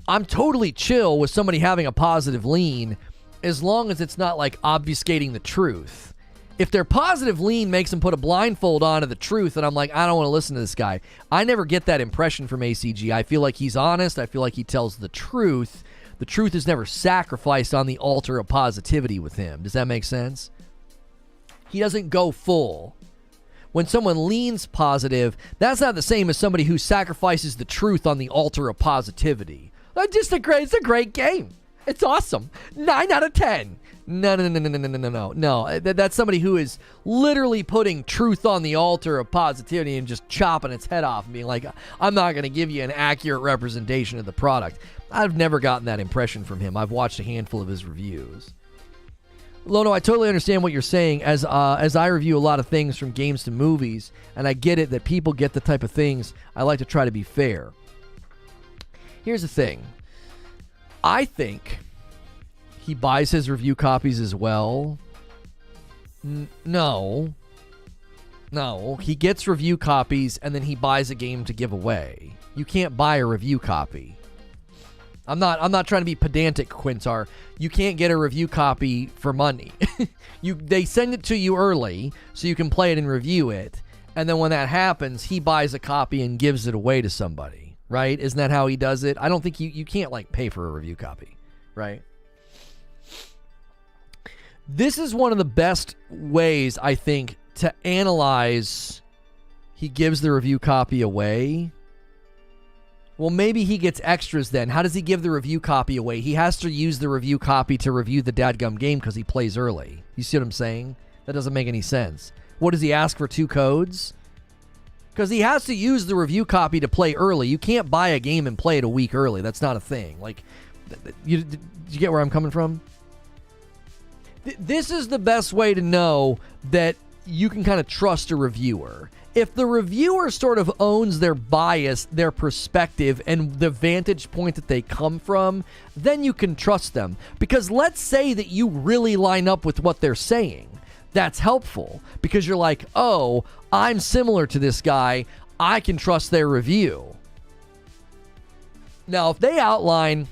I'm totally chill with somebody having a positive lean as long as it's not like obfuscating the truth. If their positive lean makes them put a blindfold onto the truth, and I'm like, I don't want to listen to this guy. I never get that impression from ACG. I feel like he's honest. I feel like he tells the truth. The truth is never sacrificed on the altar of positivity with him. Does that make sense? He doesn't go full. When someone leans positive, that's not the same as somebody who sacrifices the truth on the altar of positivity. It's a great game. It's awesome. 9 out of 10. No. That's somebody who is literally putting truth on the altar of positivity and just chopping its head off and being like, I'm not going to give you an accurate representation of the product. I've never gotten that impression from him. I've watched a handful of his reviews. Lono, I totally understand what you're saying as I review a lot of things from games to movies, and I get it that people get the type of things. I like to try to be fair. Here's the thing. I think he buys his review copies as well. No. He gets review copies and then he buys a game to give away. You can't buy a review copy. I'm not trying to be pedantic, Quintar. You can't get a review copy for money. They send it to you early so you can play it and review it. And then when that happens, he buys a copy and gives it away to somebody, right? Isn't that how he does it? I don't think you can't like pay for a review copy, right? This is one of the best ways, I think, to analyze he gives the review copy away. Well, maybe he gets extras then. How does he give the review copy away? He has to use the review copy to review the dadgum game because he plays early. You see what I'm saying? That doesn't make any sense. What, does he ask for 2 codes? Because he has to use the review copy to play early. You can't buy a game and play it a week early. That's not a thing. Like, you get where I'm coming from? This is the best way to know that you can kind of trust a reviewer. If the reviewer sort of owns their bias, their perspective, and the vantage point that they come from, then you can trust them. Because let's say that you really line up with what they're saying. That's helpful because you're like, oh, I'm similar to this guy. I can trust their review. Now, if they outline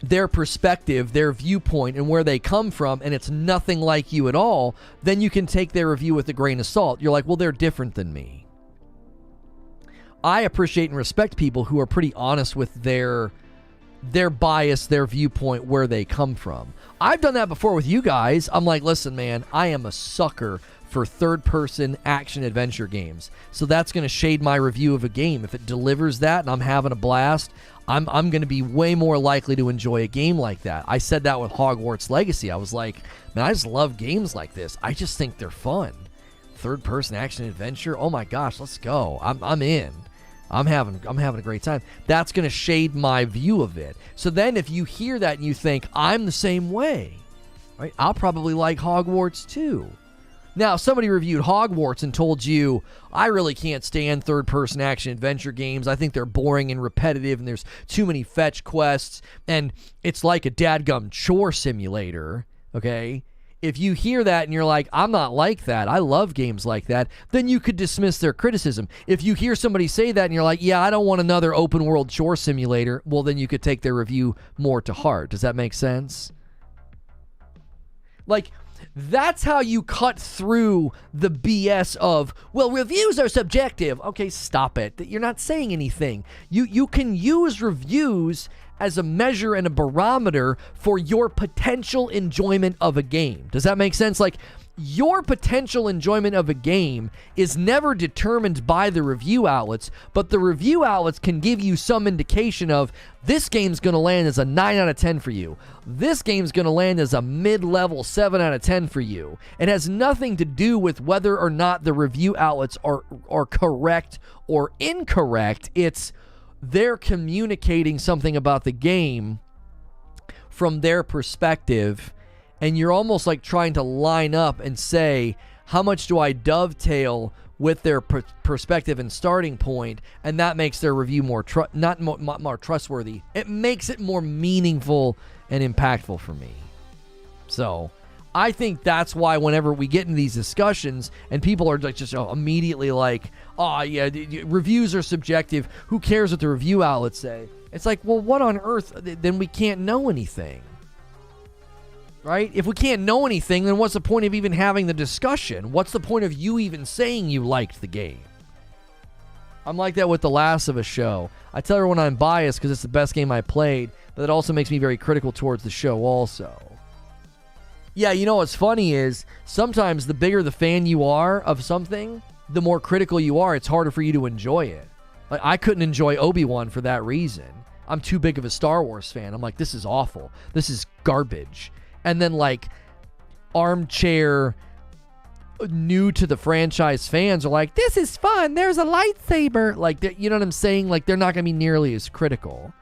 their perspective, their viewpoint, and where they come from, and it's nothing like you at all, then you can take their review with a grain of salt. You're like, well, they're different than me. I appreciate and respect people who are pretty honest with their bias, their viewpoint, where they come from. I've done that before with you guys. I'm like, listen, man, I am a sucker for third-person action-adventure games. So that's going to shade my review of a game. If it delivers that and I'm having a blast, I'm going to be way more likely to enjoy a game like that. I said that with Hogwarts Legacy. I was like, man, I just love games like this. I just think they're fun. Third-person action-adventure, oh my gosh, let's go. I'm in. I'm having a great time. That's going to shade my view of it. So then if you hear that and you think, I'm the same way, right? I'll probably like Hogwarts too. Now, somebody reviewed Hogwarts and told you, I really can't stand third-person action-adventure games. I think they're boring and repetitive, and there's too many fetch quests, and it's like a dadgum chore simulator, okay? If you hear that and you're like, I'm not like that, I love games like that, then you could dismiss their criticism. If you hear somebody say that and you're like, yeah, I don't want another open-world chore simulator, well, then you could take their review more to heart. Does that make sense? Like, that's how you cut through the BS of, well, reviews are subjective. Okay, stop it. You're not saying anything. You can use reviews as a measure and a barometer for your potential enjoyment of a game. Does that make sense? Like, your potential enjoyment of a game is never determined by the review outlets, but the review outlets can give you some indication of, this game's going to land as a 9 out of 10 for you. This game's going to land as a mid-level 7 out of 10 for you. It has nothing to do with whether or not the review outlets are correct or incorrect. It's they're communicating something about the game from their perspective, and you're almost like trying to line up and say, how much do I dovetail with their perspective and starting point, and that makes their review more trustworthy. It makes it more meaningful and impactful for me. So I think that's why whenever we get into these discussions and people are like just immediately like, oh yeah, reviews are subjective, who cares what the review outlets say? It's like, well, what on earth? Then we can't know anything. Right? If we can't know anything, then what's the point of even having the discussion? What's the point of you even saying you liked the game? I'm like that with The Last of Us show. I tell everyone I'm biased because it's the best game I played, but it also makes me very critical towards the show also. Yeah, you know what's funny is sometimes the bigger the fan you are of something, the more critical you are, it's harder for you to enjoy it. Like, I couldn't enjoy Obi-Wan for that reason. I'm too big of a Star Wars fan. I'm like, this is awful. This is garbage. And then, like, armchair, new to the franchise fans are like, this is fun. There's a lightsaber. Like, you know what I'm saying? Like, they're not going to be nearly as critical.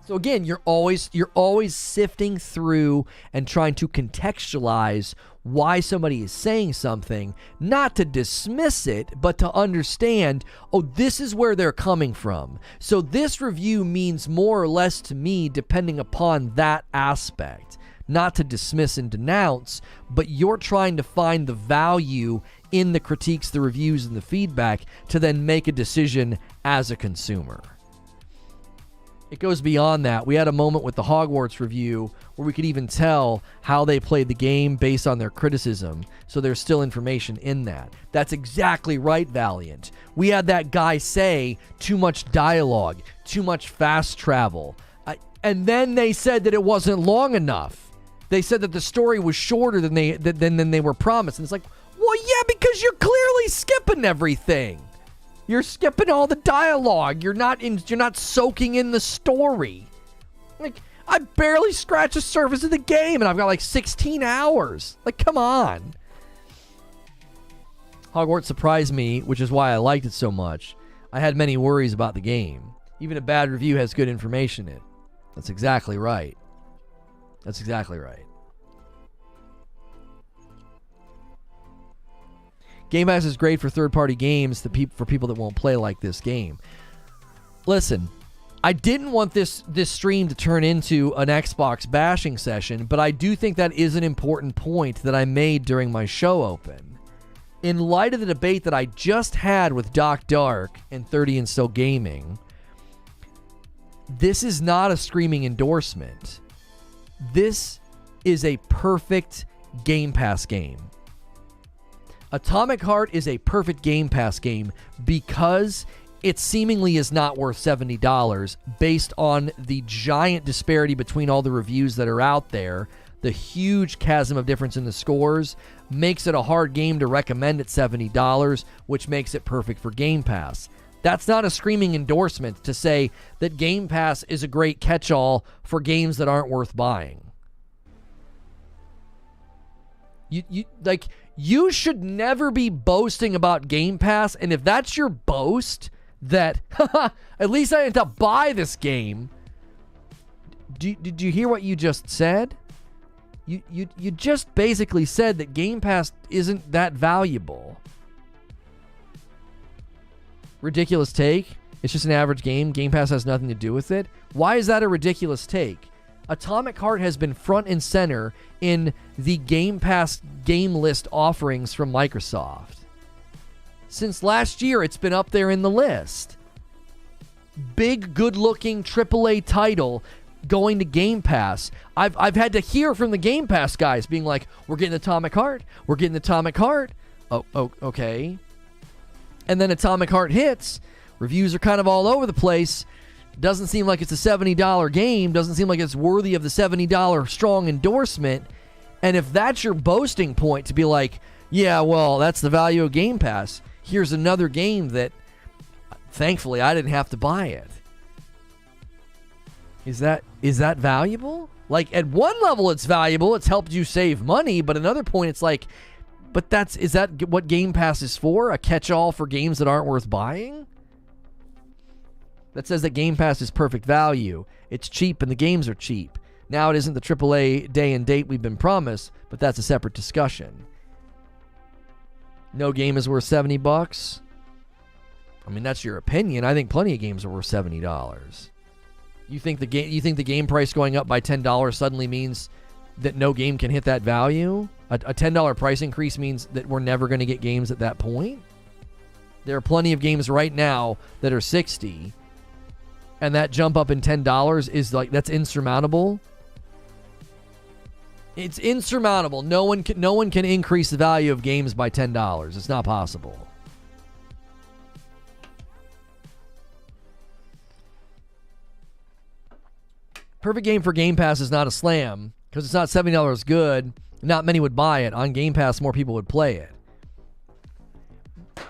So again, you're always sifting through and trying to contextualize why somebody is saying something, not to dismiss it, but to understand, oh, this is where they're coming from. So this review means more or less to me depending upon that aspect. Not to dismiss and denounce, but you're trying to find the value in the critiques, the reviews, and the feedback to then make a decision as a consumer. It goes beyond that. We had a moment with the Hogwarts review where we could even tell how they played the game based on their criticism. So there's still information in that. That's exactly right, Valiant. We had that guy say too much dialogue, too much fast travel. And then they said that it wasn't long enough. They said that the story was shorter than they were promised. And it's like, well, yeah, because you're clearly skipping everything. You're skipping all the dialogue. You're not soaking in the story. Like, I barely scratched the surface of the game, and I've got like 16 hours. Like, come on. Hogwarts surprised me, which is why I liked it so much. I had many worries about the game. Even a bad review has good information in it. That's exactly right. That's exactly right. Game Pass is great for third-party games for people that won't play like this game. Listen, I didn't want this stream to turn into an Xbox bashing session, but I do think that is an important point that I made during my show open. In light of the debate that I just had with Doc Dark and 30 and Still Gaming, this is not a screaming endorsement. This is a perfect Game Pass game. Atomic Heart is a perfect Game Pass game because it seemingly is not worth $70 based on the giant disparity between all the reviews that are out there, the huge chasm of difference in the scores makes it a hard game to recommend at $70, which makes it perfect for Game Pass. That's not a screaming endorsement to say that Game Pass is a great catch-all for games that aren't worth buying. You should never be boasting about Game Pass, and if that's your boast, that at least I didn't have to buy this game. Did you hear what you just said? You just basically said that Game Pass isn't that valuable. Ridiculous take. It's just an average game. Game Pass has nothing to do with it. Why is that a ridiculous take? Atomic Heart has been front and center in the Game Pass game list offerings from Microsoft. Since last year, it's been up there in the list. Big, good-looking AAA title going to Game Pass. I've had to hear from the Game Pass guys being like, we're getting Atomic Heart. We're getting Atomic Heart. Oh, okay. And then Atomic Heart hits. Reviews are kind of all over the place. Doesn't seem like it's a $70 game. Doesn't seem like it's worthy of the $70 strong endorsement. And if that's your boasting point to be like, yeah, well, that's the value of Game Pass. Here's another game that, thankfully, I didn't have to buy it. Is that valuable? Like, at one level, it's valuable. It's helped you save money. But another point, it's like, but is that what Game Pass is for? A catch-all for games that aren't worth buying? That says that Game Pass is perfect value. It's cheap and the games are cheap. Now it isn't the AAA day and date we've been promised, but that's a separate discussion. No game is worth $70. I mean, that's your opinion. I think plenty of games are worth $70. You think the game price going up by $10 suddenly means that no game can hit that value? A $10 price increase means that we're never going to get games at that point? There are plenty of games right now that are $60, and that jump up in $10 is like, that's insurmountable. It's insurmountable. No one can increase the value of games by $10. It's not possible. Perfect game for Game Pass is not a slam because it's not $70 good. Not many would buy it. On Game Pass, more people would play it.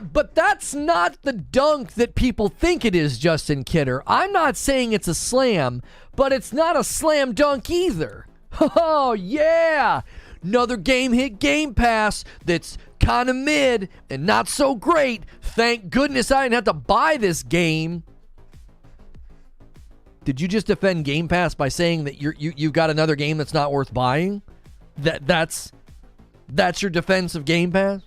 But that's not the dunk that people think it is, Justin Kidder. I'm not saying it's a slam, but it's not a slam dunk either. Oh, yeah. Another game hit Game Pass that's kind of mid and not so great. Thank goodness I didn't have to buy this game. Did you just defend Game Pass by saying that you've got another game that's not worth buying? That's your defense of Game Pass?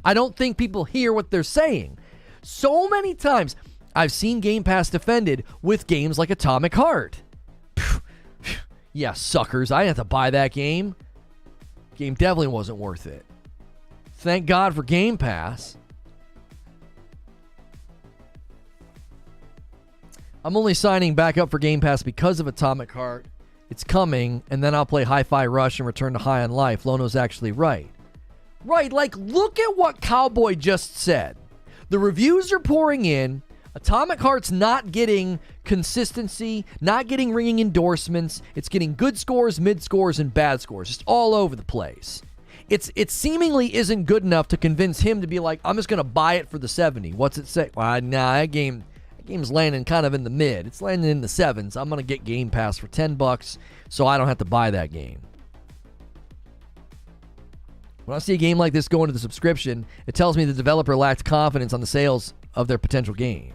I don't think people hear what they're saying. So many times I've seen Game Pass defended with games like Atomic Heart. Yeah, suckers. I didn't have to buy that game. Game definitely wasn't worth it. Thank God for Game Pass. I'm only signing back up for Game Pass because of Atomic Heart. It's coming, and then I'll play Hi-Fi Rush and return to High on Life. Lono's actually right. Right, like, look at what Cowboy just said. The reviews are pouring in. Atomic Heart's not getting consistency, not getting ringing endorsements. It's getting good scores, mid scores, and bad scores, just all over the place. It seemingly isn't good enough to convince him to be like, I'm just going to buy it for the 70. What's it say? Well, nah, that game's landing kind of in the mid. It's landing in the 7s. I'm going to get Game Pass for $10 so I don't have to buy that game. When I see a game like this go into the subscription, it tells me the developer lacked confidence on the sales of their potential game.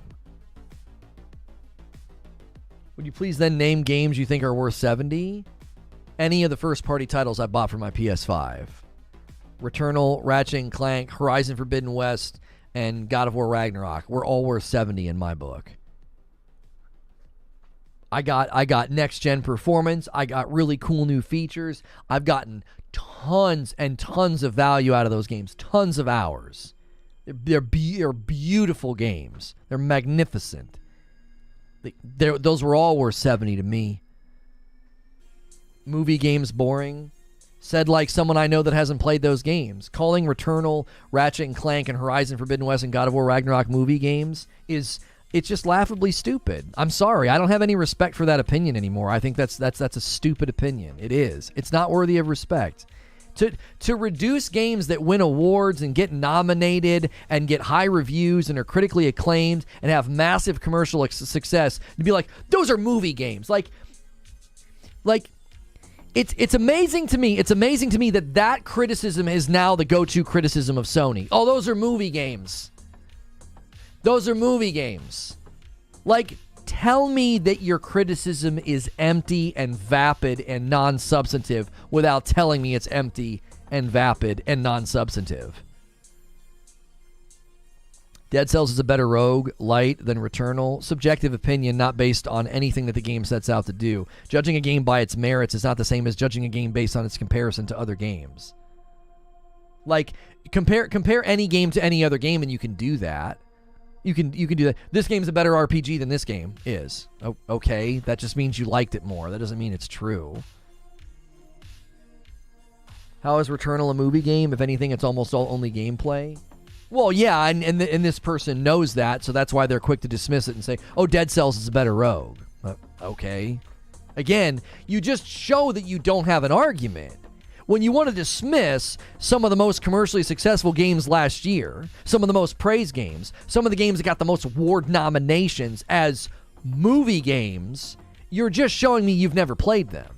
Would you please then name games you think are worth $70? Any of the first-party titles I bought for my PS5. Returnal, Ratchet & Clank, Horizon Forbidden West, and God of War Ragnarok were all worth $70 in my book. I got next-gen performance. I got really cool new features. I've gotten tons and tons of value out of those games. Tons of hours. They're beautiful games. They're magnificent. Those were all worth $70 to me. Movie games boring. Said like someone I know that hasn't played those games. Calling Returnal, Ratchet & Clank, and Horizon Forbidden West and God of War Ragnarok movie games is it's just laughably stupid. I'm sorry. I don't have any respect for that opinion anymore. I think that's a stupid opinion. It is. It's not worthy of respect. To reduce games that win awards and get nominated and get high reviews and are critically acclaimed and have massive commercial success, to be like, those are movie games. Like it's amazing to me. It's amazing to me that criticism is now the go-to criticism of Sony. Oh, those are movie games. Those are movie games. Like, tell me that your criticism is empty and vapid and non-substantive without telling me it's empty and vapid and non-substantive. Dead Cells is a better rogue light than Returnal. Subjective opinion, not based on anything that the game sets out to do. Judging a game by its merits is not the same as judging a game based on its comparison to other games. Like, compare any game to any other game and you can do that. You can do that. This game's a better RPG than this game is. Oh, okay, that just means you liked it more. That doesn't mean it's true. How is Returnal a movie game? If anything, it's almost all only gameplay. Well, yeah, and this person knows that, so that's why they're quick to dismiss it and say, oh, Dead Cells is a better rogue. Okay. Again, you just show that you don't have an argument. When you want to dismiss some of the most commercially successful games last year, some of the most praised games, some of the games that got the most award nominations as movie games, you're just showing me you've never played them.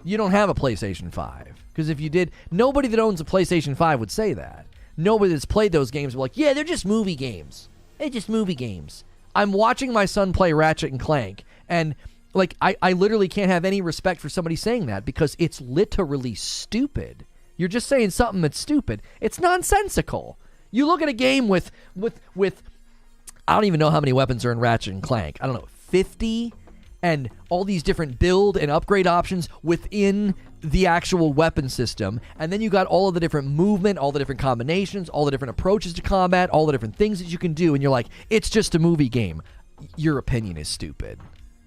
You don't have a PlayStation 5. Because if you did, nobody that owns a PlayStation 5 would say that. Nobody that's played those games will be like, yeah, they're just movie games. They're just movie games. I'm watching my son play Ratchet and Clank, and like, I literally can't have any respect for somebody saying that because it's literally stupid. You're just saying something that's stupid. It's nonsensical. You look at a game with I don't even know how many weapons are in Ratchet and Clank. I don't know, 50? And all these different build and upgrade options within the actual weapon system. And then you got all of the different movement, all the different combinations, all the different approaches to combat, all the different things that you can do. And you're like, it's just a movie game. Your opinion is stupid.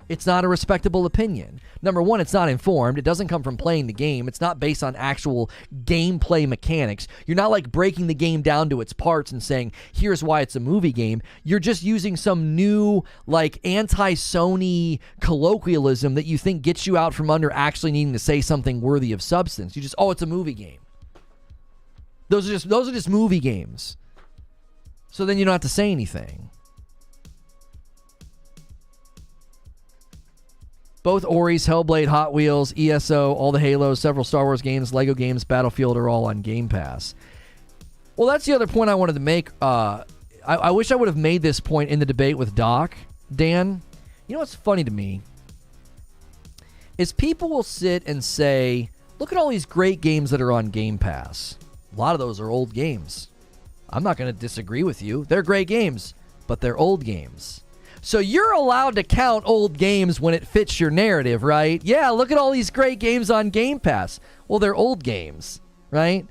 It's not a respectable opinion. Number one, it's not informed. It doesn't come from playing the game. It's not based on actual gameplay mechanics. You're not like breaking the game down to its parts and saying, here's why it's a movie game. You're just using some new like anti-Sony colloquialism that you think gets you out from under actually needing to say something worthy of substance. You just, oh, it's a movie game. Those are just movie games. So then you don't have to say anything. Both Ori's, Hellblade, Hot Wheels, ESO, all the Halos, several Star Wars games, Lego games, Battlefield are all on Game Pass. Well, that's the other point I wanted to make. I wish I would have made this point in the debate with Doc, Dan. You know what's funny to me? Is people will sit and say, look at all these great games that are on Game Pass. A lot of those are old games. I'm not going to disagree with you. They're great games, but they're old games. So you're allowed to count old games when it fits your narrative, right? Yeah, look at all these great games on Game Pass. Well, they're old games, right?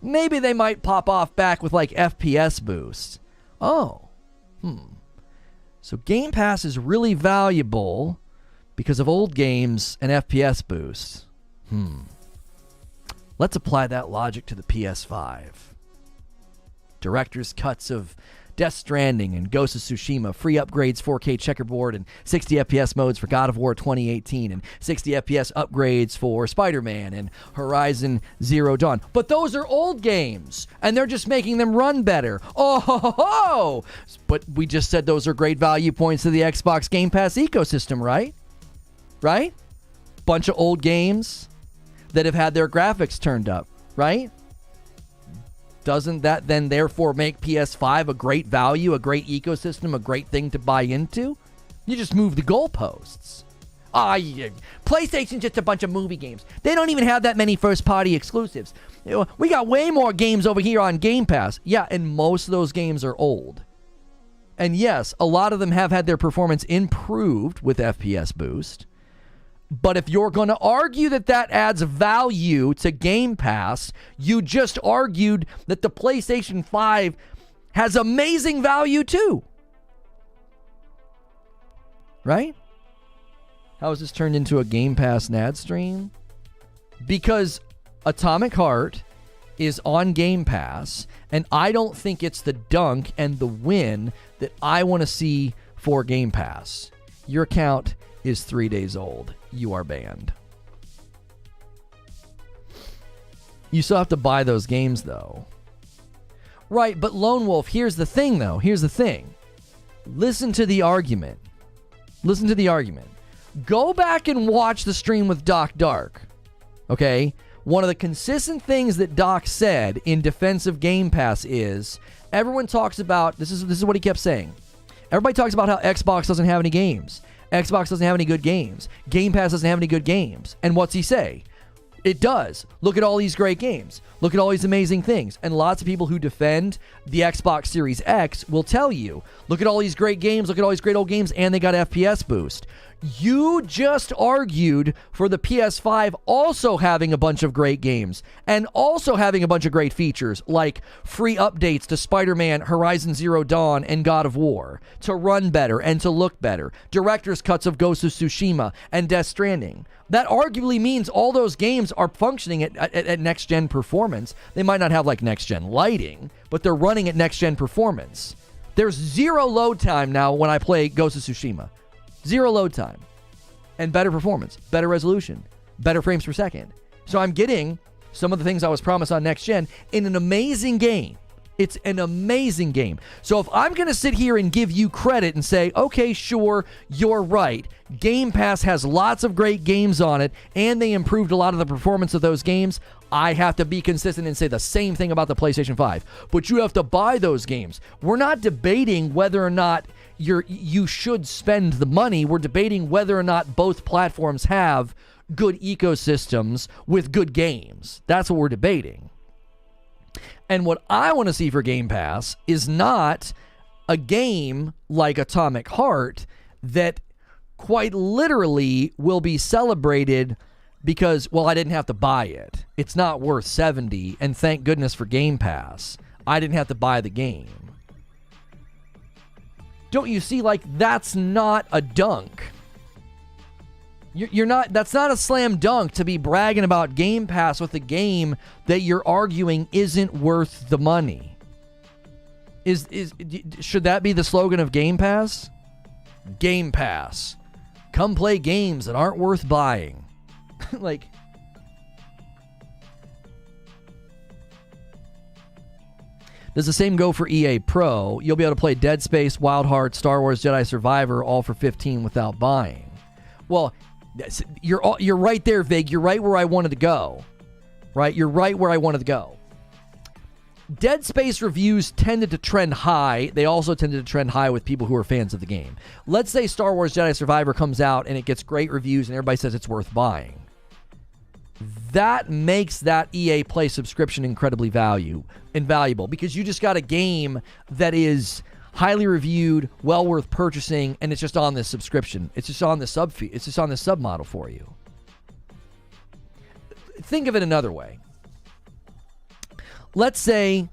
Maybe they might pop off back with like FPS boost. Oh, So Game Pass is really valuable because of old games and FPS boost. Let's apply that logic to the PS5. Director's cuts of Death Stranding and Ghost of Tsushima, free upgrades, 4K checkerboard, and 60 FPS modes for God of War 2018, and 60 FPS upgrades for Spider-Man and Horizon Zero Dawn. But those are old games, and they're just making them run better. Oh, ho, ho, ho. But we just said those are great value points to the Xbox Game Pass ecosystem, right? Right? Bunch of old games that have had their graphics turned up, right? Doesn't that then therefore make PS5 a great value, a great ecosystem, a great thing to buy into? You just move the goalposts. Yeah. PlayStation's just a bunch of movie games. They don't even have that many first-party exclusives. We got way more games over here on Game Pass. Yeah, and most of those games are old. And yes, a lot of them have had their performance improved with FPS boost. But if you're going to argue that that adds value to Game Pass, you just argued that the PlayStation 5 has amazing value too. Right? How is this turned into a Game Pass NAD stream? Because Atomic Heart is on Game Pass, and I don't think it's the dunk and the win that I want to see for Game Pass. Your account is 3 days old. You are banned. You still have to buy those games, though. Right, but Lone Wolf, here's the thing, though. Here's the thing. Listen to the argument. Listen to the argument. Go back and watch the stream with Doc Dark. Okay? One of the consistent things that Doc said in defense of Game Pass is, everyone talks about, this is what he kept saying. Everybody talks about how Xbox doesn't have any games. Xbox doesn't have any good games. Game Pass doesn't have any good games. And what's he say? It does. Look at all these great games. Look at all these amazing things. And lots of people who defend the Xbox Series X will tell you, look at all these great games, look at all these great old games, and they got FPS boost. You just argued for the PS5 also having a bunch of great games and also having a bunch of great features like free updates to Spider-Man, Horizon Zero Dawn, and God of War to run better and to look better, director's cuts of Ghost of Tsushima and Death Stranding. That arguably means all those games are functioning at next-gen performance. They might not have like next-gen lighting, but they're running at next-gen performance. There's zero load time now when I play Ghost of Tsushima. Zero load time. And better performance, better resolution, better frames per second. So I'm getting some of the things I was promised on next gen in an amazing game. It's an amazing game. So if I'm going to sit here and give you credit and say, okay, sure, you're right. Game Pass has lots of great games on it, and they improved a lot of the performance of those games, I have to be consistent and say the same thing about the PlayStation 5. But you have to buy those games. We're not debating whether or not you should spend the money. We're debating whether or not both platforms have good ecosystems with good games. That's what we're debating. And what I want to see for Game Pass is not a game like Atomic Heart that quite literally will be celebrated because, well, I didn't have to buy it. It's not worth $70, and thank goodness for Game Pass. I didn't have to buy the game. Don't you see, like, that's not a dunk. You're not, that's not a slam dunk to be bragging about Game Pass with a game that you're arguing isn't worth the money. Should that be the slogan of Game Pass? Game Pass. Come play games that aren't worth buying. Like, does the same go for EA Pro? You'll be able to play Dead Space, Wild Hearts, Star Wars Jedi Survivor all for $15 without buying. Well, you're right there, Vig. You're right where I wanted to go. Right? You're right where I wanted to go. Dead Space reviews tended to trend high. They also tended to trend high with people who are fans of the game. Let's say Star Wars Jedi Survivor comes out and it gets great reviews and everybody says it's worth buying. That makes that EA Play subscription incredibly invaluable because you just got a game that is highly reviewed, well worth purchasing, and it's just on this subscription. It's just on the sub fee. It's just on the sub model for you. Think of it another way. Let's say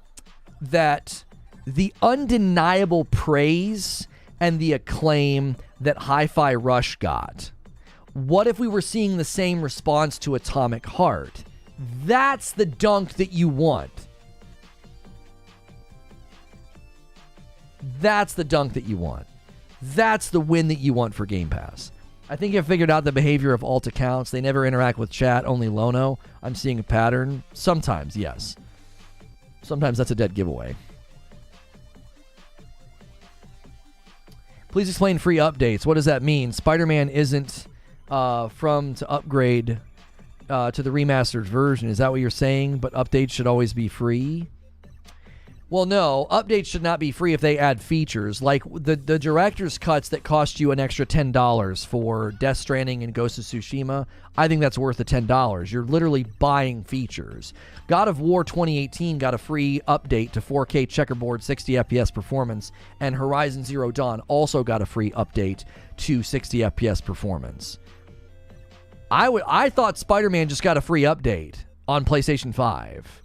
that the undeniable praise and the acclaim that Hi-Fi Rush got. What if we were seeing the same response to Atomic Heart? That's the dunk that you want. That's the dunk that you want. That's the win that you want for Game Pass. I think I've figured out the behavior of alt accounts. They never interact with chat, only Lono. I'm seeing a pattern. Sometimes, yes. Sometimes that's a dead giveaway. Please explain free updates. What does that mean? Spider-Man isn't to upgrade to the remastered version. Is that what you're saying? But updates should always be free? Well, no. Updates should not be free if they add features. Like the director's cuts that cost you an extra $10 for Death Stranding and Ghost of Tsushima. I think that's worth the $10. You're literally buying features. God of War 2018 got a free update to 4K checkerboard 60 FPS performance, and Horizon Zero Dawn also got a free update to 60 FPS performance. I thought Spider-Man just got a free update on PlayStation 5.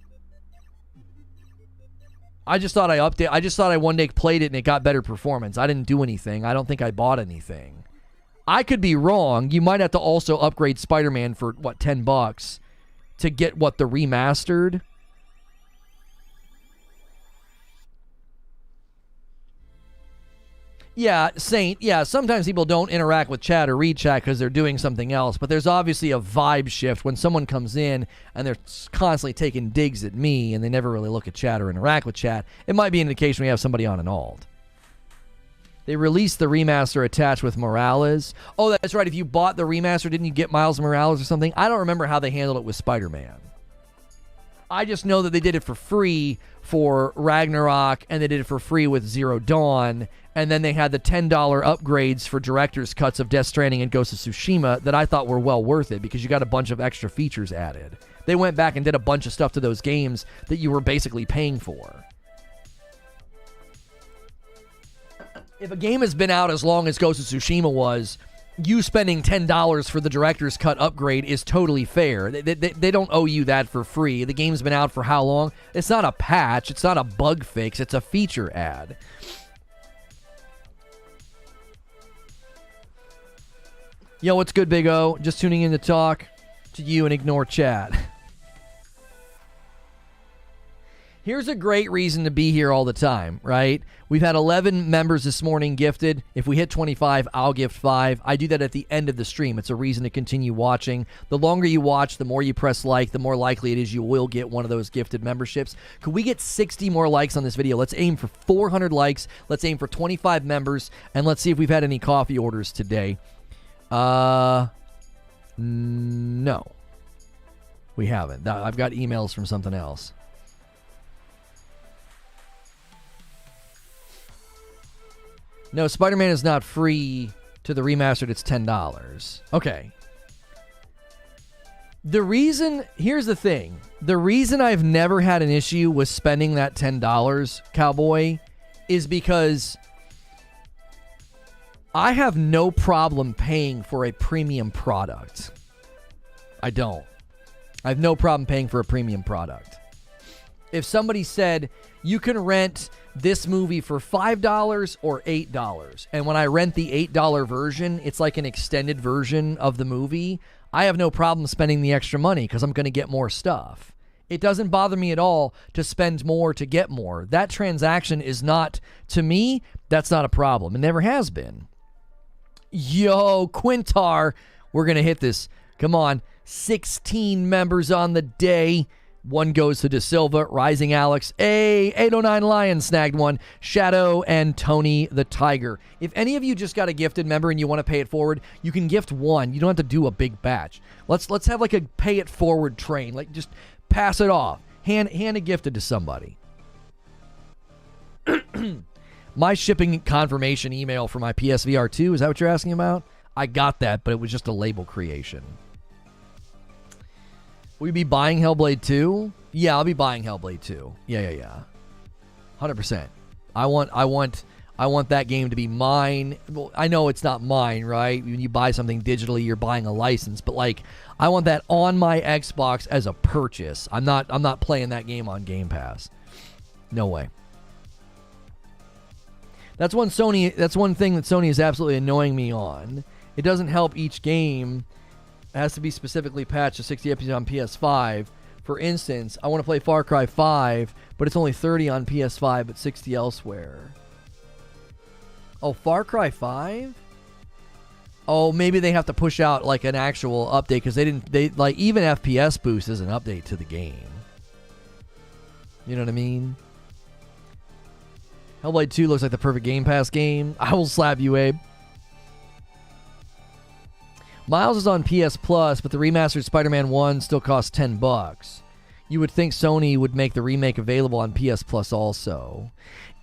I just thought I one day played it and it got better performance. I didn't do anything. I don't think I bought anything. I could be wrong. You might have to also upgrade Spider-Man for, what, $10 to get, what, the remastered? Yeah, Saint, yeah, sometimes people don't interact with chat or read chat because they're doing something else, but there's obviously a vibe shift when someone comes in and they're constantly taking digs at me and they never really look at chat or interact with chat. It might be an indication we have somebody on an alt. They released the remaster attached with Morales. Oh, that's right. If you bought the remaster, didn't you get Miles Morales or something? I don't remember how they handled it with Spider-Man. I just know that they did it for free for Ragnarok, and they did it for free with Zero Dawn, and then they had the $10 upgrades for director's cuts of Death Stranding and Ghost of Tsushima that I thought were well worth it because you got a bunch of extra features added. They went back and did a bunch of stuff to those games that you were basically paying for. If a game has been out as long as Ghost of Tsushima was, you spending $10 for the director's cut upgrade is totally fair. They don't owe you that for free. The game's been out for how long? It's not a patch. It's not a bug fix. It's a feature add. Yo, what's good, Big O? Just tuning in to talk to you and ignore chat. Here's a great reason to be here all the time, right? We've had 11 members this morning gifted. If we hit 25, I'll gift 5. I do that at the end of the stream. It's a reason to continue watching. The longer you watch, the more you press like, the more likely it is you will get one of those gifted memberships. Could we get 60 more likes on this video? Let's aim for 400 likes. Let's aim for 25 members, and let's see if we've had any coffee orders today. No. We haven't. I've got emails from something else. No, Spider-Man is not free to the remastered. It's $10. Okay. Here's the thing. The reason I've never had an issue with spending that $10, Cowboy, is because I have no problem paying for a premium product. I don't. I have no problem paying for a premium product. If somebody said, you can rent this movie for $5 or $8, and when I rent the $8 version, it's like an extended version of the movie, I have no problem spending the extra money because I'm going to get more stuff. It doesn't bother me at all to spend more to get more. That transaction is not, to me, that's not a problem. It never has been. Yo, Quintar, we're going to hit this. Come on. 16 members on the day. One goes to De Silva, Rising Alex, 809 Lion snagged one, Shadow, and Tony the Tiger. If any of you just got a gifted member and you want to pay it forward, you can gift one. You don't have to do a big batch. Let's have like a pay it forward train. Like just pass it off. Hand it gifted to somebody. My shipping confirmation email for my PSVR 2, is that what you're asking about? I got that, but it was just a label creation. Will you be buying Hellblade 2? Yeah, I'll be buying Hellblade 2. Yeah. 100%. I want that game to be mine. Well, I know it's not mine, right? When you buy something digitally, you're buying a license, but like I want that on my Xbox as a purchase. I'm not playing that game on Game Pass. No way. That's one thing that Sony is absolutely annoying me on. It doesn't help each game. It has to be specifically patched to 60 FPS on PS5. For instance, I want to play Far Cry 5, but it's only 30 on PS5, but 60 elsewhere. Oh, Far Cry 5? Oh, maybe they have to push out like an actual update because they like even FPS boost is an update to the game. You know what I mean? Hellblade 2 looks like the perfect Game Pass game. I will slap you, Abe. Miles is on PS Plus, but the remastered Spider-Man 1 still costs $10. You would think Sony would make the remake available on PS Plus also.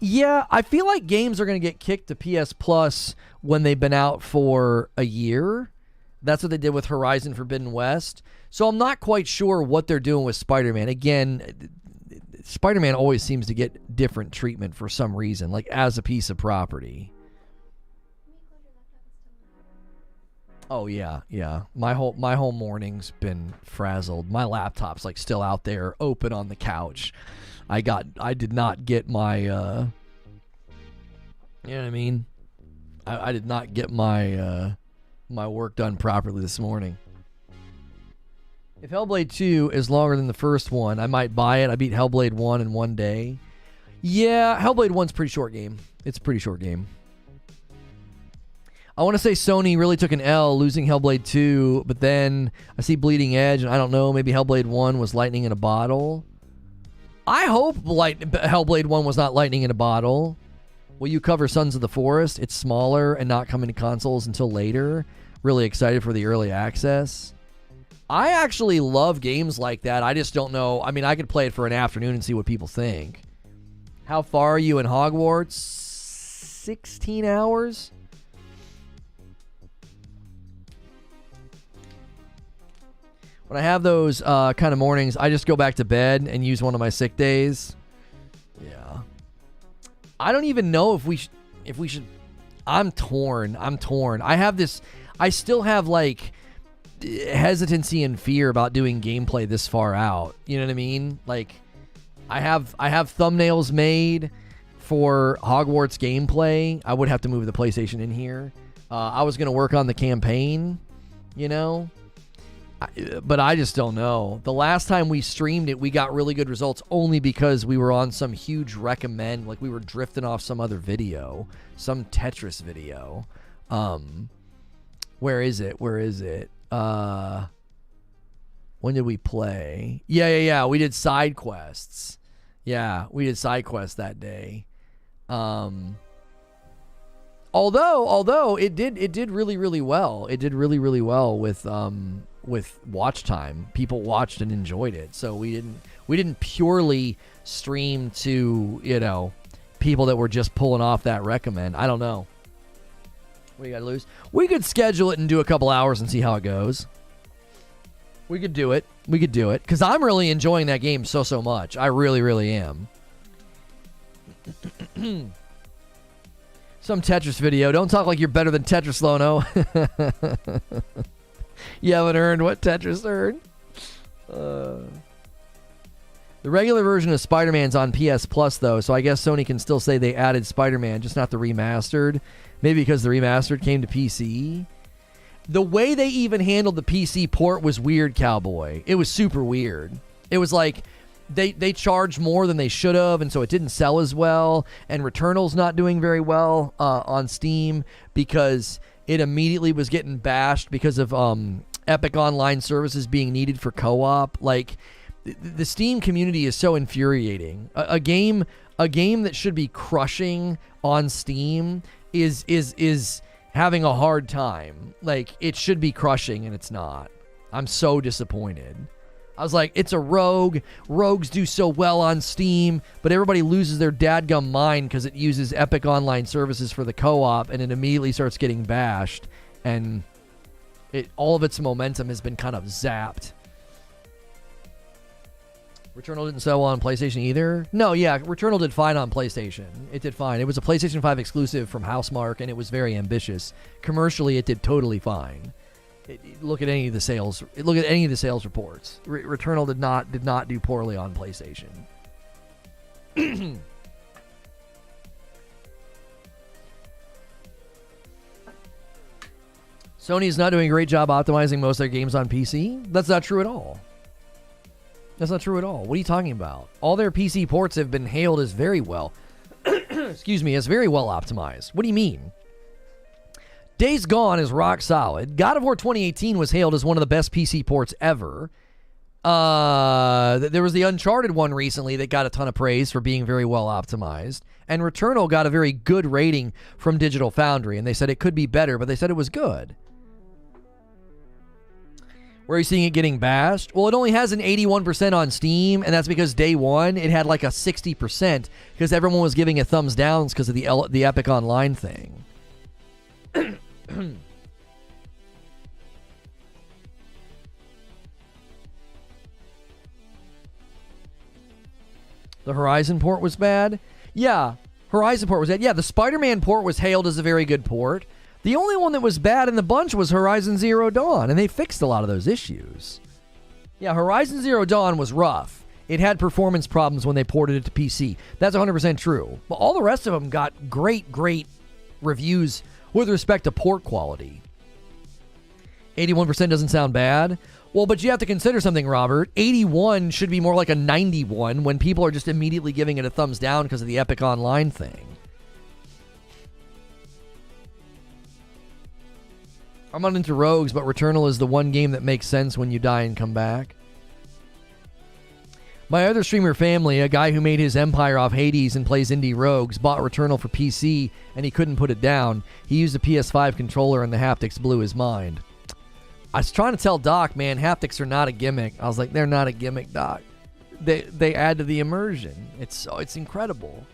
Yeah, I feel like games are going to get kicked to PS Plus when they've been out for a year. That's what they did with Horizon Forbidden West. So I'm not quite sure what they're doing with Spider-Man. Again, Spider-Man always seems to get different treatment for some reason, like as a piece of property. Oh yeah. My whole morning's been frazzled. My laptop's like still out there, open on the couch. I did not get my, you know what I mean? I did not get my my work done properly this morning. If Hellblade 2 is longer than the first one, I might buy it. I beat Hellblade 1 in one day. Yeah, Hellblade 1's a pretty short game. It's a pretty short game. I want to say Sony really took an L losing Hellblade 2, but then I see Bleeding Edge, and I don't know, maybe Hellblade 1 was lightning in a bottle. I hope Hellblade 1 was not lightning in a bottle. Will you cover Sons of the Forest? It's smaller and not coming to consoles until later. Really excited for the early access. I actually love games like that. I just don't know. I mean, I could play it for an afternoon and see what people think. How far are you in Hogwarts? 16 hours? When I have those kind of mornings, I just go back to bed and use one of my sick days. Yeah. I don't even know if we should. I'm torn. I still have like hesitancy and fear about doing gameplay this far out. You know what I mean? Like, I have thumbnails made for Hogwarts gameplay. I would have to move the PlayStation in here. I was gonna work on the campaign, you know. But I just don't know. The last time we streamed it, we got really good results only because we were on some huge recommend. Like, we were drifting off some other video. Some Tetris video. Where is it? When did we play? Yeah. We did side quests. Yeah, we did side quests that day. Although it did really, really well. It did really, really well with watch time. People watched and enjoyed it. So we didn't purely stream to, you know, people that were just pulling off that recommend. I don't know. What do you got to lose? We could schedule it and do a couple hours and see how it goes. We could do it. Because I'm really enjoying that game so much. I really, really am. Some Tetris video. Don't talk like you're better than Tetris, Lono. You haven't earned what Tetris earned. The regular version of Spider-Man's on PS Plus, though, so I guess Sony can still say they added Spider-Man, just not the remastered. Maybe because the remastered came to PC. The way they even handled the PC port was weird, Cowboy. It was super weird. It was like they charged more than they should have, and so it didn't sell as well. And Returnal's not doing very well on Steam because it immediately was getting bashed because of Epic Online services being needed for co-op. Like, the Steam community is so infuriating. A game that should be crushing on Steam is having a hard time. Like, it should be crushing and it's not. I'm so disappointed. I was like, it's a rogue. Rogues do so well on Steam, but everybody loses their dadgum mind because it uses Epic Online services for the co-op, and it immediately starts getting bashed, and all of its momentum has been kind of zapped. Returnal didn't sell on PlayStation either? No, yeah, Returnal did fine on PlayStation. It did fine. It was a PlayStation 5 exclusive from Housemarque, and it was very ambitious. Commercially, it did totally fine. Look at any of the sales. Look at any of the sales reports. Returnal did not do poorly on PlayStation. Sony's not doing a great job optimizing most of their games on PC. That's not true at all. That's not true at all. What are you talking about? All their PC ports have been hailed as very well. Excuse me, as very well optimized. What do you mean? Days Gone is rock solid. God of War 2018 was hailed as one of the best PC ports ever. There was the Uncharted one recently that got a ton of praise for being very well optimized. And Returnal got a very good rating from Digital Foundry, and they said it could be better, but they said it was good. Where are you seeing it getting bashed? Well, it only has an 81% on Steam, and that's because day one it had like a 60% because everyone was giving it thumbs downs because of the Epic Online thing. The Horizon port was bad? Yeah, Horizon port was bad. Yeah, the Spider-Man port was hailed as a very good port. The only one that was bad in the bunch was Horizon Zero Dawn, and they fixed a lot of those issues. Yeah, Horizon Zero Dawn was rough. It had performance problems when they ported it to PC. That's 100% true. But all the rest of them got great reviews with respect to port quality. 81% doesn't sound bad. Well, but you have to consider something, Robert. 81 should be more like a 91 when people are just immediately giving it a thumbs down because of the Epic Online thing. I'm not into rogues, but Returnal is the one game that makes sense when you die and come back. My other streamer family, a guy who made his empire off Hades and plays indie rogues, bought Returnal for PC and he couldn't put it down. He used a PS5 controller and the haptics blew his mind. I was trying to tell Doc, man, haptics are not a gimmick. I was like, they're not a gimmick, Doc. They add to the immersion. It's incredible.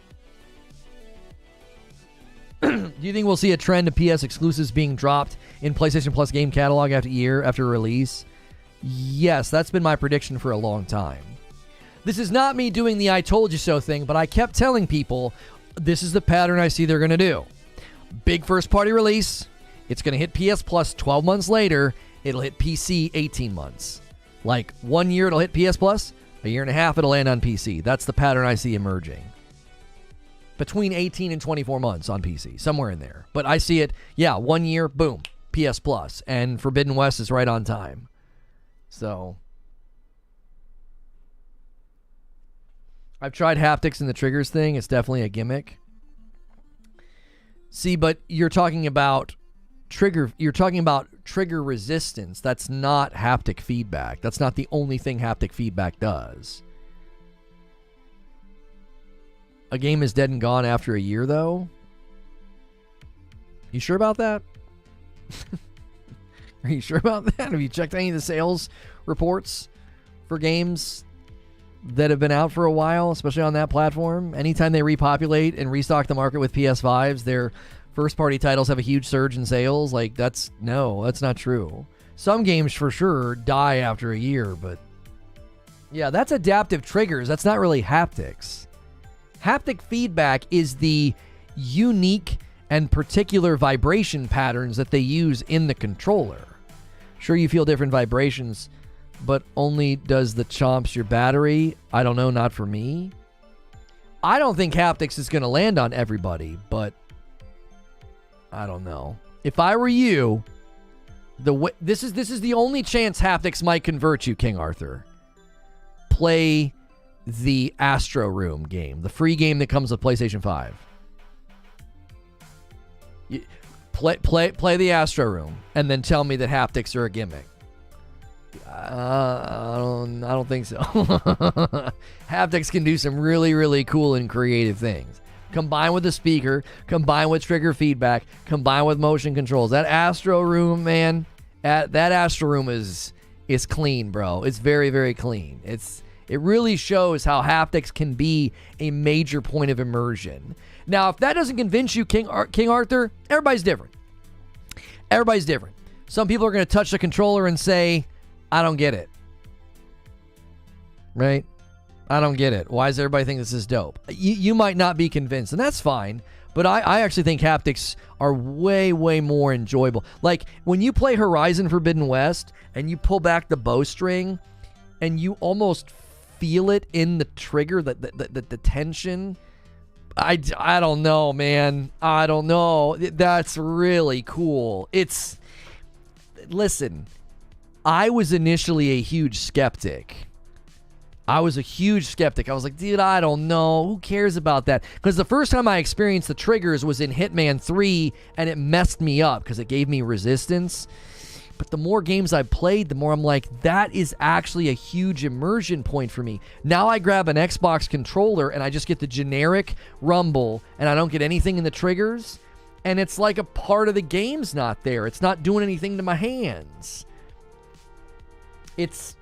Do you think we'll see a trend of PS exclusives being dropped in PlayStation Plus game catalog after release? Yes, that's been my prediction for a long time. This is not me doing the I told you so thing, but I kept telling people this is the pattern I see they're going to do. Big first party release. It's going to hit PS Plus 12 months later. It'll hit PC 18 months. Like 1 year it'll hit PS Plus. A year and a half it'll land on PC. That's the pattern I see emerging. Between 18 and 24 months on PC. Somewhere in there. But I see it, 1 year, boom, PS Plus. And Forbidden West is right on time. So I've tried haptics and the triggers thing. It's definitely a gimmick. See, but you're talking about trigger resistance. That's not haptic feedback. That's not the only thing haptic feedback does. A game is dead and gone after a year, though? You sure about that? Are you sure about that? Have you checked any of the sales reports for games that have been out for a while, especially on that platform? Anytime they repopulate and restock the market with PS5s, their first-party titles have a huge surge in sales. Like, that's not true. Some games, for sure, die after a year, but yeah, that's adaptive triggers. That's not really haptics. Haptic feedback is the unique and particular vibration patterns that they use in the controller. Sure, you feel different vibrations, but only does the chomps your battery? I don't know, not for me. I don't think haptics is going to land on everybody, but I don't know. If I were you, this is the only chance haptics might convert you, King Arthur. Play the Astro Room game, the free game that comes with PlayStation 5. Play the Astro Room, and then tell me that haptics are a gimmick. I don't think so. Haptics can do some really, really cool and creative things. Combined with the speaker, combined with trigger feedback, combined with motion controls. That Astro Room, man, that Astro Room is clean, bro. It's very, very clean. It really shows how haptics can be a major point of immersion. Now, if that doesn't convince you, King Arthur, everybody's different. Everybody's different. Some people are going to touch the controller and say, I don't get it. Right? I don't get it. Why does everybody think this is dope? You might not be convinced, and that's fine. But I actually think haptics are way, way more enjoyable. Like, when you play Horizon Forbidden West, and you pull back the bowstring, and you almost feel it in the trigger, the tension. I don't know, man. I don't know. That's really cool. Listen, I was initially a huge skeptic. I was like, dude, I don't know. Who cares about that? Because the first time I experienced the triggers was in Hitman 3, and it messed me up because it gave me resistance. But the more games I've played, the more I'm like, that is actually a huge immersion point for me. Now I grab an Xbox controller and I just get the generic rumble and I don't get anything in the triggers. And it's like a part of the game's not there. It's not doing anything to my hands. It's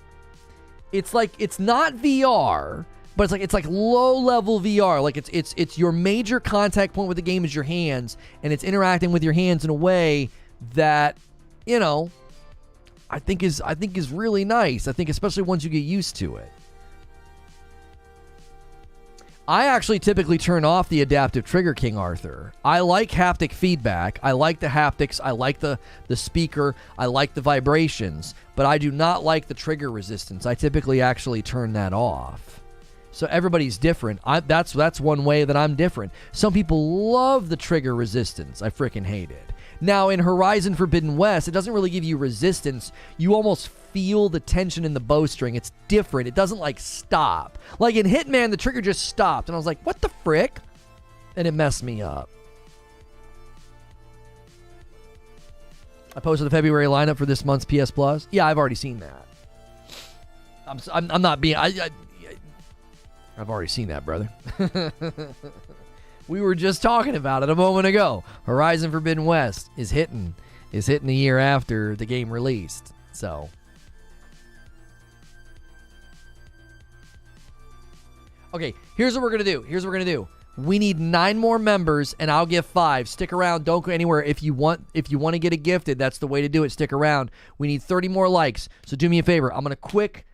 like, it's not VR, but it's like low level VR. Like it's your major contact point with the game is your hands, and it's interacting with your hands in a way that, you know, I think is really nice. I think especially once you get used to it. I actually typically turn off the adaptive trigger, King Arthur. I like haptic feedback. I like the haptics. I like the speaker. I like the vibrations. But I do not like the trigger resistance. I typically actually turn that off. So everybody's different. That's one way that I'm different. Some people love the trigger resistance. I freaking hate it. Now, in Horizon Forbidden West, it doesn't really give you resistance. You almost feel the tension in the bowstring. It's different. It doesn't, like, stop. Like, in Hitman, the trigger just stopped. And I was like, what the frick? And it messed me up. I posted the February lineup for this month's PS Plus. Yeah, I've already seen that. I'm not being... I've already seen that, brother. We were just talking about it a moment ago. Horizon Forbidden West is hitting the year after the game released. So... Okay, here's what we're going to do. We need 9 more members, and I'll give 5. Stick around. Don't go anywhere. If you want to get it gifted, that's the way to do it. Stick around. We need 30 more likes. So do me a favor. I'm going to quick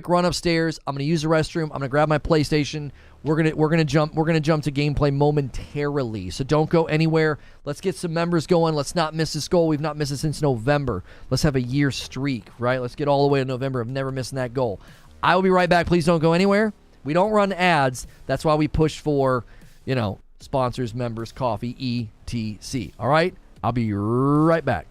run upstairs. I'm going to use the restroom. I'm going to grab my PlayStation. We're going to jump to gameplay momentarily. So don't go anywhere. Let's get some members going. Let's not miss this goal. We've not missed it since November. Let's have a year streak, right? Let's get all the way to November of never missing that goal. I will be right back. Please don't go anywhere. We don't run ads. That's why we push for, sponsors, members, coffee, etc. All right? I'll be right back.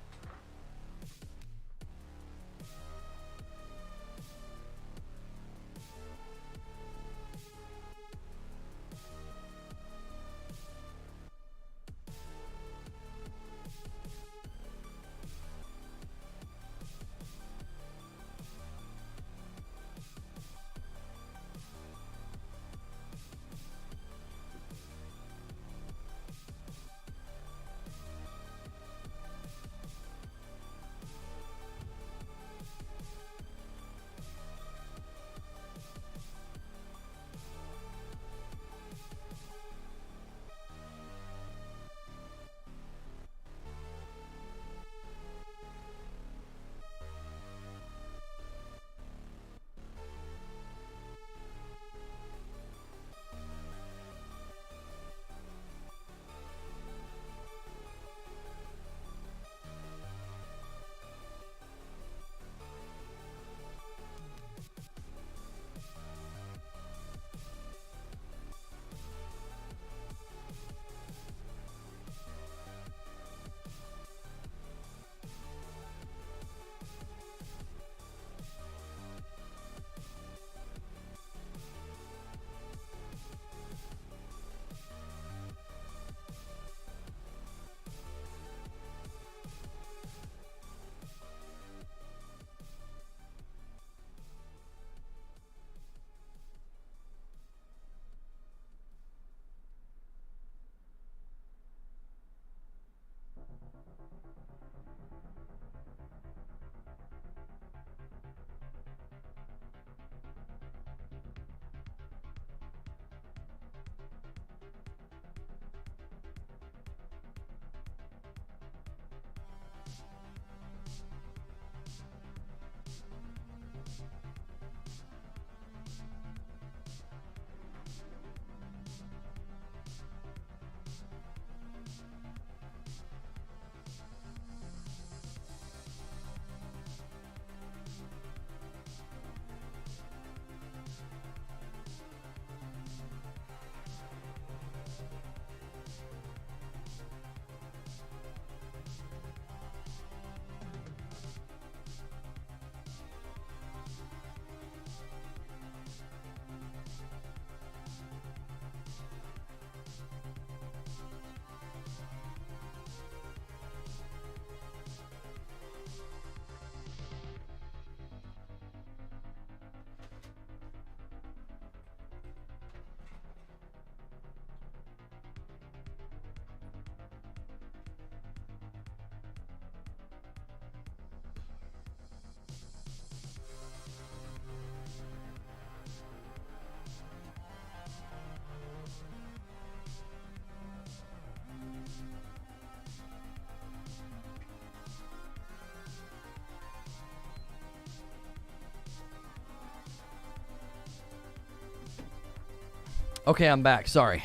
Okay, I'm back. Sorry.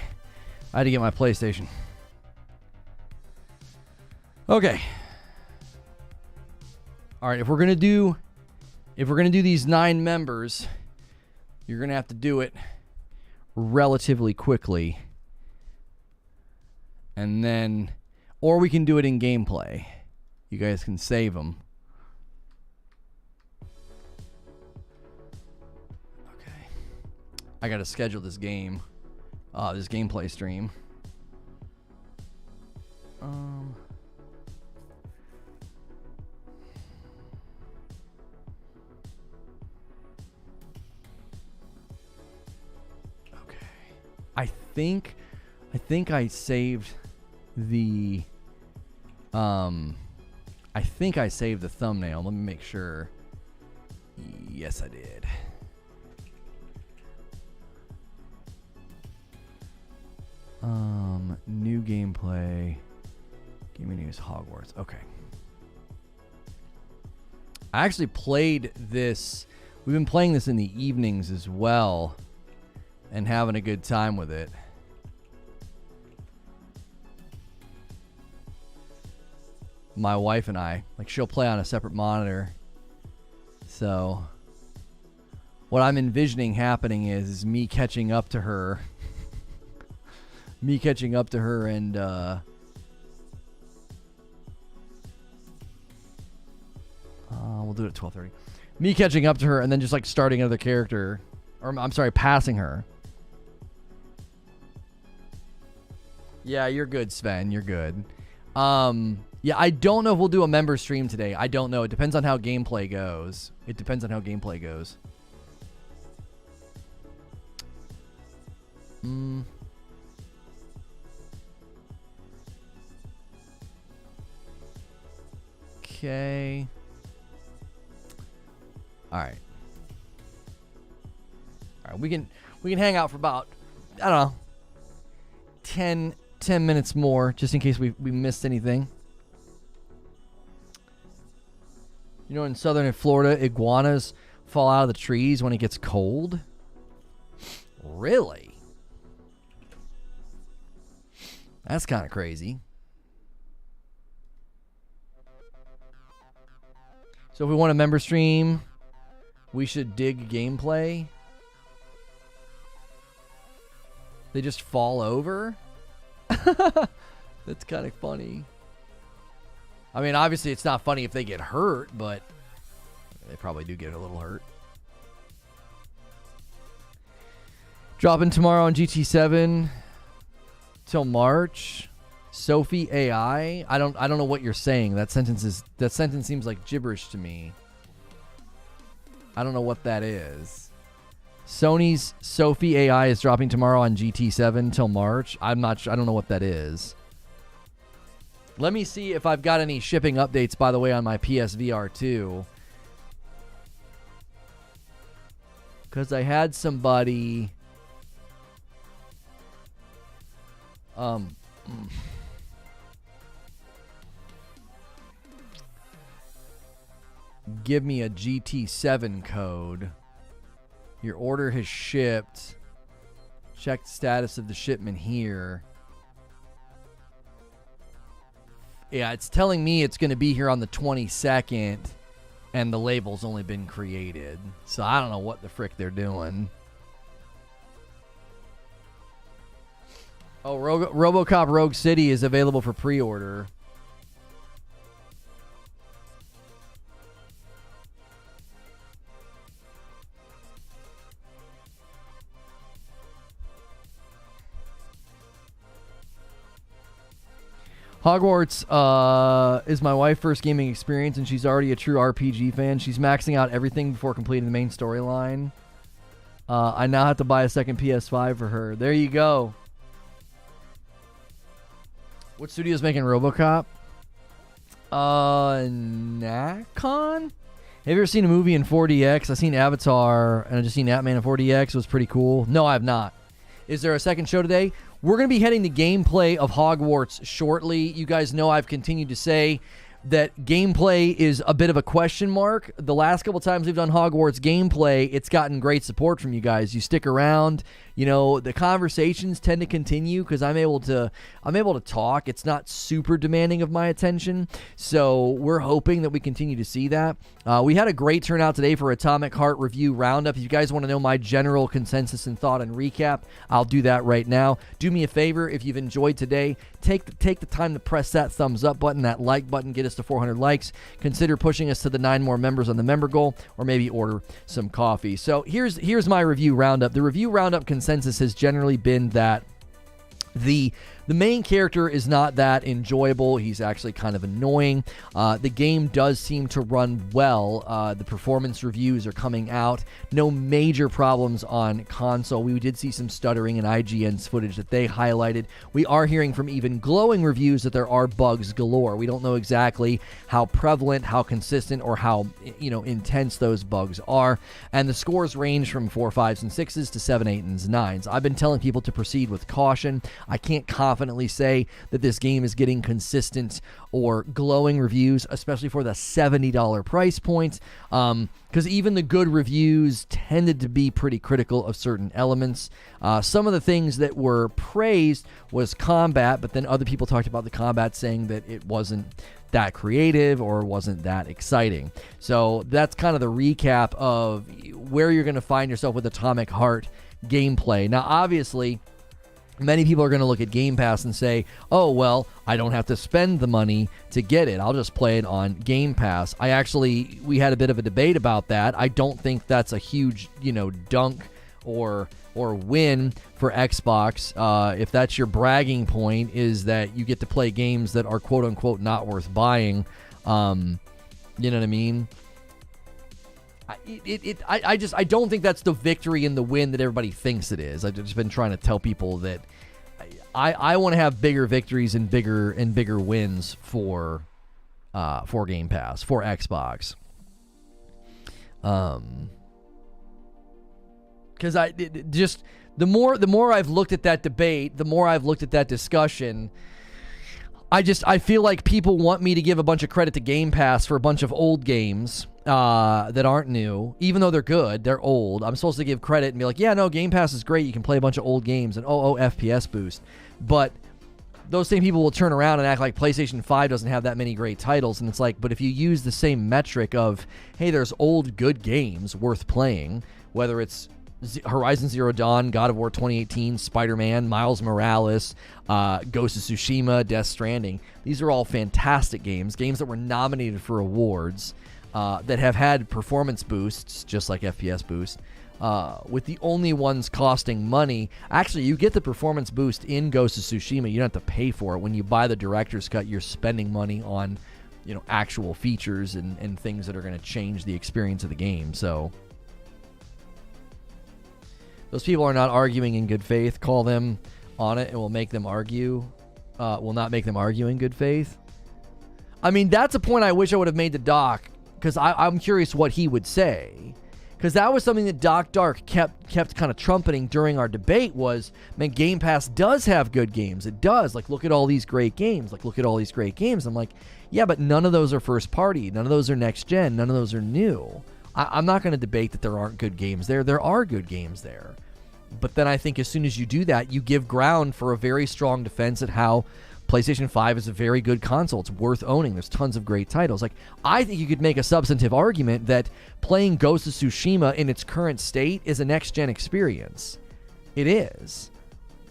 I had to get my PlayStation. Okay. All right, if we're going to do these 9 members, you're going to have to do it relatively quickly. And then, or we can do it in gameplay. You guys can save them. Okay. I got to schedule this game, this gameplay stream. think I saved the thumbnail. Let me make sure. Yes, I did. New gameplay. Gaming news Hogwarts. Okay. I actually played this. We've been playing this in the evenings as well and having a good time with it. My wife and I, like, she'll play on a separate monitor. So what I'm envisioning happening is me catching up to her. And we'll do it at 12:30. Me catching up to her and then just like starting another character, or I'm sorry, passing her. Yeah, you're good, Sven. You're good. Yeah, I don't know if we'll do a member stream today. I don't know. It depends on how gameplay goes. Okay. All right. We can hang out for about, I don't know, 10 minutes more, just in case we missed anything. You know, in southern Florida, iguanas fall out of the trees when it gets cold. Really? That's kind of crazy. So if we want a member stream, we should dig gameplay. They just fall over? That's kind of funny. I mean, obviously it's not funny if they get hurt, but they probably do get a little hurt. Dropping tomorrow on GT7 till March. Sophie AI. I don't know what you're saying. That sentence seems like gibberish to me. I don't know what that is. Sony's Sophie AI is dropping tomorrow on GT7 till March. I'm not sure. I don't know what that is. Let me see if I've got any shipping updates, by the way, on my PSVR 2. Because I had somebody... give me a GT7 code. Your order has shipped. Check the status of the shipment here. Yeah, it's telling me it's going to be here on the 22nd, and the label's only been created. So I don't know what the frick they're doing. Oh, RoboCop Rogue City is available for pre-order. Hogwarts is my wife's first gaming experience, and she's already a true RPG fan. She's maxing out everything before completing the main storyline. I now have to buy a second PS5 for her. There you go. What studio's making RoboCop? Nacon? Have you ever seen a movie in 4DX? I've seen Avatar, and I've just seen Ant-Man in 4DX. It was pretty cool. No, I have not. Is there a second show today? We're going to be heading to gameplay of Hogwarts shortly. You guys know I've continued to say that gameplay is a bit of a question mark. The last couple times we've done Hogwarts gameplay, it's gotten great support from you guys. You stick around. You know, the conversations tend to continue because I'm able to talk. It's not super demanding of my attention. So we're hoping that we continue to see that. We had a great turnout today for Atomic Heart Review Roundup. If you guys want to know my general consensus and thought and recap, I'll do that right now. Do me a favor, if you've enjoyed today, take the time to press that thumbs up button, that like button, get us to 400 likes. Consider pushing us to the 9 more members on the member goal, or maybe order some coffee. So here's my review roundup. The review roundup consensus has generally been that the The main character is not that enjoyable. He's actually kind of annoying. The game does seem to run well. The performance reviews are coming out. No major problems on console. We did see some stuttering in IGN's footage that they highlighted. We are hearing from even glowing reviews that there are bugs galore. We don't know exactly how prevalent, how consistent, or how intense those bugs are. And the scores range from 4, 5s, and 6s to 7, 8, and 9s. I've been telling people to proceed with caution. I can't confidently say that this game is getting consistent or glowing reviews, especially for the $70 price point, because even the good reviews tended to be pretty critical of certain elements. Some of the things that were praised was combat, but then other people talked about the combat saying that it wasn't that creative or wasn't that exciting. So that's kind of the recap of where you're going to find yourself with Atomic Heart gameplay. Now, obviously, many people are going to look at Game Pass and say, oh, well, I don't have to spend the money to get it. I'll just play it on Game Pass. We had a bit of a debate about that. I don't think that's a huge, dunk or win for Xbox. If that's your bragging point, is that you get to play games that are quote unquote not worth buying. You know what I mean? I don't think that's the victory and the win that everybody thinks it is. I've just been trying to tell people that I want to have bigger victories and bigger wins for Game Pass, for Xbox. Because the more I've looked at that debate, the more I've looked at that discussion, I feel like people want me to give a bunch of credit to Game Pass for a bunch of old games that aren't new, even though they're good, they're old. I'm supposed to give credit and be like, yeah, no, Game Pass is great. You can play a bunch of old games and FPS boost. But those same people will turn around and act like PlayStation 5 doesn't have that many great titles. And it's like, but if you use the same metric of, hey, there's old good games worth playing, whether it's Horizon Zero Dawn, God of War 2018, Spider-Man, Miles Morales, Ghost of Tsushima, Death Stranding. These are all fantastic games that were nominated for awards, that have had performance boosts, just like FPS boost, with the only ones costing money. Actually, you get the performance boost in Ghost of Tsushima. You don't have to pay for it. When you buy the director's cut, you're spending money on, actual features and things that are going to change the experience of the game. So those people are not arguing in good faith. Call them on it and we'll make them argue. Will not make them argue in good faith. I mean, that's a point I wish I would have made to Doc, because I'm curious what he would say. Because that was something that Doc Dark kept kind of trumpeting during our debate was, man, Game Pass does have good games. It does. Like, look at all these great games. I'm like, yeah, but none of those are first party. None of those are next gen. None of those are new. I'm not going to debate that there aren't good games there. There are good games there. But then I think as soon as you do that, you give ground for a very strong defense at how PlayStation 5 is a very good console. It's worth owning. There's tons of great titles. Like, I think you could make a substantive argument that playing Ghost of Tsushima in its current state is a next-gen experience. It is.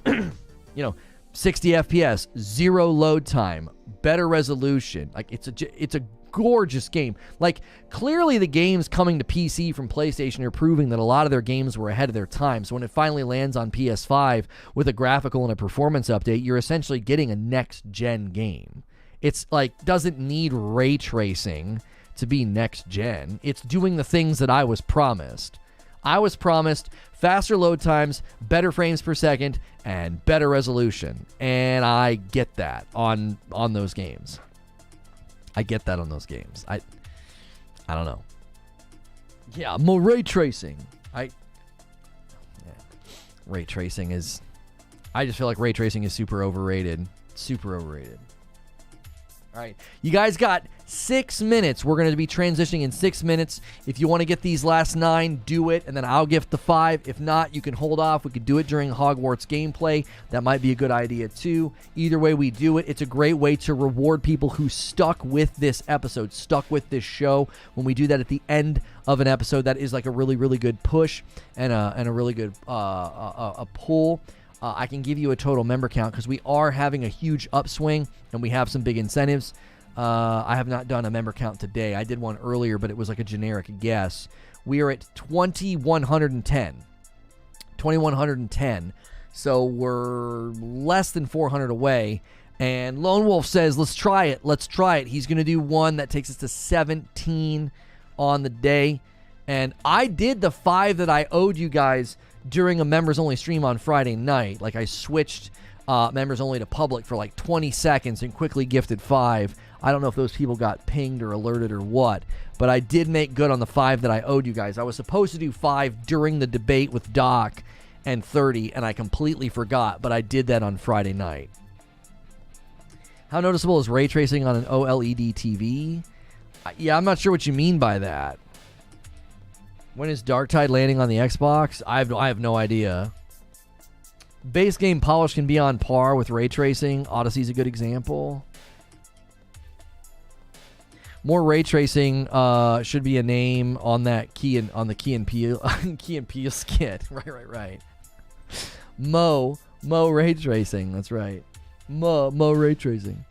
60 FPS, 0 load time, better resolution. Like, it's a gorgeous game. Like, clearly the games coming to PC from PlayStation are proving that a lot of their games were ahead of their time. So when it finally lands on PS5 with a graphical and a performance update, you're essentially getting a next-gen game. It's like, doesn't need ray tracing to be next-gen. It's doing the things that I was promised. I was promised faster load times, better frames per second, and better resolution. And I get that on those games. I get that on those games. I don't know. Yeah, more ray tracing. Ray tracing is... I just feel like ray tracing is super overrated. Super overrated. All right. You guys got 6 minutes. We're going to be transitioning in 6 minutes. If you want to get these last 9, do it, and then I'll gift the 5. If not, you can hold off. We could do it during Hogwarts gameplay. That might be a good idea, too. Either way we do it, it's a great way to reward people who stuck with this episode, stuck with this show. When we do that at the end of an episode, that is like a really, really good push and a really good a pull. I can give you a total member count because we are having a huge upswing and we have some big incentives. I have not done a member count today. I did one earlier, but it was like a generic guess. We are at 2,110. 2,110. So we're less than 400 away. And Lone Wolf says, let's try it. Let's try it. He's going to do one that takes us to 17 on the day. And I did the 5 that I owed you guys during a members-only stream on Friday night. Like, I switched members-only to public for like 20 seconds and quickly gifted 5. I don't know if those people got pinged or alerted or what, but I did make good on the 5 that I owed you guys. I was supposed to do 5 during the debate with Doc and 30, and I completely forgot, but I did that on Friday night. How noticeable is ray tracing on an OLED TV? Yeah, I'm not sure what you mean by that. When is Dark Tide landing on the Xbox? I have no idea. Base game polish can be on par with ray tracing. Odyssey's a good example. More ray tracing should be a name on that Key and Peele Key and Peele skit. Right. Mo ray tracing. That's right. Mo ray tracing.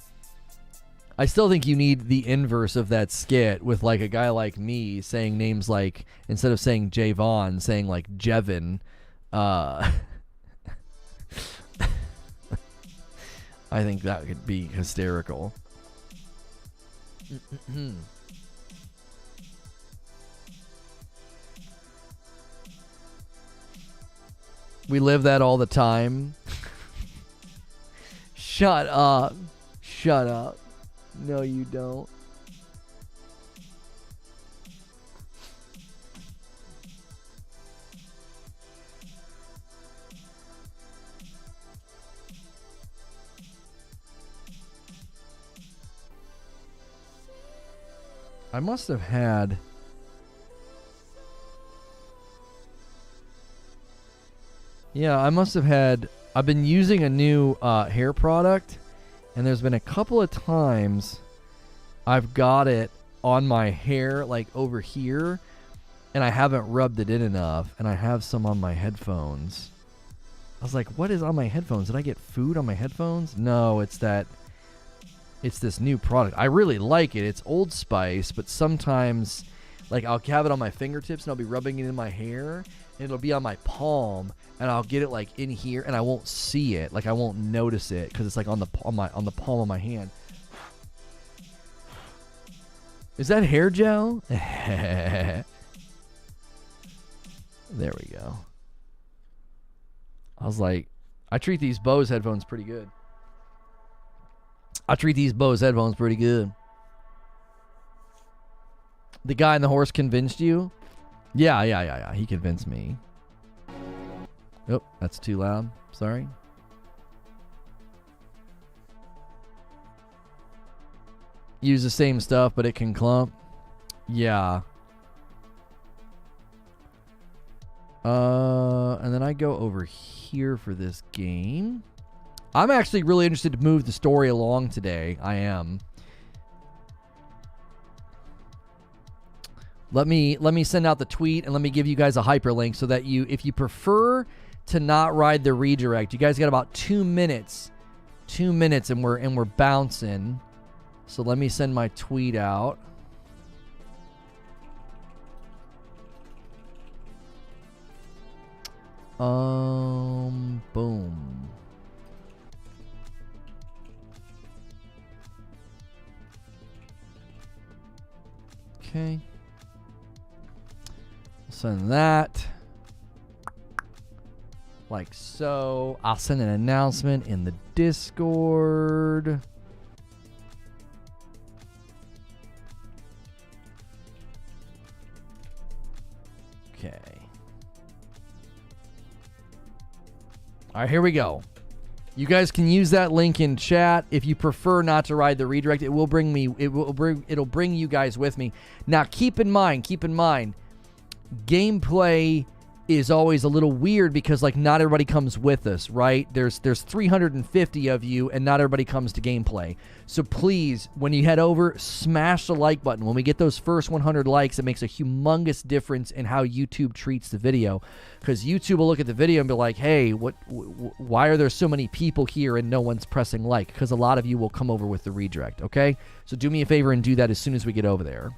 I still think you need the inverse of that skit with like a guy like me saying names like, instead of saying Javon, saying like Jevin. I think that could be hysterical. We live that all the time. Shut up. Shut up. No, you don't. I must have had... Yeah, I must have had... I've been using a new hair product, and there's been a couple of times I've got it on my hair, like over here, and I haven't rubbed it in enough, and I have some on my headphones. I was like, what is on my headphones? Did I get food on my headphones? No, it's that... It's this new product. I really like it. It's Old Spice, but sometimes, like, I'll have it on my fingertips, and I'll be rubbing it in my hair, and it'll be on my palm, and I'll get it, like, in here, and I won't see it. Like, I won't notice it, because it's, like, on the palm of my hand. Is that hair gel? There we go. I was like, I treat these Bose headphones pretty good. The guy in the horse convinced you? Yeah. He convinced me. Oh, that's too loud. Sorry. Use the same stuff, but it can clump. Yeah. And then I go over here for this game. I'm actually really interested to move the story along today. I am. Let me send out the tweet, and let me give you guys a hyperlink so that you, if you prefer to not ride the redirect, you guys got about 2 minutes. 2 minutes, and we're bouncing. So let me send my tweet out. Boom. Okay. Send that. Like so. I'll send an announcement in the Discord. Okay. All right, here we go. You guys can use that link in chat. If you prefer not to ride the redirect, it'll bring you guys with me. Now keep in mind, gameplay is always a little weird because like not everybody comes with us, right? There's 350 of you and not everybody comes to gameplay. So please, when you head over, smash the like button. When we get those first 100 likes, it makes a humongous difference in how YouTube treats the video, because YouTube will look at the video and be like, hey, why are there so many people here and no one's pressing like? Because a lot of you will come over with the redirect, okay? So do me a favor and do that as soon as we get over there.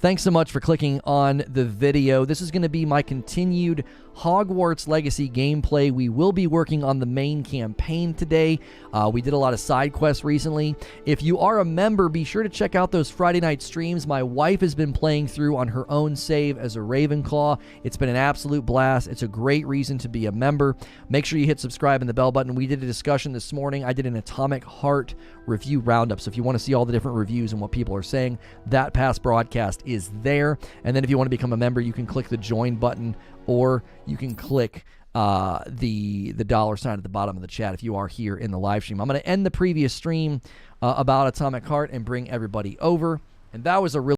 thanks so much for clicking on the video. This is going to be my continued Hogwarts Legacy gameplay. We will be working on the main campaign today. We did a lot of side quests recently. If you are a member, be sure to check out those Friday night streams. My wife has been playing through on her own save as a Ravenclaw. It's been an absolute blast. It's a great reason to be a member. Make sure you hit subscribe and the bell button. We did a discussion this morning. I did an Atomic Heart review roundup. So if you want to see all the different reviews and what people are saying, that past broadcast is there. And then if you want to become a member, you can click the join button, or you can click the dollar sign at the bottom of the chat if you are here in the live stream. I'm going to end the previous stream about Atomic Heart and bring everybody over. And that was a really